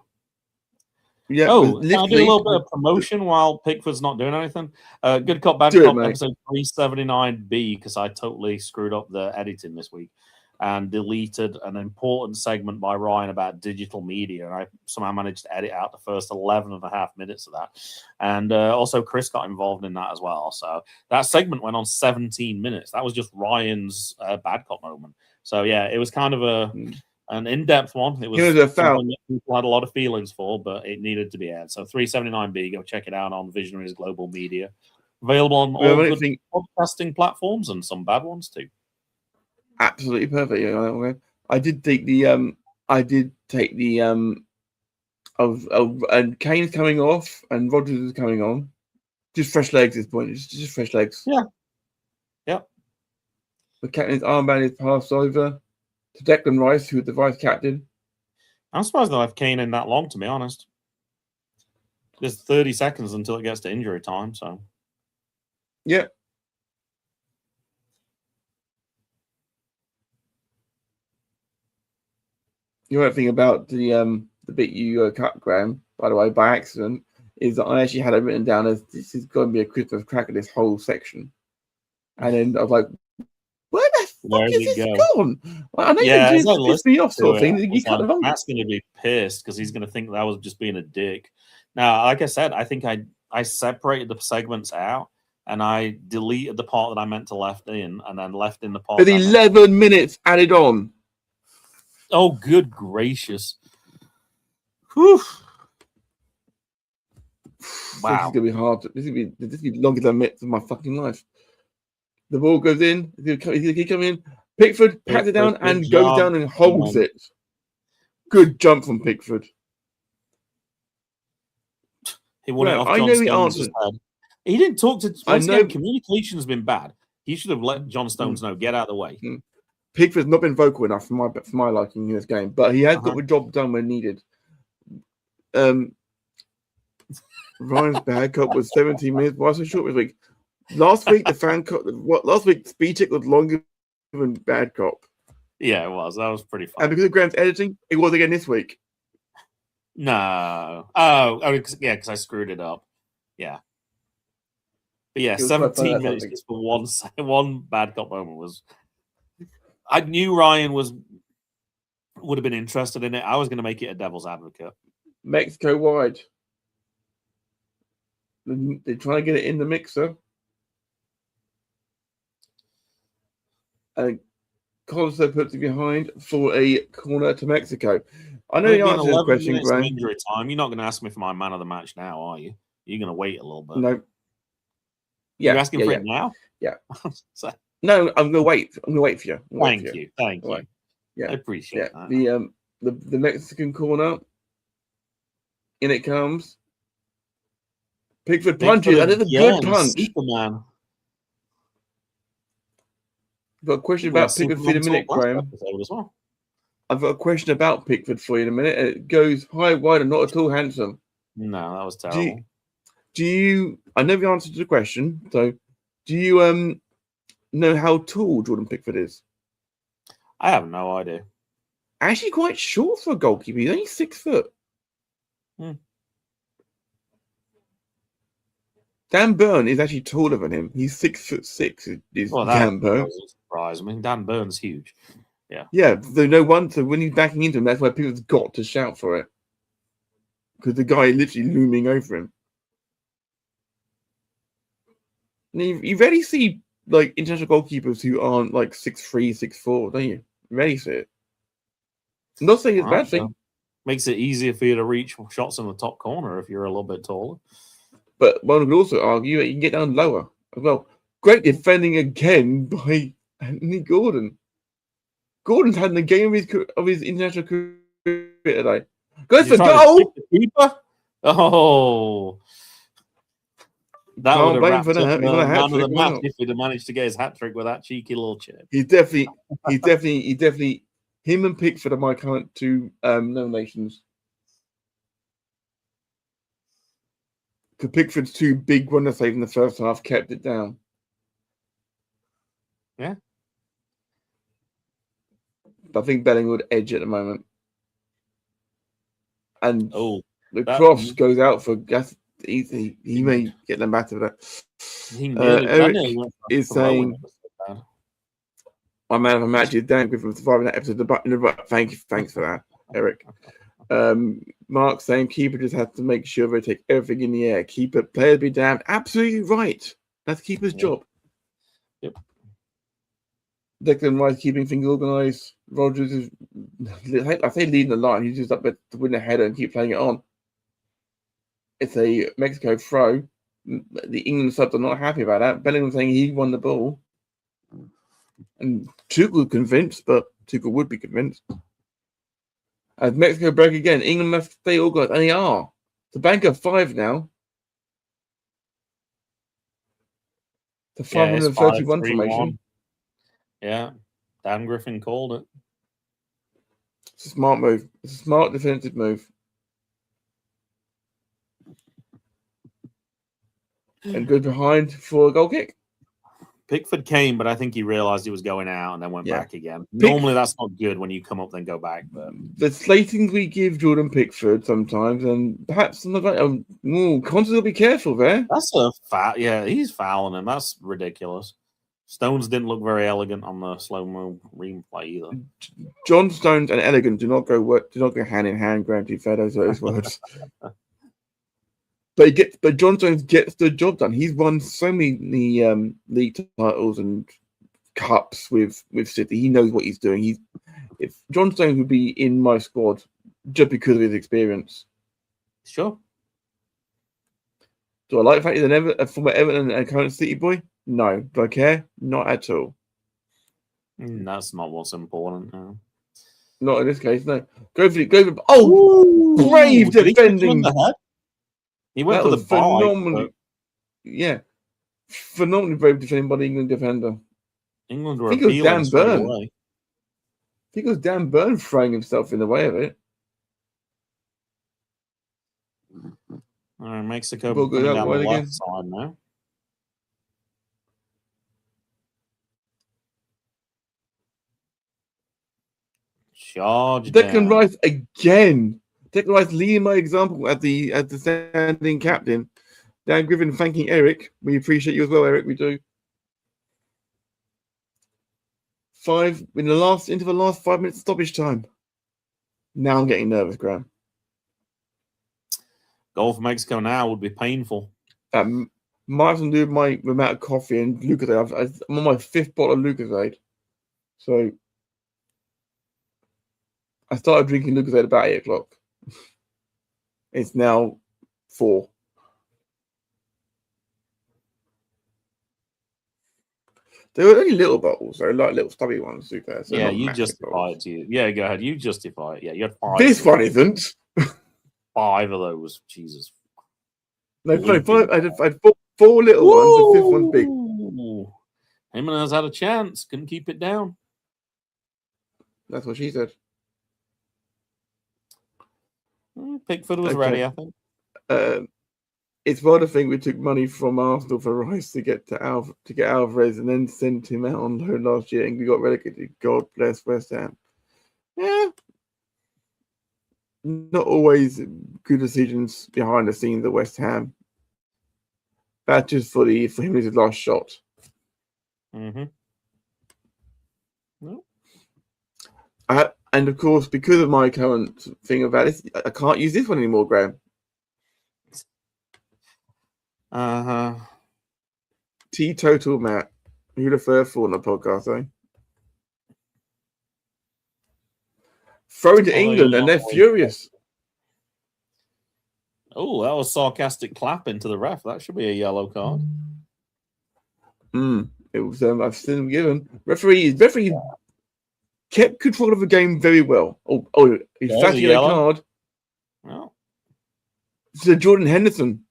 S1: Yeah.
S3: Oh, can I do a little bit of promotion while Pickford's not doing anything? Good Cop, Bad Cop, episode 379B, because I totally screwed up the editing this week and deleted an important segment by Ryan about digital media. And I somehow managed to edit out the first 11 and a half minutes of that. And also Chris got involved in that as well. So that segment went on 17 minutes. That was just Ryan's Bad Cop moment. So yeah, it was kind of an in-depth one. It was
S1: a foul
S3: that people had a lot of feelings for, but it needed to be aired. So 379B, go check it out on Visionaries Global Media. Available on all good podcasting platforms and some bad ones too.
S1: Absolutely perfect. Yeah, I did take the and Kane's coming off and Rodgers is coming on. Just fresh legs at this point. It's just fresh legs.
S3: Yeah. Yep.
S1: The captain's armband is passed over to Declan Rice, who is the vice captain.
S3: I'm surprised they'll have Kane in that long, to be honest. There's 30 seconds until it gets to injury time, so.
S1: Yeah. The other thing about the bit you cut, Graham, by the way, by accident, is that I actually had it written down as this is going to be a Christmas cracker, this whole section. And then I was like, where the fuck is this gone? I know you're doing this me off sort of thing. You cut it off.
S3: Matt's going to be pissed because he's going to think that was just being a dick. Now, like I said, I think I separated the segments out and I deleted the part that I meant to left in and then left in the part.
S1: But 11 minutes added on.
S3: Oh, good gracious. Whew. Wow.
S1: This is going to be hard. This is going to be longer than minutes of my fucking life. The ball goes in. He's going to keep coming in. Pickford pats it down and goes down and holds it. Good jump from Pickford.
S3: He won it off John Stones' head. He didn't talk to... Once again, communication has been bad. He should have let John Stones know. Get out of the way.
S1: Pickford's not been vocal enough for my liking in this game, but he has got the job done when needed. Ryan's bad cop was 17 minutes. Why so short this week? Last week the fan cop. Last week speed check was longer than bad cop.
S3: Yeah, it was. That was pretty fun.
S1: And because of Graham's editing, it was again this week.
S3: No. Oh yeah, because I screwed it up. Yeah. But yeah, 17 minutes just for one bad cop moment was. I knew Ryan would have been interested in it. I was going to make it a devil's advocate.
S1: Mexico wide. They're trying to get it in the mixer. And Conso puts it behind for a corner to Mexico. I know the answer to this question, Graham.
S3: Injury time. You're not going to ask me for my man of the match now, are you? You're going to wait a little bit.
S1: No. Yeah.
S3: You're asking for it now?
S1: Yeah.
S3: So,
S1: no, I'm going to wait. I'm going to wait for you.
S3: Thank you.
S1: Yeah.
S3: I appreciate that.
S1: The Mexican corner. In it comes. Pickford punches. And it's a good punch.
S3: Superman.
S1: I've got a question about Pickford for you in a minute, Graham.
S3: Well.
S1: I've got a question about Pickford for you in a minute. It goes high, wide, and not at all handsome.
S3: No, that was terrible.
S1: Do you? I know the answer to the question. So, do you know how tall Jordan Pickford is?
S3: I have no idea.
S1: Actually, quite short for a goalkeeper. He's only 6 foot. Dan Burn is actually taller than him. He's 6'6". Is Dan Burn?
S3: Doesn't surprise me. Dan Burn's huge. Yeah.
S1: Yeah. So no one. So when he's backing into him, that's why people's got to shout for it, because the guy is literally looming over him. And you rarely see like international goalkeepers who aren't like 6'3", 6'4", don't you? You rarely see it. I'm not saying it's a bad thing.
S3: Makes it easier for you to reach shots in the top corner if you're a little bit taller.
S1: But one could also argue that you can get down lower as well. Great defending again by Anthony Gordon. Gordon's had the game of his international career today. Goes for goal!
S3: Keeper? Oh. That would have wrapped up man of the match if he'd have managed to get his hat-trick with that cheeky little chip.
S1: He's definitely, him and Pickford are my current 2 nominations. Because Pickford's 2 big runner saves in the first half kept it down.
S3: Yeah.
S1: But I think Bellingham would edge at the moment. And the cross goes out for Gas. He may get them back to that. Eric is saying, my man of the match is Dan Griffin surviving that episode. Thanks for that, Eric. Mark saying keeper just has to make sure they take everything in the air. Keeper players be damned. Absolutely right. That's keeper's job.
S3: Yep.
S1: Declan Rice keeping things organised. Rogers is, I say, leading the line. He's just up there to win the header and keep playing it on. It's a Mexico throw. The England subs are not happy about that. Bellingham saying he won the ball. And Tuchel convinced, but Tuchel would be convinced. As Mexico break again, England must stay organised, and they are. The bank of 5 now. The 531 formation.
S3: Yeah, Dan Griffin called it.
S1: It's a smart move. It's a smart defensive move. And good behind for a goal kick.
S3: Pickford came, but I think he realised he was going out and then went back again. Normally, that's not good when you come up then go back. But
S1: the slatings we give Jordan Pickford sometimes, and perhaps Constance will be careful there.
S3: That's a foul. Yeah, he's fouling him. That's ridiculous. Stones didn't look very elegant on the slow-mo replay either.
S1: John Stones and elegant do not go hand in hand. Granted, fair, those are his words. But John Stones gets the job done. He's won so many league titles and cups with City. He knows what he's doing. If John Stones would be in my squad just because of his experience.
S3: Sure.
S1: Do I like the fact he's a former Everton and a current City boy? No. Do I care? Not at all.
S3: That's not what's important. No.
S1: Not in this case, no. Go for oh, brave defending.
S3: He went for the
S1: phenomenally, phenomenally brave defending by the England defender.
S3: England were
S1: I think it was Dan Burn. I think it was Dan Burn throwing himself in the way of it.
S3: All right, Mexico coming down the left side now. Charge
S1: Declan Rice again. Declan Rice leading my example as the standing captain. Dan Griffin thanking Eric. We appreciate you as well, Eric. We do. Into the last 5 minutes stoppage time. Now I'm getting nervous, Graham.
S3: Goal for Mexico now would be painful.
S1: Might have to do with my amount of coffee and Lucozade. I'm on my 5th bottle of Lucozade. So I started drinking Lucozade about 8 o'clock. It's now 4. They were only little bottles, though, like little stubby ones. So
S3: yeah, you justify it to you. Yeah, go ahead. You justify it. Yeah, you had 5.
S1: This one isn't.
S3: 5 of those. Jesus.
S1: No, 5. I had 4 little ones. The 5th one's big.
S3: Jimenez had a chance. Couldn't keep it down.
S1: That's what she said.
S3: Pickford was ready, I think.
S1: It's one thing we took money from Arsenal for Rice to get Alvarez and then sent him out on loan last year and we got relegated. God bless West Ham. Yeah. Not always good decisions behind the scenes at West Ham. That's just for him his last shot.
S3: Mm-hmm. No.
S1: And of course, because of my current thing about this, I can't use this one anymore, Graham. Teetotal Matt. Who'd have third for on the podcast, eh? Thrown to England and they're furious.
S3: Oh, that was sarcastic clapping to the ref. That should be a yellow card.
S1: It was I've seen him given. Referee kept control of the game very well. He's flashing a card.
S3: Oh.
S1: To Jordan Henderson.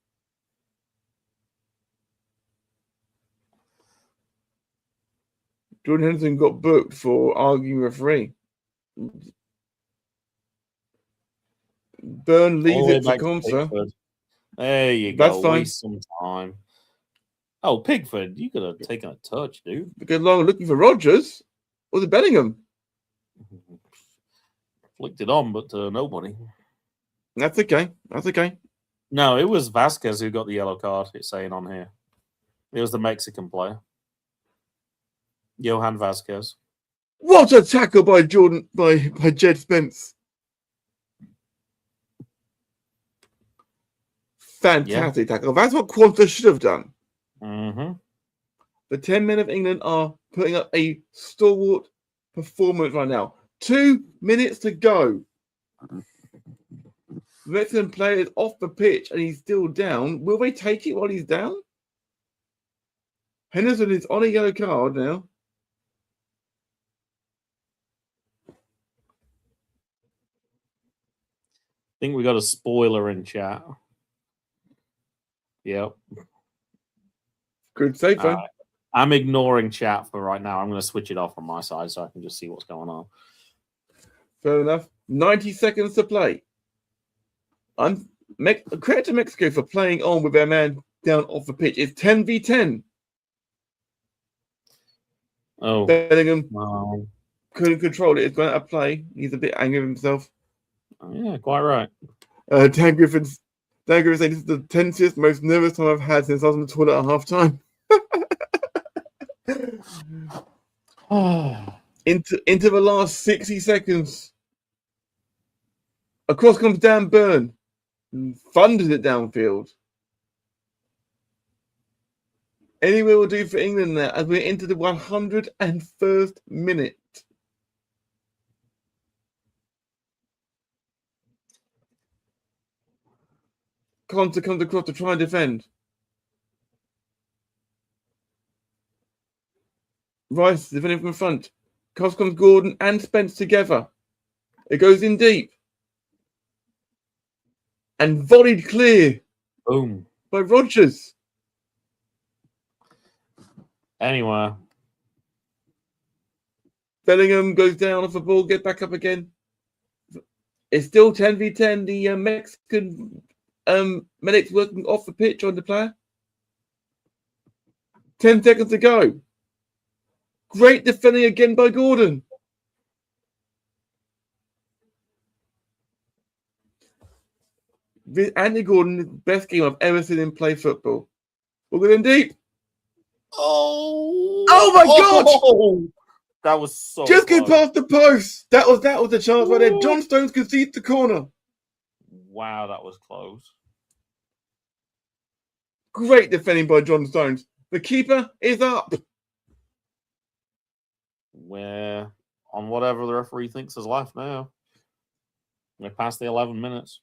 S1: Jordan Henderson got booked for arguing referee. Burn leaves it for Conser.
S3: There you go. That's fine. Waste some time. Oh, Pickford, you could have taken a touch, dude.
S1: Good long looking for Rodgers. Was it Bellingham?
S3: Flicked it on, but nobody.
S1: That's okay. That's okay.
S3: No, it was Vasquez who got the yellow card. It's saying on here. It was the Mexican player, Johan Vasquez.
S1: What a tackle by Jed Spence! Fantastic tackle. That's what Quanta should have done.
S3: Mm-hmm.
S1: The 10 men of England are putting up a stalwart performance right now. 2 minutes to go. The Mexican player is off the pitch and he's still down. Will they take it while he's down? Henderson is on a yellow card now.
S3: I think we got a spoiler in chat. Yep.
S1: Good save, though.
S3: I'm ignoring chat for right now. I'm going to switch it off on my side so I can just see what's going on.
S1: Fair enough. 90 seconds to play. Credit to Mexico for playing on with their man down off the pitch. It's 10v10.
S3: Oh.
S1: Bellingham couldn't control it. It's going out of play. He's a bit angry with himself.
S3: Oh, yeah, quite right.
S1: Dan Griffin saying this is the tensiest, most nervous time I've had since I was in the toilet at half time. into the last 60 seconds. Across comes Dan Burn. Thunders it downfield. Anywhere will do for England now as we're into the 101st minute. Conter comes across to try and defend. Rice defending from front. Across comes Gordon and Spence together. It goes in deep. And volleyed clear.
S3: Boom.
S1: By Rodgers.
S3: Anyway.
S1: Bellingham goes down off the ball, get back up again. It's still 10v10. The Mexican medic's working off the pitch on the player. 10 seconds to go. Great defending again by Gordon. Andy Gordon, best game I've ever seen him play football. We'll go in deep. Oh my God!
S3: That was so
S1: just get past the post. That was the chance right there. John Stones concedes the corner.
S3: Wow, that was close.
S1: Great defending by John Stones. The keeper is up.
S3: We're on whatever the referee thinks is left now. We're past the 11 minutes.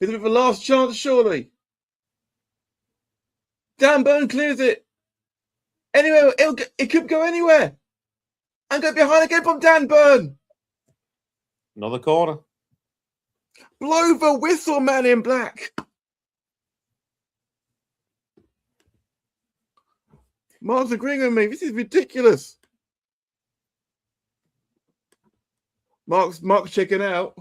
S1: Is it the last chance, surely? Dan Burn clears it. Anywhere, it could go anywhere. And go behind again from Dan Burn.
S3: Another corner.
S1: Blow the whistle, man in black. Mark's agreeing with me. This is ridiculous. Mark's checking out.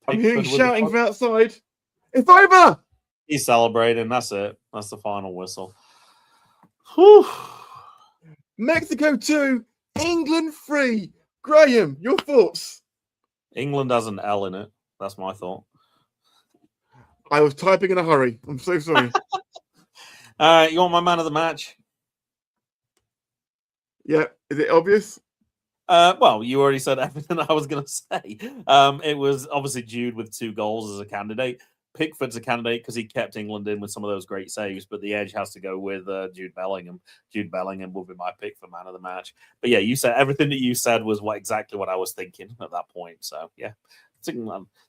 S1: I'm hearing
S3: Pickford with
S1: shouting
S3: the-
S1: from outside. It's over!
S3: He's celebrating. That's it. That's the final whistle. Whew.
S1: Mexico 2, England 3. Graham, your thoughts?
S3: England has an L in it. That's my thought.
S1: I was typing in a hurry. I'm so sorry.
S3: You want my man of the match?
S1: Yeah, is it obvious?
S3: Well, you already said everything I was going to say. It was obviously Jude with 2 goals as a candidate. Pickford's a candidate because he kept England in with some of those great saves, but the edge has to go with Jude Bellingham. Jude Bellingham will be my pick for man of the match. But yeah, you said everything that you said was exactly what I was thinking at that point. So yeah, I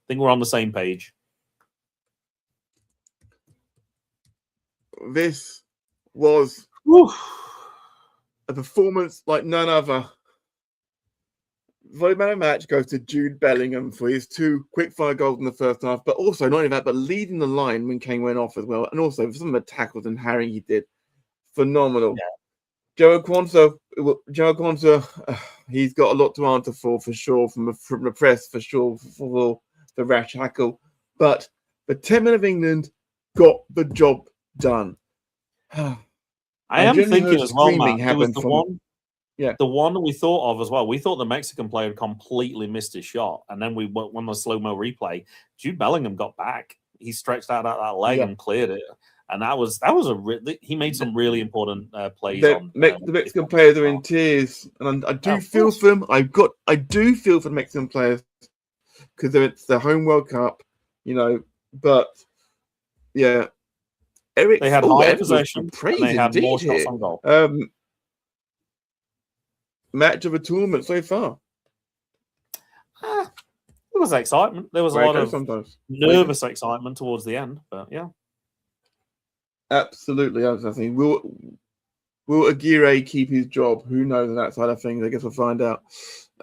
S3: think we're on the same page.
S1: This was
S3: Whew.
S1: a performance like none other. Volley man of the match goes to Jude Bellingham for his 2 quick-fire goals in the first half, but also not only that, but leading the line when Kane went off as well, and also for some of the tackles and harrying he did. Phenomenal. Yeah. Joe Quanza, he's got a lot to answer for sure, from the press, for sure, for the rash tackle. But the 10 men of England got the job done.
S3: I am thinking as well, Matt, there was the one we thought of as well. We thought the Mexican player had completely missed his shot, and then we won the slow-mo replay. Jude Bellingham got back. He stretched out that leg and cleared it. And he made some really important plays. The
S1: Mexican players are in tears, and I do feel for them. I do feel for the Mexican players because it's their home World Cup, But yeah,
S3: they had higher possession. They had more shots on goal.
S1: Match of a tournament so far.
S3: There was excitement. There was a lot of nervous excitement towards the end, but yeah.
S1: Absolutely, I think will Aguirre keep his job? Who knows on that side of things? I guess we'll find out.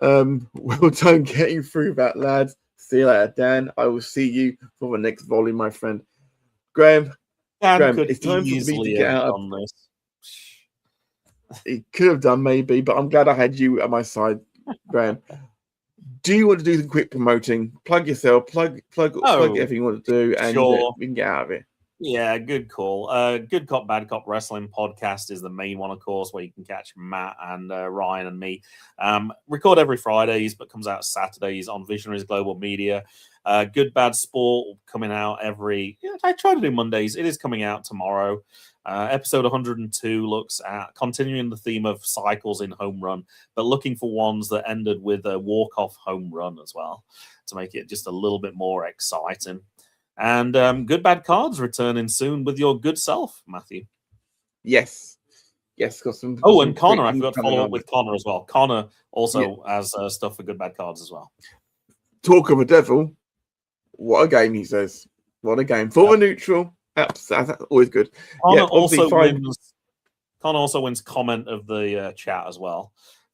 S1: Well done getting through that, lads. See you later, Dan. I will see you for the next volley, my friend. Graham, it's time for me to get out of this. He could have done maybe, but I'm glad I had you at my side, Graham. Do you want to do some quick promoting? Plug yourself, plug everything you want to do, and we can get out of it.
S3: Yeah, good call. Good Cop, Bad Cop Wrestling podcast is the main one, of course, where you can catch Matt and Ryan and me. Record every Fridays, but comes out Saturdays on Visionaries Global Media. Good Bad Sport coming out I try to do Mondays. It is coming out tomorrow. Episode 102 looks at continuing the theme of cycles in home run, but looking for ones that ended with a walk-off home run as well to make it just a little bit more exciting. And Good Bad Cards returning soon with your good self, Matthew.
S1: Yes.
S3: And Connor. I forgot to follow up with Connor as well. Connor also has stuff for Good Bad Cards as well.
S1: Talk of a devil. What a game, he says. What a game. For the neutral. That's always good.
S3: Connor also wins comment of the chat as well.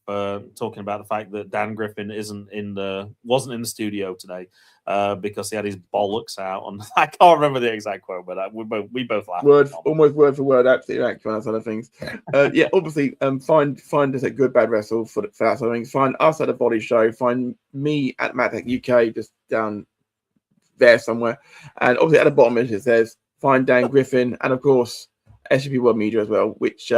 S3: Talking about the fact that Dan Griffin wasn't in the studio today because he had his bollocks out. And I can't remember the exact quote, but we both laughed.
S1: Almost word for word, absolutely accurate on that side of things. Obviously, find us at Good Bad Wrestle for that side of things. Find us at the Body Show. Find me at Matt UK, just down there somewhere. And obviously at the bottom it says find Dan Griffin, and of course SJP World Media as well, which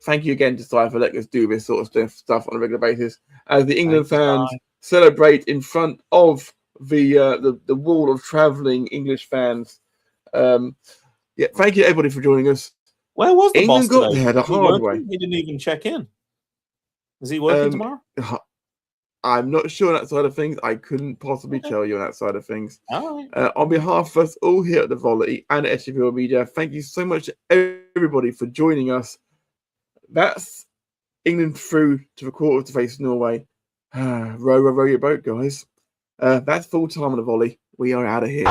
S1: thank you again to Sai for letting us do this sort of stuff on a regular basis as the England fans celebrate in front of the wall of travelling English fans. Thank you everybody for joining us.
S3: Where was the
S1: England
S3: boss
S1: got
S3: today?
S1: there the hard way.
S3: He didn't even check in. Is he working tomorrow?
S1: I'm not sure on that side of things. I couldn't possibly tell you on that side of things.
S3: All right.
S1: On behalf of us all here at the Volley and at SJP World Media, thank you so much to everybody for joining us. That's England through to the quarters to face Norway. Row your boat, guys. That's full time on the Volley. We are out of here.